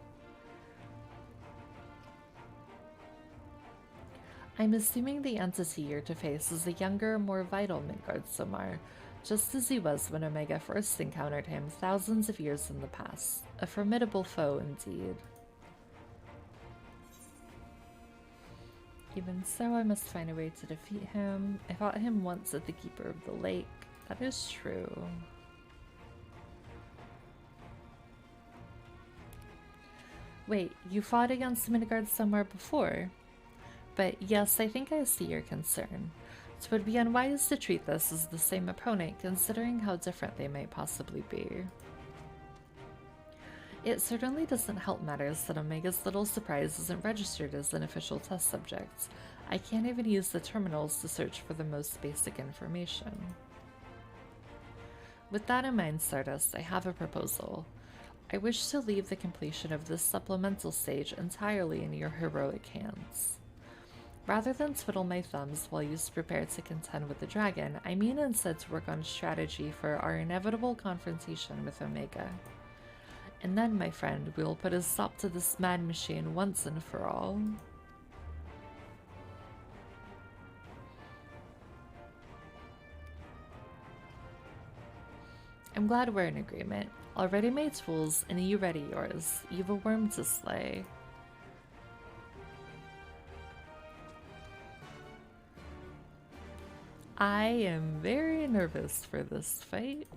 I'm assuming the entity you're to face is a younger, more vital Midgard Samar, just as he was when Omega first encountered him thousands of years in the past. A formidable foe indeed. Even so, I must find a way to defeat him. I fought him once at the Keeper of the Lake. That is true. Wait, you fought against Midgard somewhere before? But yes, I think I see your concern. It would be unwise to treat this as the same opponent, considering how different they might possibly be. It certainly doesn't help matters that Omega's little surprise isn't registered as an official test subject. I can't even use the terminals to search for the most basic information. With that in mind, Stardust, I have a proposal. I wish to leave the completion of this supplemental stage entirely in your heroic hands. Rather than twiddle my thumbs while you prepare to contend with the dragon, I mean instead to work on strategy for our inevitable confrontation with Omega. And then, my friend, we will put a stop to this mad machine once and for all. I'm glad we're in agreement. I'll ready my tools, and you ready yours. You've a worm to slay. I am very nervous for this fight.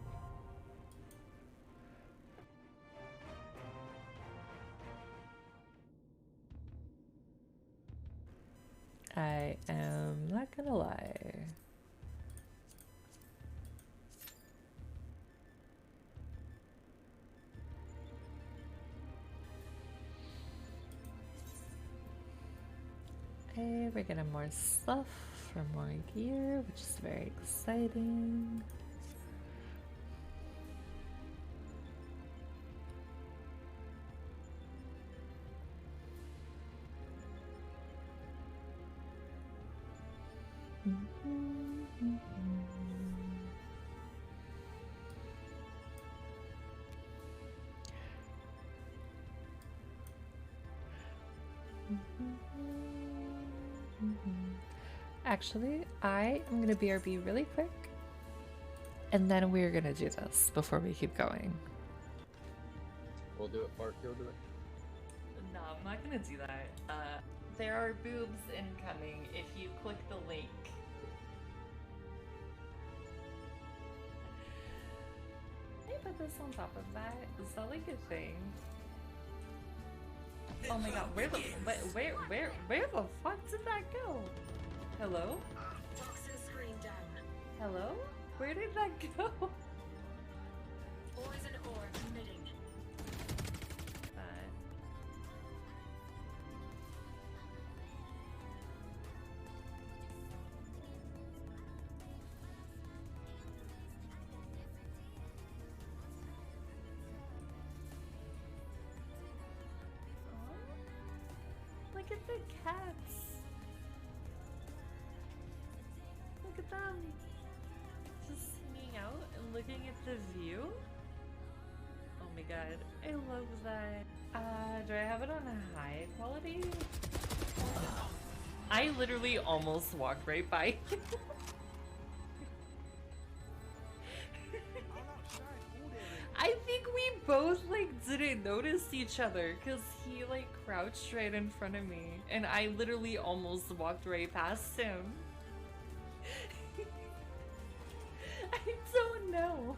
I am not gonna lie. Okay, we're getting more stuff for more gear, which is very exciting. Actually, I am gonna BRB really quick, and then we're gonna do this before we keep going. We'll do it part kill, do it. No, I'm not gonna do that. There are boobs incoming if you click the link. Can I put this on top of that? Is that like a thing? Oh my god, where the fuck did that go? Hello? Toxin screen down. Hello? Where did that go? Poison orb emitting. Look at the cats. Look at them. Just hanging out and looking at the view. Oh my god, I love that. Do I have it on a high quality? I literally almost walked right by you. I think we both like didn't notice each other because he like crouched right in front of me and I literally almost walked right past him. I don't know.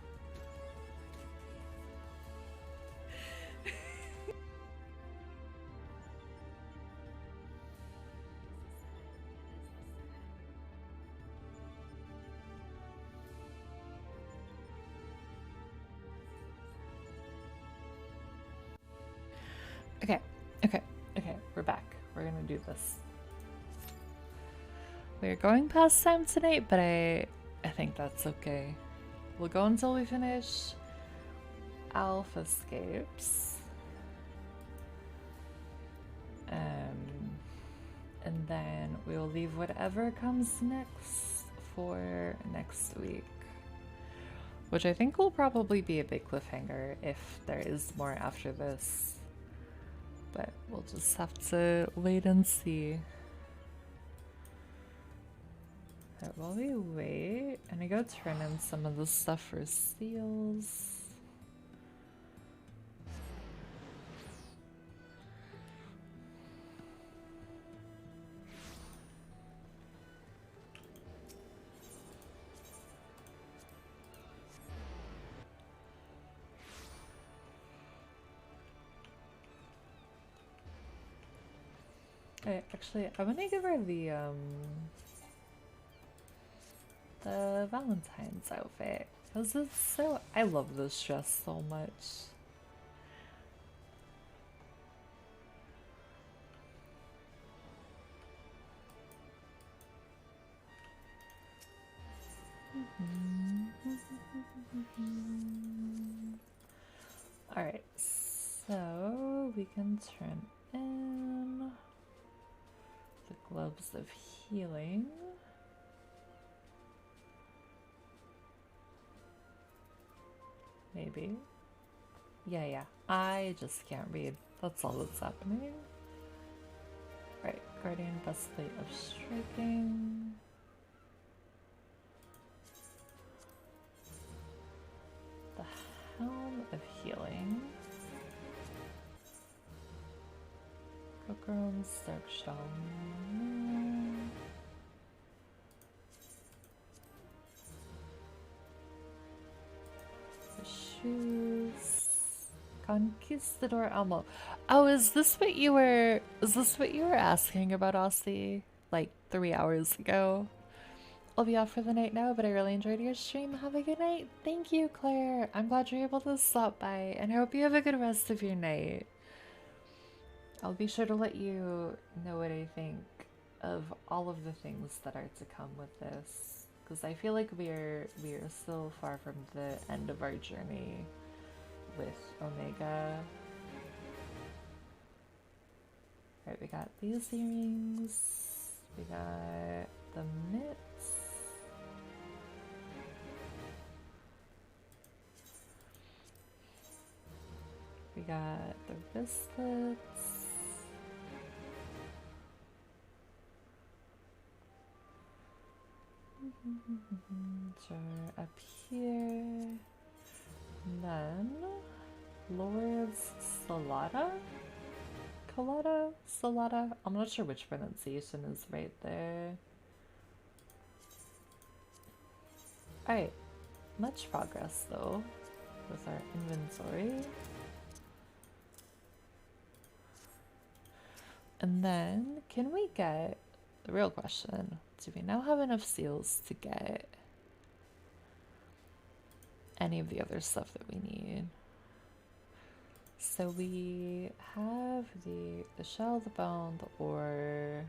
Okay, we're back. We're gonna do this. We're going past time tonight, but I think that's okay. We'll go until we finish Alpha Scapes. And then we'll leave whatever comes next for next week. Which I think will probably be a big cliffhanger if there is more after this. But we'll just have to wait and see. Alright, while we wait, I'm gonna go turn in some of the stuff for seals. Actually, I want to give her the Valentine's outfit because it's so. I love this dress so much. All right, so we can turn in the gloves of healing. Maybe. Yeah. I just can't read. That's all that's happening. Right, Guardian Breastplate of Striking. The Helm of Healing. Cockroach, Starkstone. The shoes. Conquistador Elmo. Oh, is this what you were asking about, Aussie? Like 3 hours ago? I'll be off for the night now, but I really enjoyed your stream. Have a good night. Thank you, Claire. I'm glad you're able to stop by, and I hope you have a good rest of your night. I'll be sure to let you know what I think of all of the things that are to come with this, because I feel like we are still far from the end of our journey with Omega. Alright, we got these earrings, we got the mitts, we got the wristlets. Sure, up here. And then Lord's Salata? Salata? I'm not sure which pronunciation is right there. Alright, much progress though with our inventory. And then, can we get, the real question, do we now have enough seals to get any of the other stuff that we need? So we have the shell, the bone, the ore.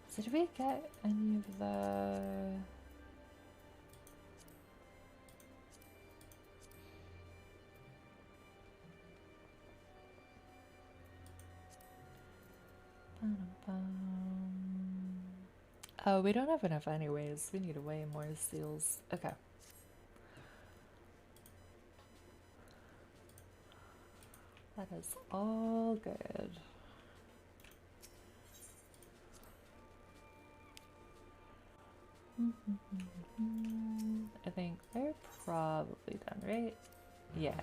So did we get any of the... Oh, we don't have enough anyways. We need way more seals. Okay. That is all good. I think they're probably done, right? Yeah.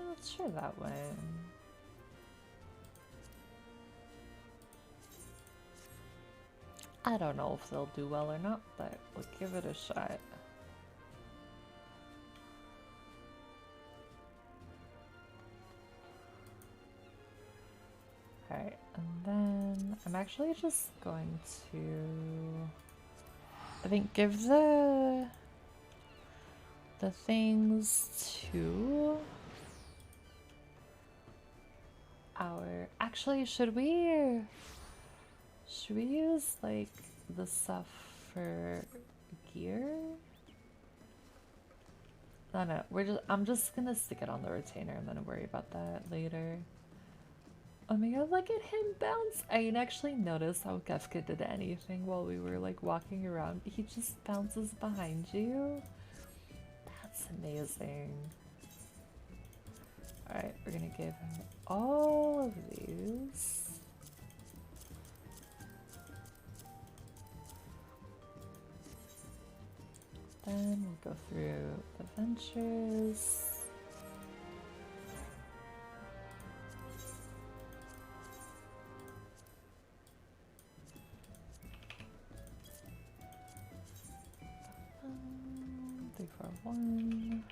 Let's try that one. I don't know if they'll do well or not, but we'll give it a shot. Alright, and then I'm actually just going to, I think, give the things to our, actually, should we use like the stuff for gear? No, I'm just gonna stick it on the retainer and then worry about that later. Oh my god, look at him bounce! I didn't actually notice how Kefka did anything while we were like walking around. He just bounces behind you. That's amazing. Alright, we're gonna give him all of these. Then we'll go through the ventures. Three, four, one.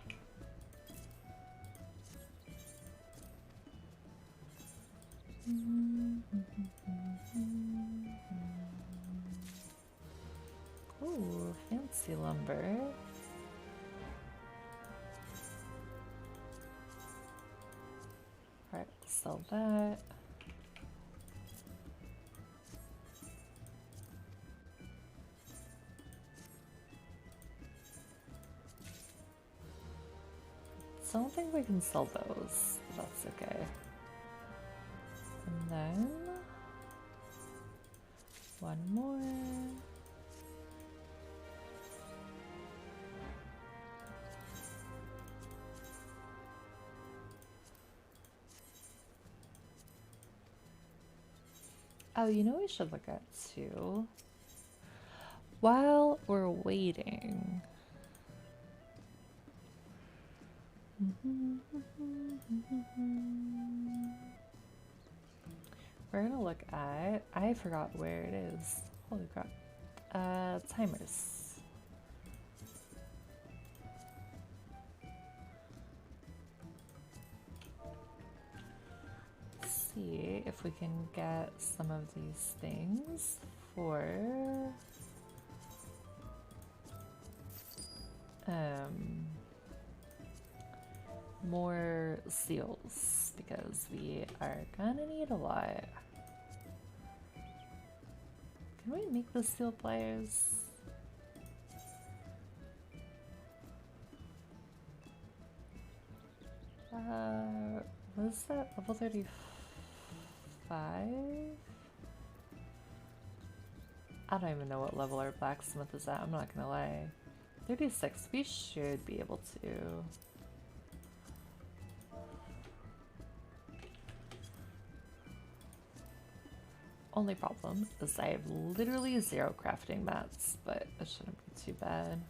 Ooh, fancy lumber. Alright, sell that. So I don't think we can sell those. That's okay. And then one more. Oh, you know what we should look at too? While we're waiting. We're gonna look at, I forgot where it is. Holy crap. Timers. See if we can get some of these things for more seals, because we are gonna need a lot. Can we make the steel pliers? What is that? Level 35? I don't even know what level our blacksmith is at, I'm not gonna lie. 36, we should be able to. Only problem is I have literally 0 crafting mats, but it shouldn't be too bad.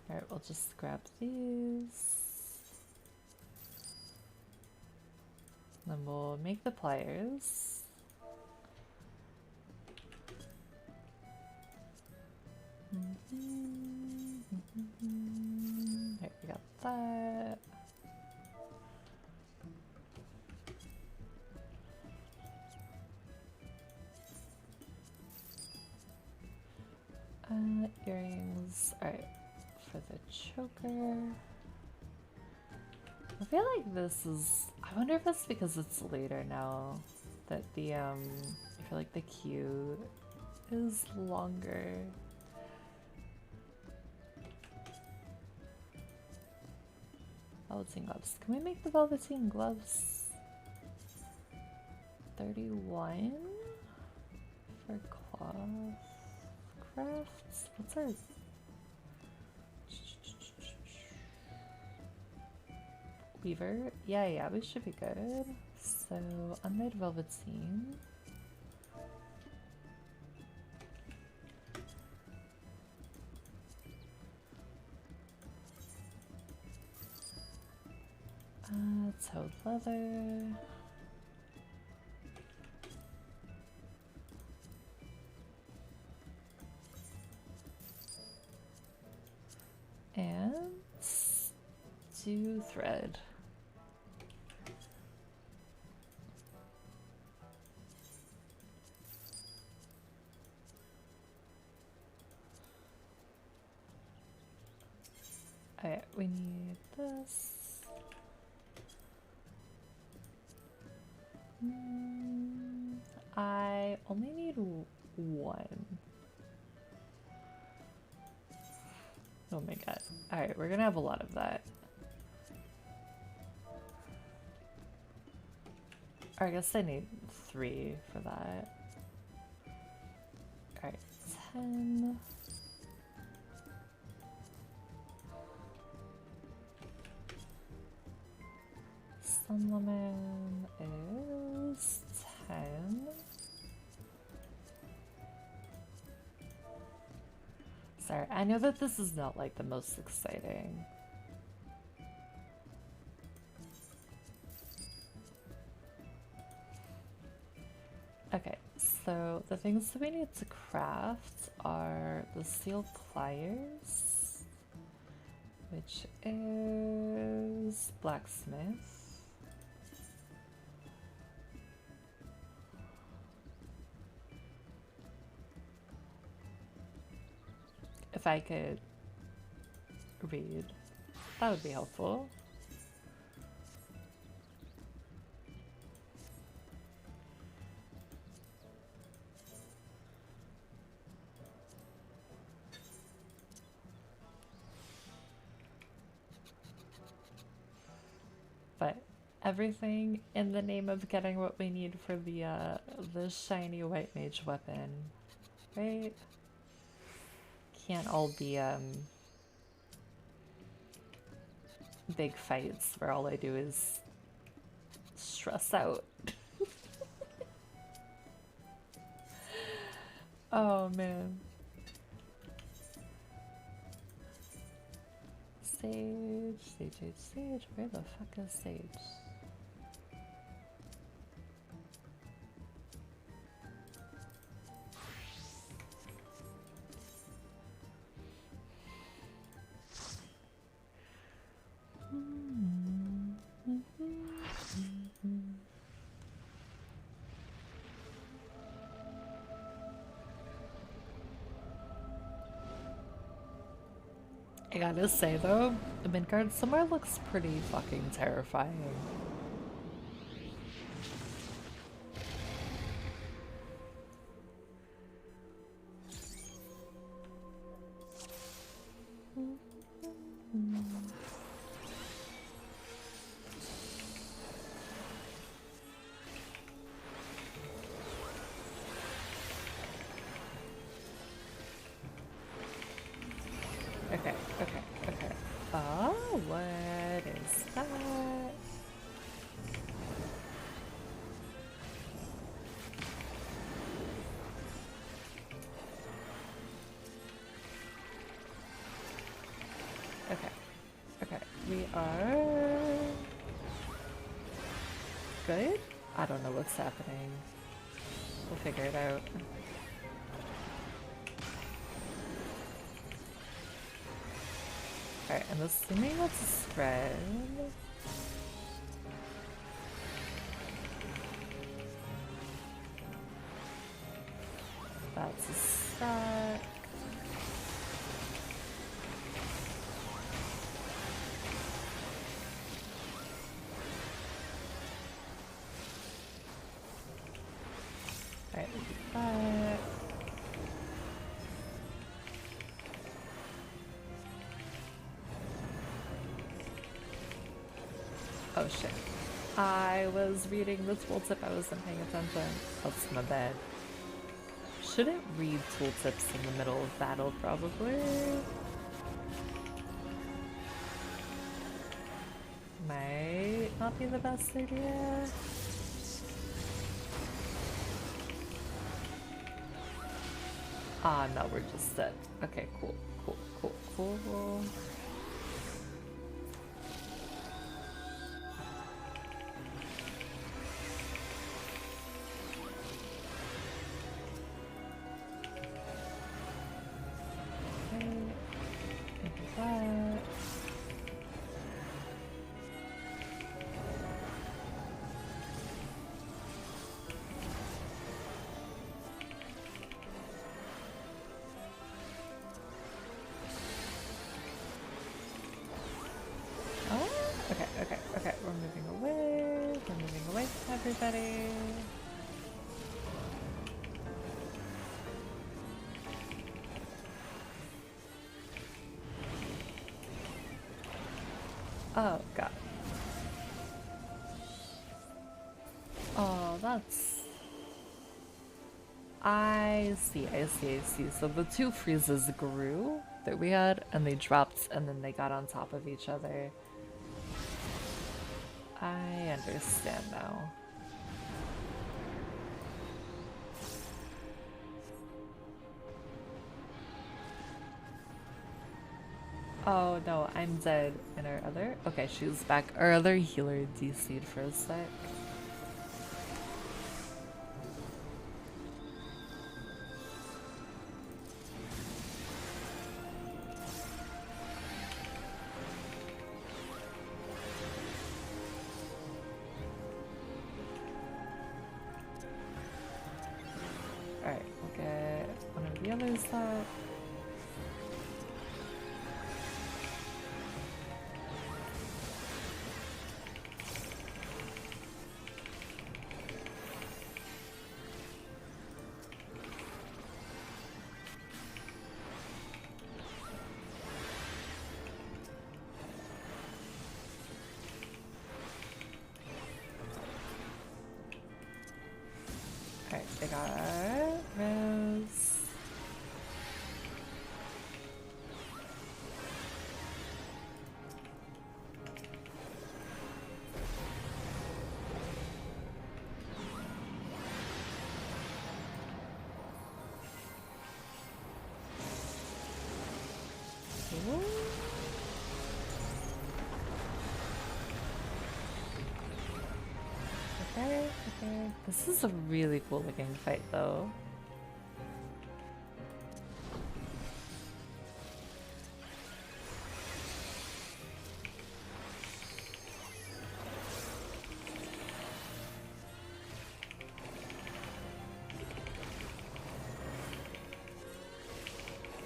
Alright, we'll just grab these. Then we'll make the pliers. Alright, we got that. Earrings. Alright, for the choker. I feel like this is, I wonder if it's because it's later now that the I feel like the queue is longer. Velveteen gloves. Can we make the velveteen gloves? 31 for cloth crafts. What's our weaver? Yeah, we should be good. So unmade velveteen. Toad leather. And do thread. Alright, we need this. I only need one. Oh my god. Alright, we're gonna have a lot of that. Or I guess I need 3 for that. Alright, 10. Sun lemon is 10. Sorry, I know that this is not like the most exciting. Okay, so the things that we need to craft are the steel pliers, which is blacksmith. If I could read, that would be helpful. But everything in the name of getting what we need for the shiny white mage weapon, right? Can't all be big fights where all I do is stress out. Oh man. Sage, sage, sage, sage. Where the fuck is sage? I gotta say though, the Midgard somewhere looks pretty fucking terrifying. Okay, okay, okay. Oh, what is that? Okay, okay. We are good? I don't know what's happening. We'll figure it out. Alright, I'm assuming that's a spread. That's a stack. Alright, that. Oh shit. I was reading the tooltip, I wasn't paying attention. That's my bad. Shouldn't read tooltips in the middle of battle, probably. Might not be the best idea. Ah, no, we're just set. Okay, cool, cool, cool, cool. everybody. Oh, God. Oh, that's... I see. So the two freezes grew that we had, and they dropped, and then they got on top of each other. I understand now. Oh no, I'm dead. And our other... Okay, she's back. Our other healer DC'd for a sec. Alright, we'll get one of the others up. Alright, they got Rose. Ooh. Okay. This is a really cool looking fight though.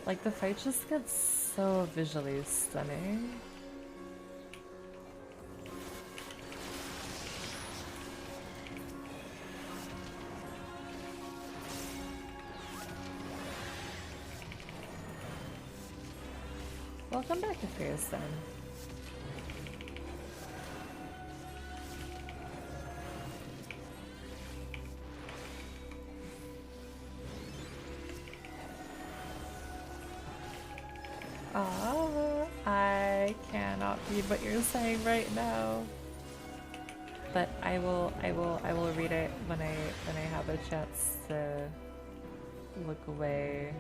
Like the fight just gets so visually stunning. Welcome back to Fearstone. Oh, I cannot read what you're saying right now. But I will read it when I have a chance to look away.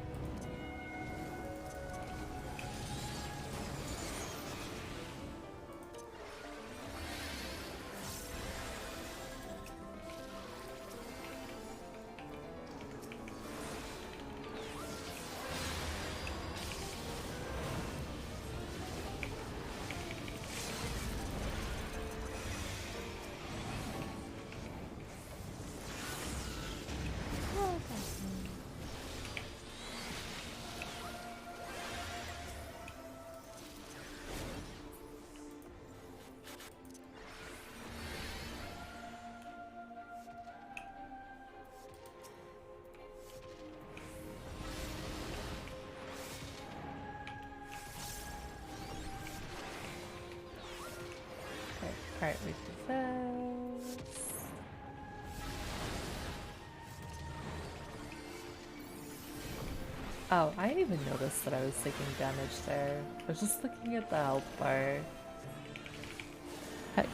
Alright, we do this. Oh, I didn't even notice that I was taking damage there. I was just looking at the health bar. Heck.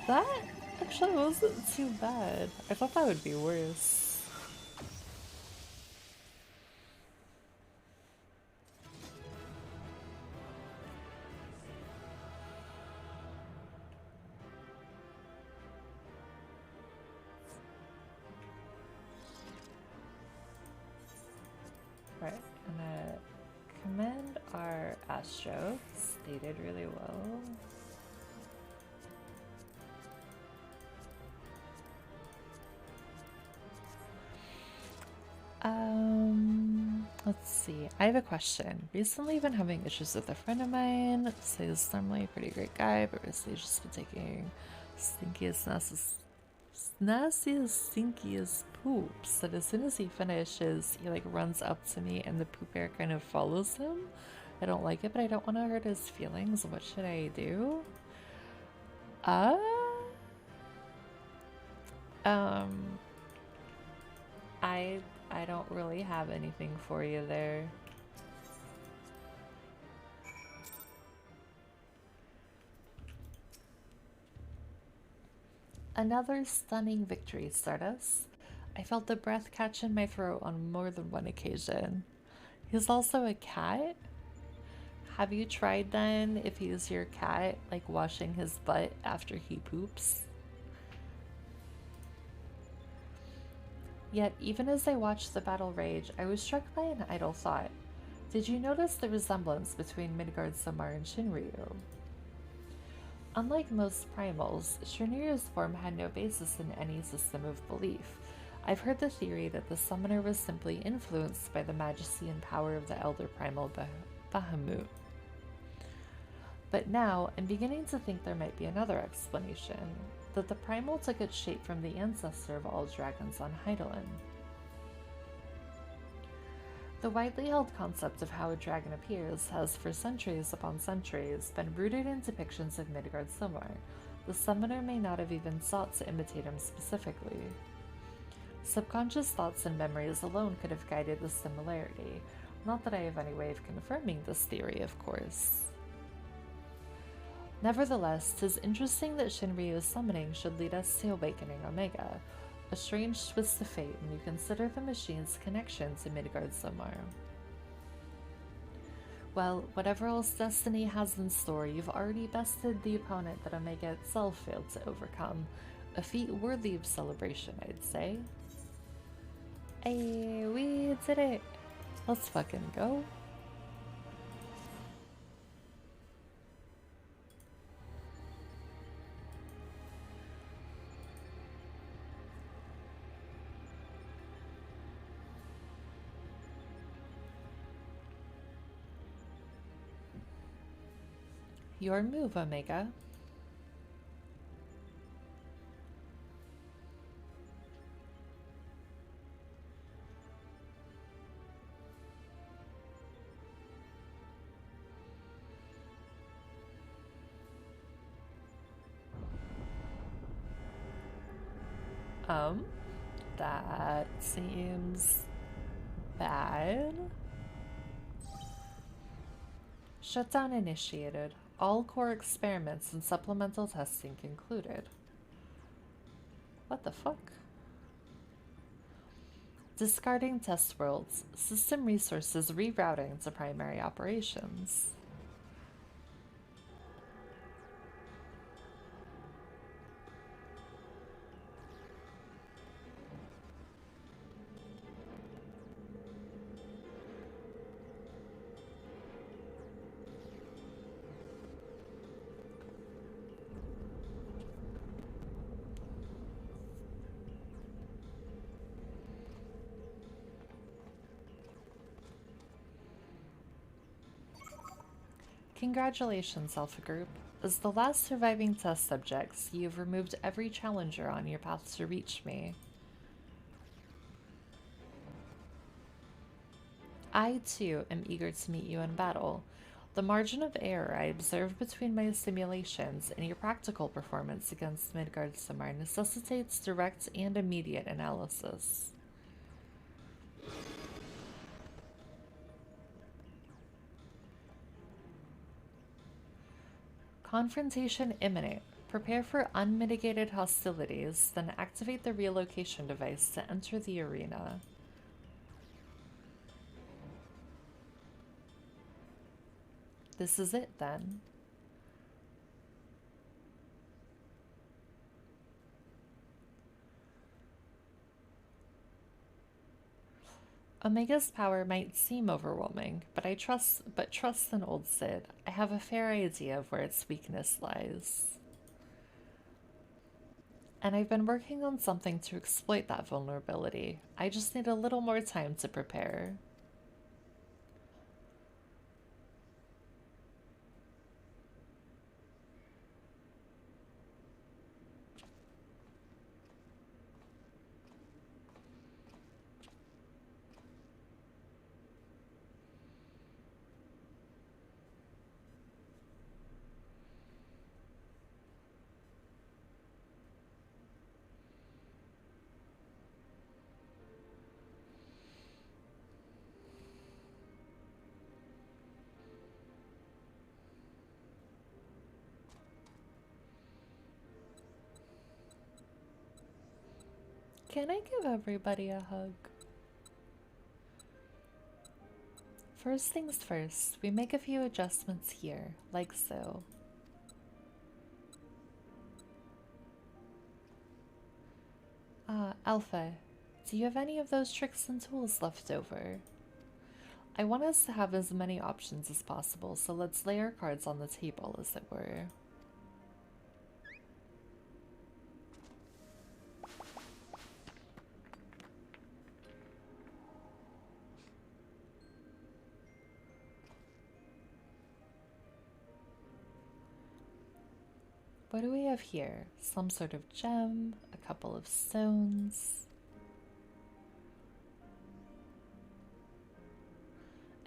That actually wasn't too bad. I thought that would be worse. Right, I'm gonna commend our Astro. They did really well. Let's see. I have a question. Recently been having issues with a friend of mine. Says normally a pretty great guy, but recently just been taking stinkiest, nastiest, stinkiest poops. That as soon as he finishes, he like runs up to me and the poop air kind of follows him. I don't like it, but I don't want to hurt his feelings. What should I do? Uh, um, I don't really have anything for you there. Another stunning victory, Stardust. I felt the breath catch in my throat on more than one occasion. He's also a cat? Have you tried then, if he's your cat, like washing his butt after he poops? Yet, even as I watched the battle rage, I was struck by an idle thought. Did you notice the resemblance between Midgard Samar and Shinryu? Unlike most primals, Shrinyu's form had no basis in any system of belief. I've heard the theory that the summoner was simply influenced by the majesty and power of the elder primal Bahamut. But now, I'm beginning to think there might be another explanation, that the primal took its shape from the ancestor of all dragons on Hydaelyn. The widely held concept of how a dragon appears has, for centuries upon centuries, been rooted in depictions of Midgard Samar. The summoner may not have even sought to imitate him specifically. Subconscious thoughts and memories alone could have guided the similarity. Not that I have any way of confirming this theory, of course. Nevertheless, 'tis interesting that Shinryu's summoning should lead us to awakening Omega, a strange twist of fate when you consider the machine's connection to Midgard Samar. Well, whatever else destiny has in store, you've already bested the opponent that Omega itself failed to overcome. A feat worthy of celebration, I'd say. Hey, we did it! Let's fucking go. Your move, Omega. That seems bad. Shutdown initiated. All core experiments and supplemental testing concluded. What the fuck? Discarding test worlds. System resources rerouting to primary operations. Congratulations, Alpha Group. As the last surviving test subjects, you have removed every challenger on your path to reach me. I, too, am eager to meet you in battle. The margin of error I observe between my simulations and your practical performance against Midgard Samar necessitates direct and immediate analysis. Confrontation imminent. Prepare for unmitigated hostilities, then activate the relocation device to enter the arena. This is it, then. Omega's power might seem overwhelming, but trust in old Sid. I have a fair idea of where its weakness lies. And I've been working on something to exploit that vulnerability. I just need a little more time to prepare. Can I give everybody a hug? First things first, we make a few adjustments here, like so. Alpha, do you have any of those tricks and tools left over? I want us to have as many options as possible, so let's lay our cards on the table, as it were. What do we have here? Some sort of gem, a couple of stones,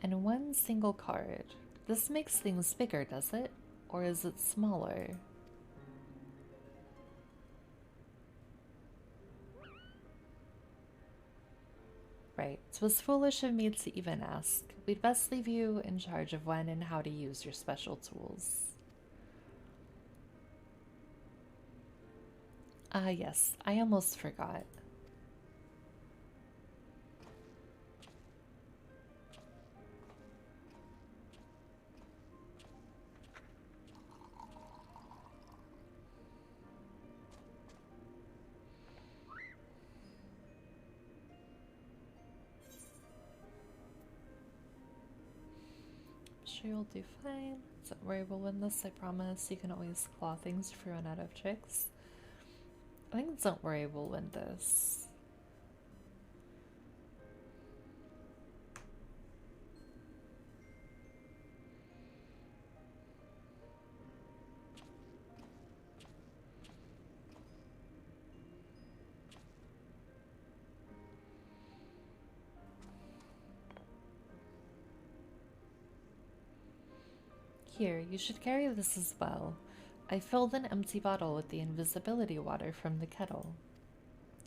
and one single card. This makes things bigger, does it? Or is it smaller? Right, it was foolish of me to even ask. We'd best leave you in charge of when and how to use your special tools. Ah, yes, I almost forgot. Sure, you'll do fine. Don't worry, we'll win this, I promise. You can always claw things if you run out of tricks. I think don't worry, we'll win this. Here, you should carry this as well. I filled an empty bottle with the invisibility water from the kettle.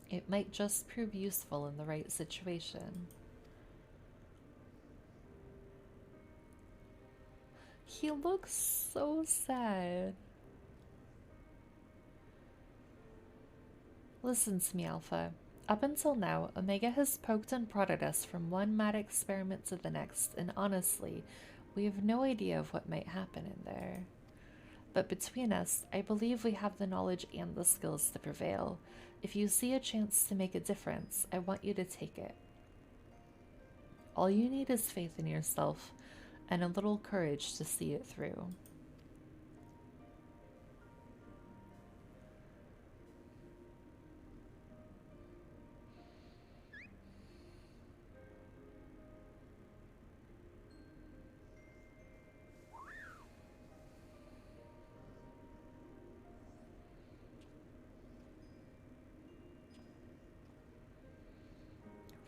It might just prove useful in the right situation. He looks so sad. Listen to me, Alpha. Up until now, Omega has poked and prodded us from one mad experiment to the next, and honestly, we have no idea of what might happen in there. But between us, I believe we have the knowledge and the skills to prevail. If you see a chance to make a difference, I want you to take it. All you need is faith in yourself and a little courage to see it through.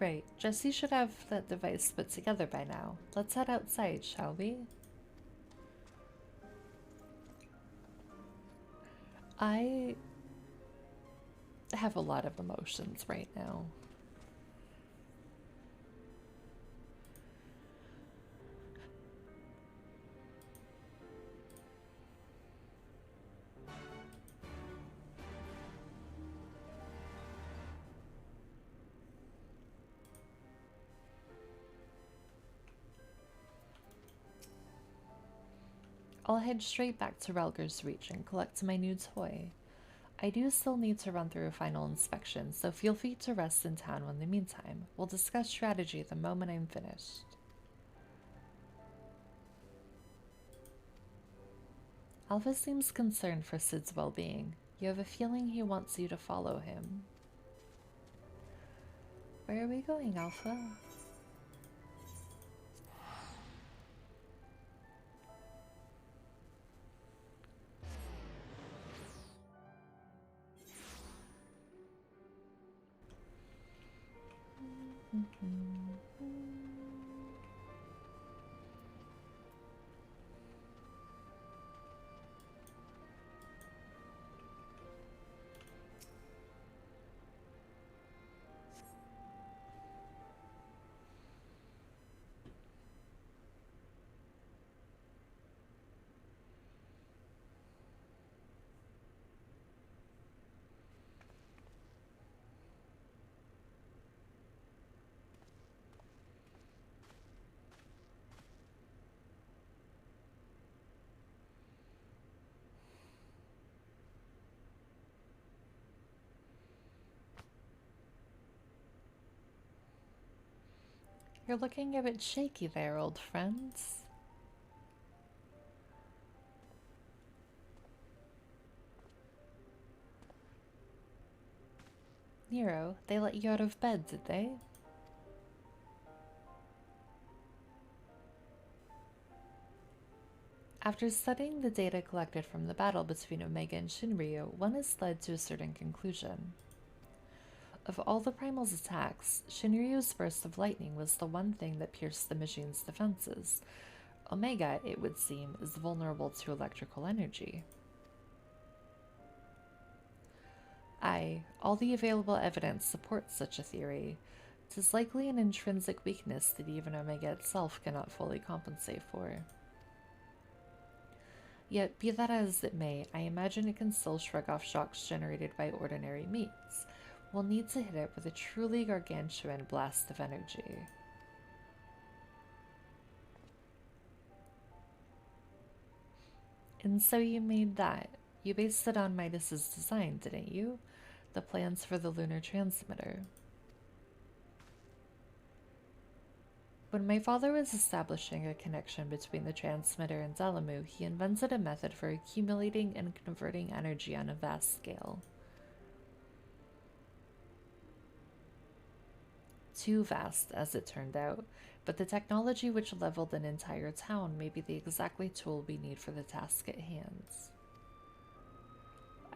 Right, Jesse should have that device put together by now. Let's head outside, shall we? I have a lot of emotions right now. I'll head straight back to Relger's Reach and collect my new toy. I do still need to run through a final inspection, so feel free to rest in town in the meantime. We'll discuss strategy the moment I'm finished. Alpha seems concerned for Sid's well-being. You have a feeling he wants you to follow him. Where are we going, Alpha? You're looking a bit shaky there, old friends. Nero, they let you out of bed, did they? After studying the data collected from the battle between Omega and Shinryu, one is led to a certain conclusion. Of all the Primal's attacks, Shinryu's burst of lightning was the one thing that pierced the machine's defenses. Omega, it would seem, is vulnerable to electrical energy. Aye, all the available evidence supports such a theory. 'Tis likely an intrinsic weakness that even Omega itself cannot fully compensate for. Yet, be that as it may, I imagine it can still shrug off shocks generated by ordinary means. We'll need to hit it with a truly gargantuan blast of energy. And so you made that. You based it on Midas's design, didn't you? The plans for the lunar transmitter. When my father was establishing a connection between the transmitter and Delamu, he invented a method for accumulating and converting energy on a vast scale. Too vast, as it turned out, but the technology which leveled an entire town may be the exactly tool we need for the task at hand.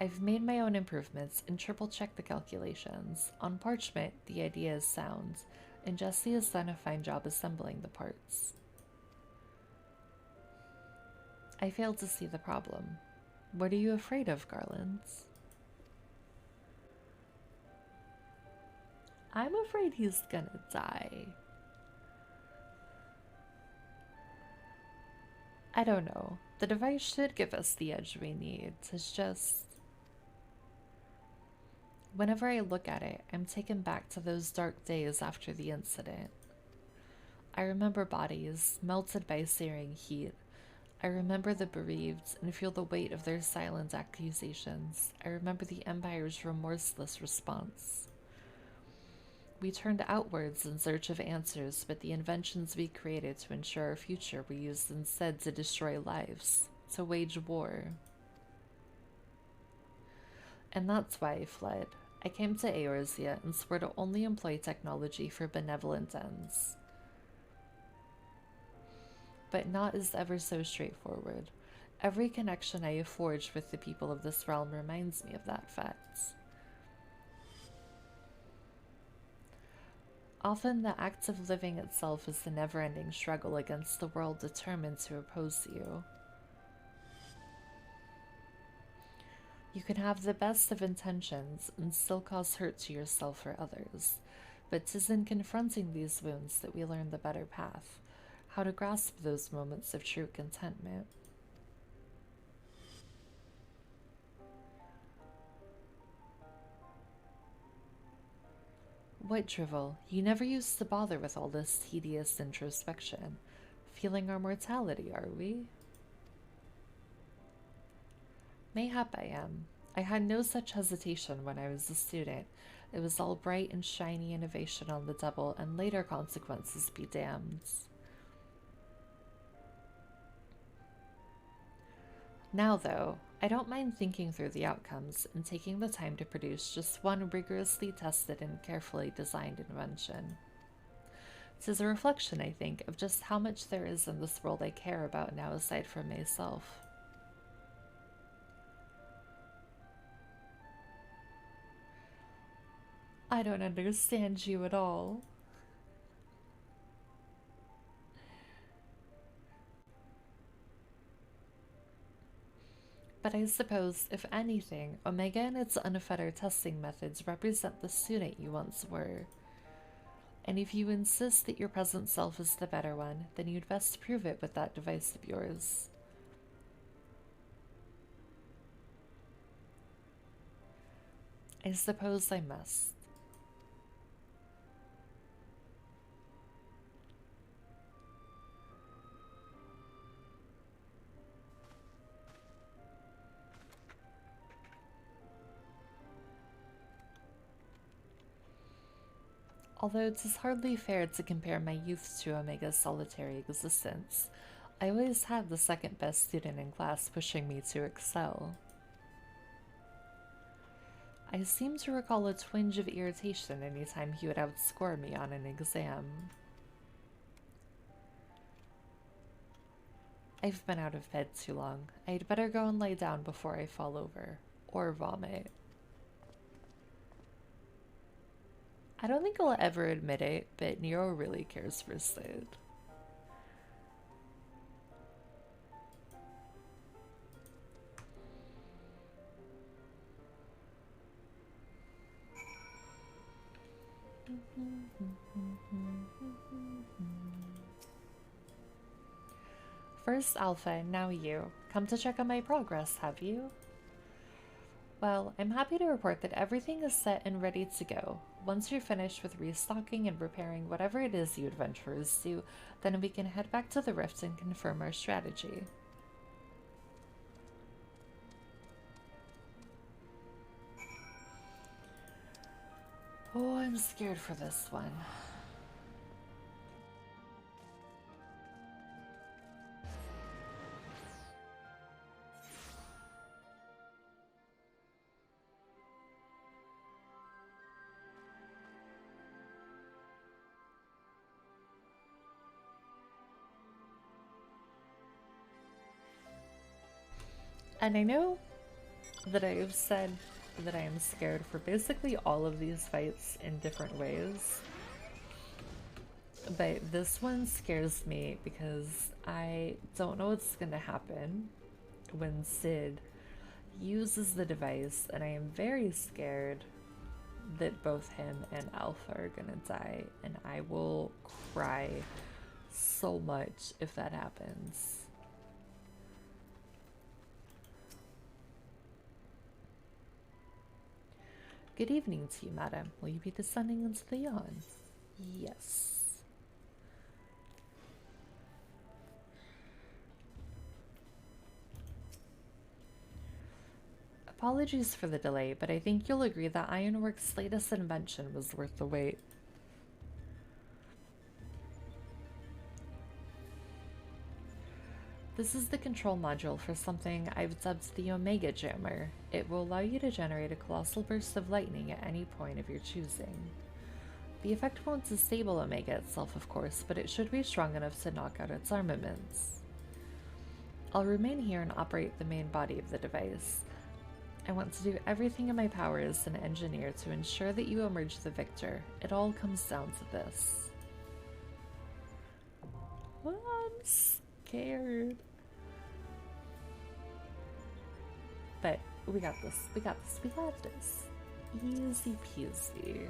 I've made my own improvements and triple-checked the calculations. On parchment, the idea is sound, and Jesse has done a fine job assembling the parts. I failed to see the problem. What are you afraid of, Garlands? I'm afraid he's gonna die. I don't know. The device should give us the edge we need. It's just... Whenever I look at it, I'm taken back to those dark days after the incident. I remember bodies melted by searing heat. I remember the bereaved and feel the weight of their silent accusations. I remember the Empire's remorseless response. We turned outwards in search of answers, but the inventions we created to ensure our future were used instead to destroy lives, to wage war. And that's why I fled. I came to Eorzea and swore to only employ technology for benevolent ends. But not is ever so straightforward. Every connection I have forged with the people of this realm reminds me of that fact. Often the act of living itself is the never-ending struggle against the world determined to oppose you. You can have the best of intentions and still cause hurt to yourself or others, but 'tis in confronting these wounds that we learn the better path, how to grasp those moments of true contentment. What drivel? You never used to bother with all this tedious introspection. Feeling our mortality, are we? Mayhap I am. I had no such hesitation when I was a student. It was all bright and shiny innovation on the double, and later consequences be damned. Now, though, I don't mind thinking through the outcomes and taking the time to produce just one rigorously tested and carefully designed invention. 'Tis a reflection, I think, of just how much there is in this world I care about now aside from myself. I don't understand you at all. But I suppose, if anything, Omega and its unfettered testing methods represent the student you once were. And if you insist that your present self is the better one, then you'd best prove it with that device of yours. I suppose I must. Although it is hardly fair to compare my youth to Omega's solitary existence, I always had the second best student in class pushing me to excel. I seem to recall a twinge of irritation anytime he would outscore me on an exam. I've been out of bed too long. I'd better go and lay down before I fall over. Or vomit. I don't think I'll ever admit it, but Nero really cares for Sid. First Alpha, now you. Come to check on my progress, have you? Well, I'm happy to report that everything is set and ready to go. Once you're finished with restocking and repairing whatever it is you adventurers do, then we can head back to the rift and confirm our strategy. Oh, I'm scared for this one. And I know that I've said that I am scared for basically all of these fights in different ways. But this one scares me because I don't know what's gonna happen when Sid uses the device, and I am very scared that both him and Alpha are gonna die, and I will cry so much if that happens. Good evening to you, madam. Will you be descending into the yawn? Yes. Apologies for the delay, but I think you'll agree that Ironworks' latest invention was worth the wait. This is the control module for something I've dubbed the Omega Jammer. It will allow you to generate a colossal burst of lightning at any point of your choosing. The effect won't disable Omega itself, of course, but it should be strong enough to knock out its armaments. I'll remain here and operate the main body of the device. I want to do everything in my power as an engineer to ensure that you emerge the victor. It all comes down to this. I'm scared. But we got this, we got this, we got this. Easy peasy.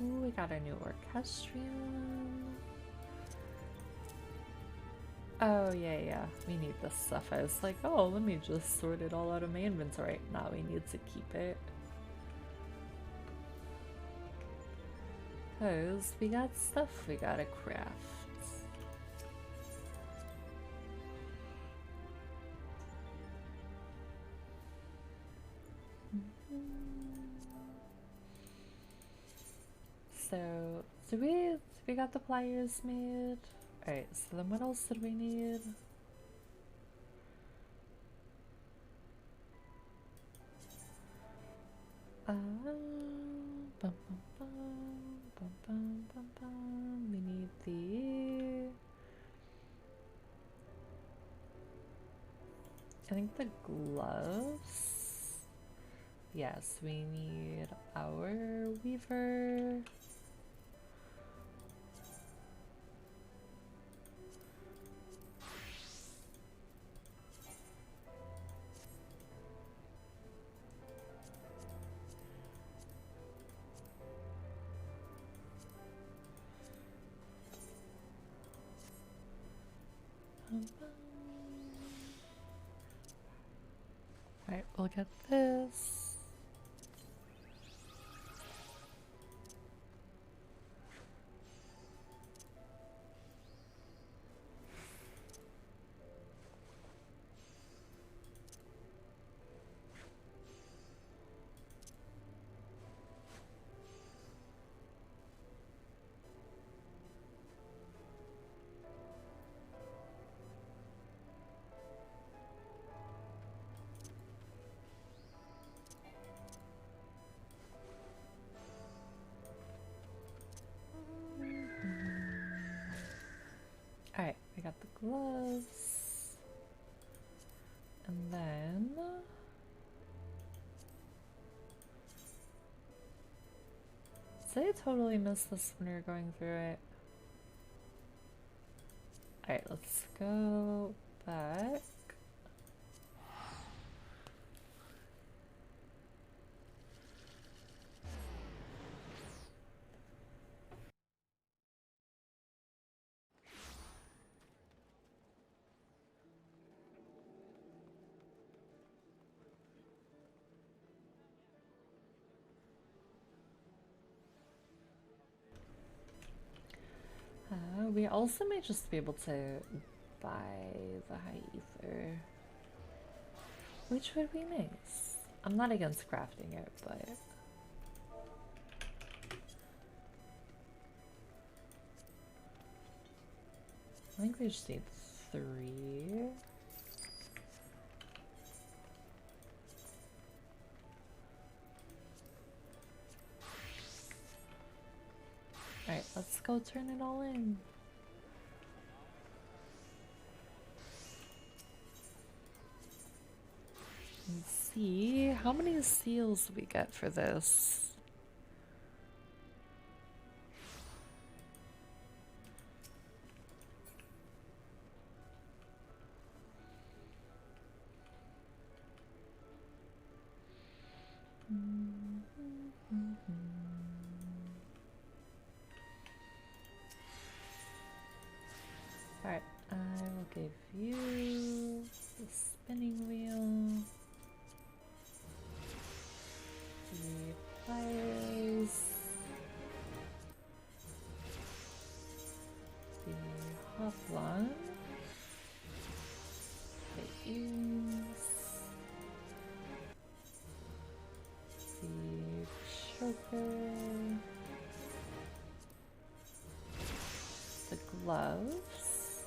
Ooh, we got a new orchestrion. Oh, yeah, we need this stuff. I was like, oh, let me just sort it all out of my inventory. Now we need to keep it. Because we got stuff we gotta craft. So, we got the pliers made? Alright, so then what else did we need? Bum, bum, bum, bum, bum, bum, bum. We need the... I think the gloves? Yes, we need our weaver. Alright, we'll get this. got the gloves. And then... Did I totally missed this when we were going through it? Alright, let's go back. We also might just be able to buy the high ether, which would be nice. I'm not against crafting it, but I think we just need 3. Alright, let's go turn it all in. Let's see how many seals we get for this. Alright, I will give you the spinning wheel, the pliers, the hopalong, the earrings, the choker, the gloves,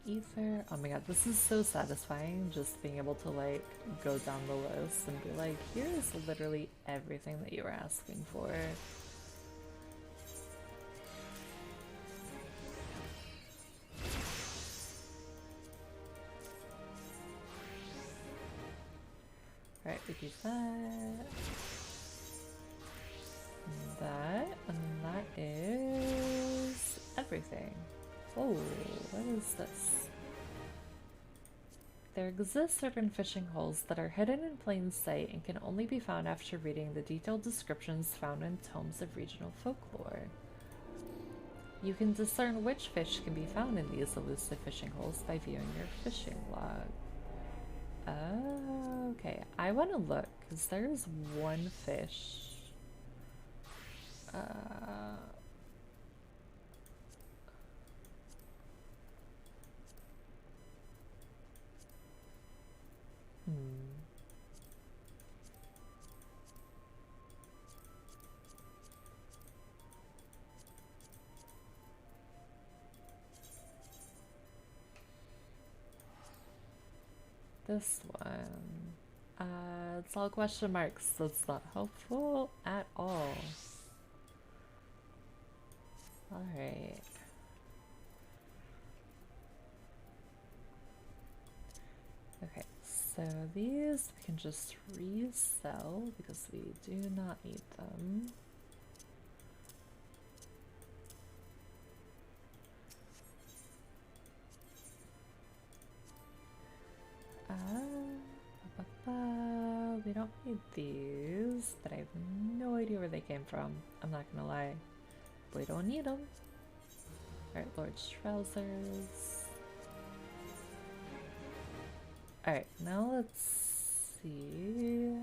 the ether. Oh my god, this is so satisfying, just being able to like go down the list and be like, here's literally everything that you were asking for. Alright, we do that. And that is everything. Oh, what is this? There exist certain fishing holes that are hidden in plain sight and can only be found after reading the detailed descriptions found in tomes of regional folklore. You can discern which fish can be found in these elusive fishing holes by viewing your fishing log. Oh, okay. I want to look, because there's one fish. This one. It's all question marks. That's not helpful at all. Alright. Okay, so these we can just resell because we do not need them. We don't need these, but I have no idea where they came from. I'm not gonna lie. We don't need them. Alright, Lord's trousers. Alright, now let's see.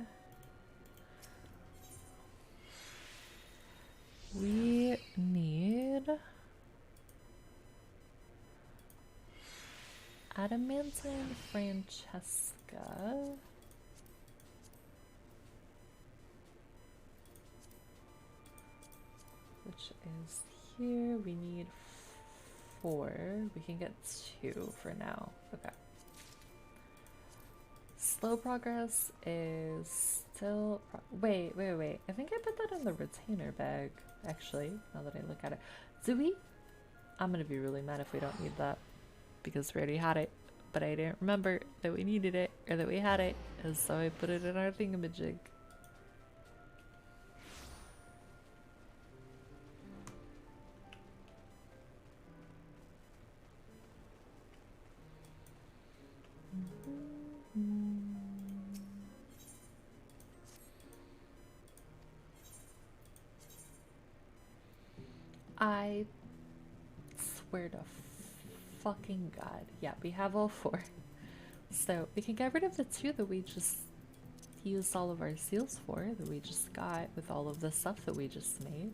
We need adamantine Francesca. Which is here. We need 4. We can get 2 for now. Okay. Slow progress is Wait. I think I put that in the retainer bag, actually, now that I look at it. Do we? I'm gonna be really mad if we don't need that, because we already had it, but I didn't remember that we needed it, or that we had it, and so I put it in our thingamajig. I swear to fucking God. Yeah, we have all 4. So we can get rid of the 2 that we just used all of our seals for, that we just got with all of the stuff that we just made.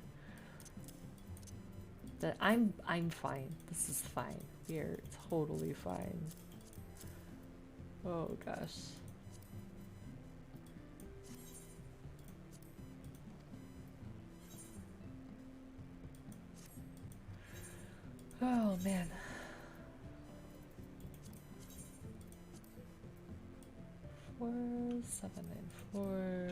That I'm fine. This is fine. We're totally fine. Oh gosh. Oh man. 4794.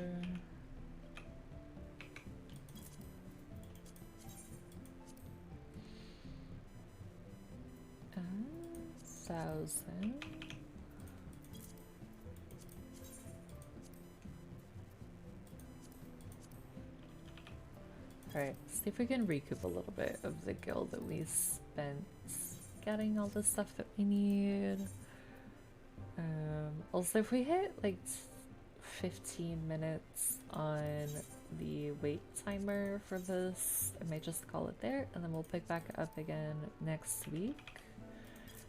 1,000. Alright, see if we can recoup a little bit of the gil that we spent getting all the stuff that we need. Also, if we hit like 15 minutes on the wait timer for this, I might just call it there, and then we'll pick back up again next week,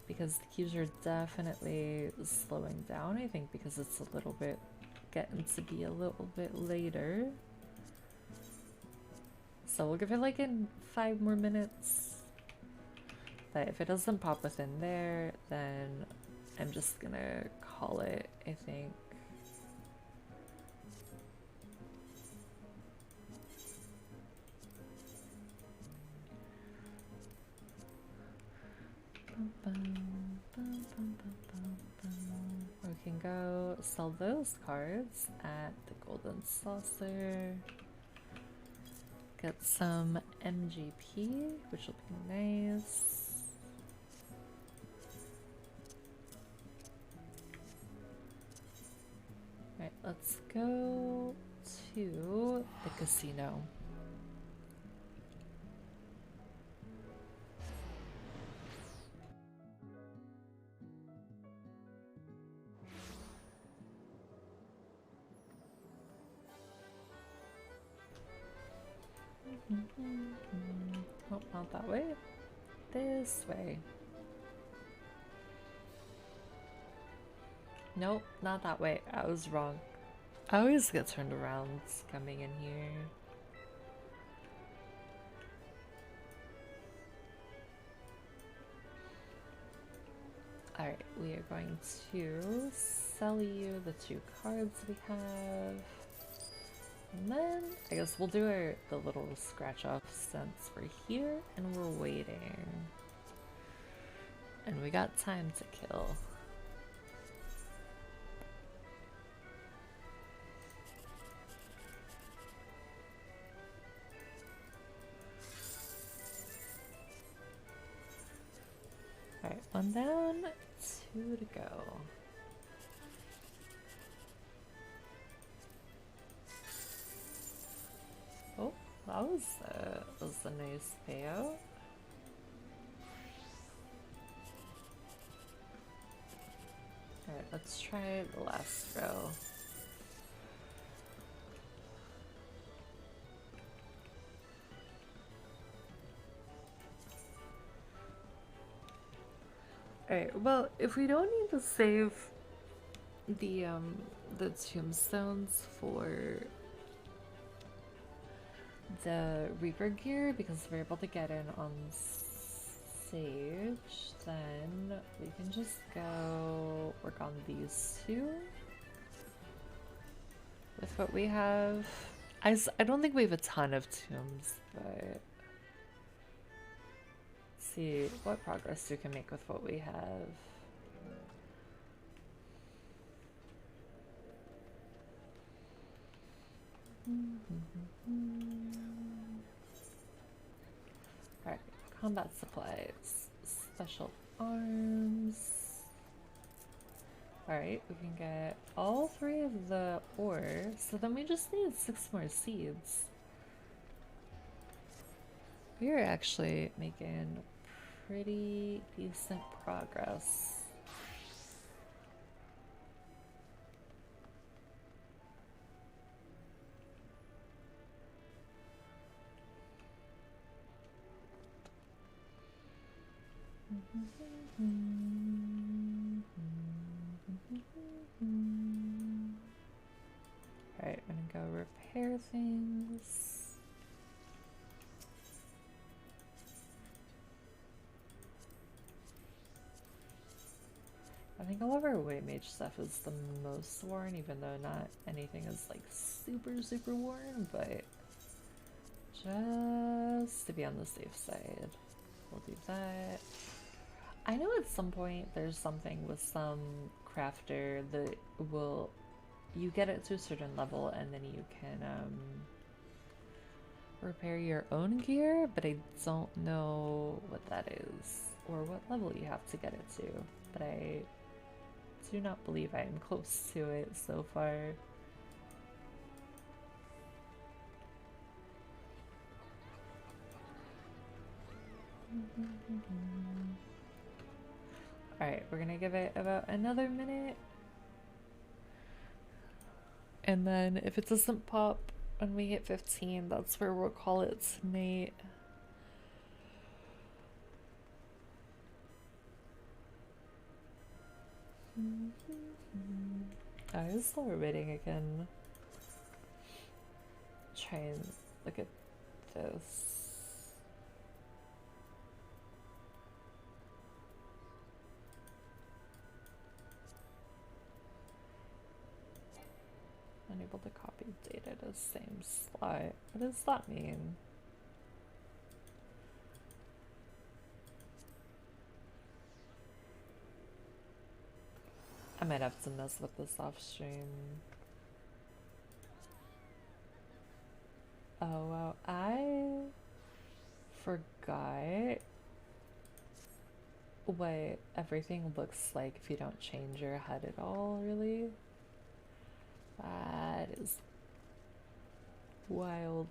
because the queues are definitely slowing down, I think, because it's a little bit getting to be a little bit later. So we'll give it like in 5 more minutes. But if it doesn't pop within there, then I'm just gonna call it, I think. We can go sell those cards at the Golden Saucer. Get some MGP, which will be nice. Alright, let's go to the casino. Oh, not that way. This way. Nope, not that way. I was wrong. I always get turned around coming in here. Alright, we are going to sell you the 2 cards we have. And then I guess we'll do the little scratch off since we're here and we're waiting. And we got time to kill. Alright, 1 down, 2 to go. Oh, that was a nice payout. Alright, let's try the last row. Alright, well, if we don't need to save the tombstones for the Reaper gear because we're able to get in on Sage, then we can just go work on these 2 with what we have. I don't think we have a ton of tombs, but see what progress we can make with what we have. Alright, combat supplies, special arms. Alright, we can get all 3 of the ore, so then we just need 6 more seeds. We are actually making pretty decent progress. Alright, I'm gonna go repair things. I think all of our white mage stuff is the most worn, even though not anything is like super worn, but just to be on the safe side, we'll do that. I know at some point there's something with some crafter that will, you get it to a certain level and then you can repair your own gear, but I don't know what that is or what level you have to get it to, but I do not believe I am close to it so far. Alright, we're gonna give it about another minute. And then if it doesn't pop when we hit 15, that's where we'll call it tonight. Oh, it's still waiting again. Try and look at this. Unable to copy data to same slot. What does that mean? I might have to mess with this off stream. Oh wow, I forgot what everything looks like if you don't change your HUD at all, really. That is wild.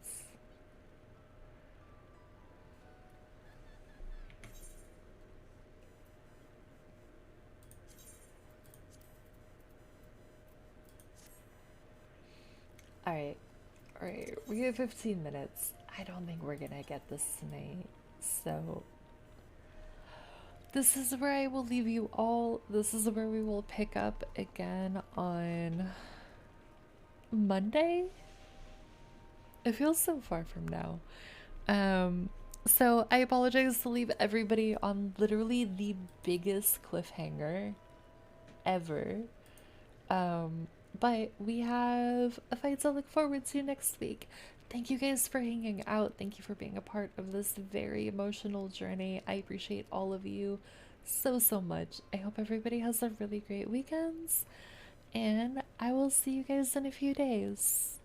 Alright, we have 15 minutes. I don't think we're gonna get this tonight, so this is where I will leave you all. This is where we will pick up again on Monday. It feels so far from now. So I apologize to leave everybody on literally the biggest cliffhanger ever. But we have a fight to look forward to next week. Thank you guys for hanging out. Thank you for being a part of this very emotional journey. I appreciate all of you so much. I hope everybody has a really great weekend. And I will see you guys in a few days.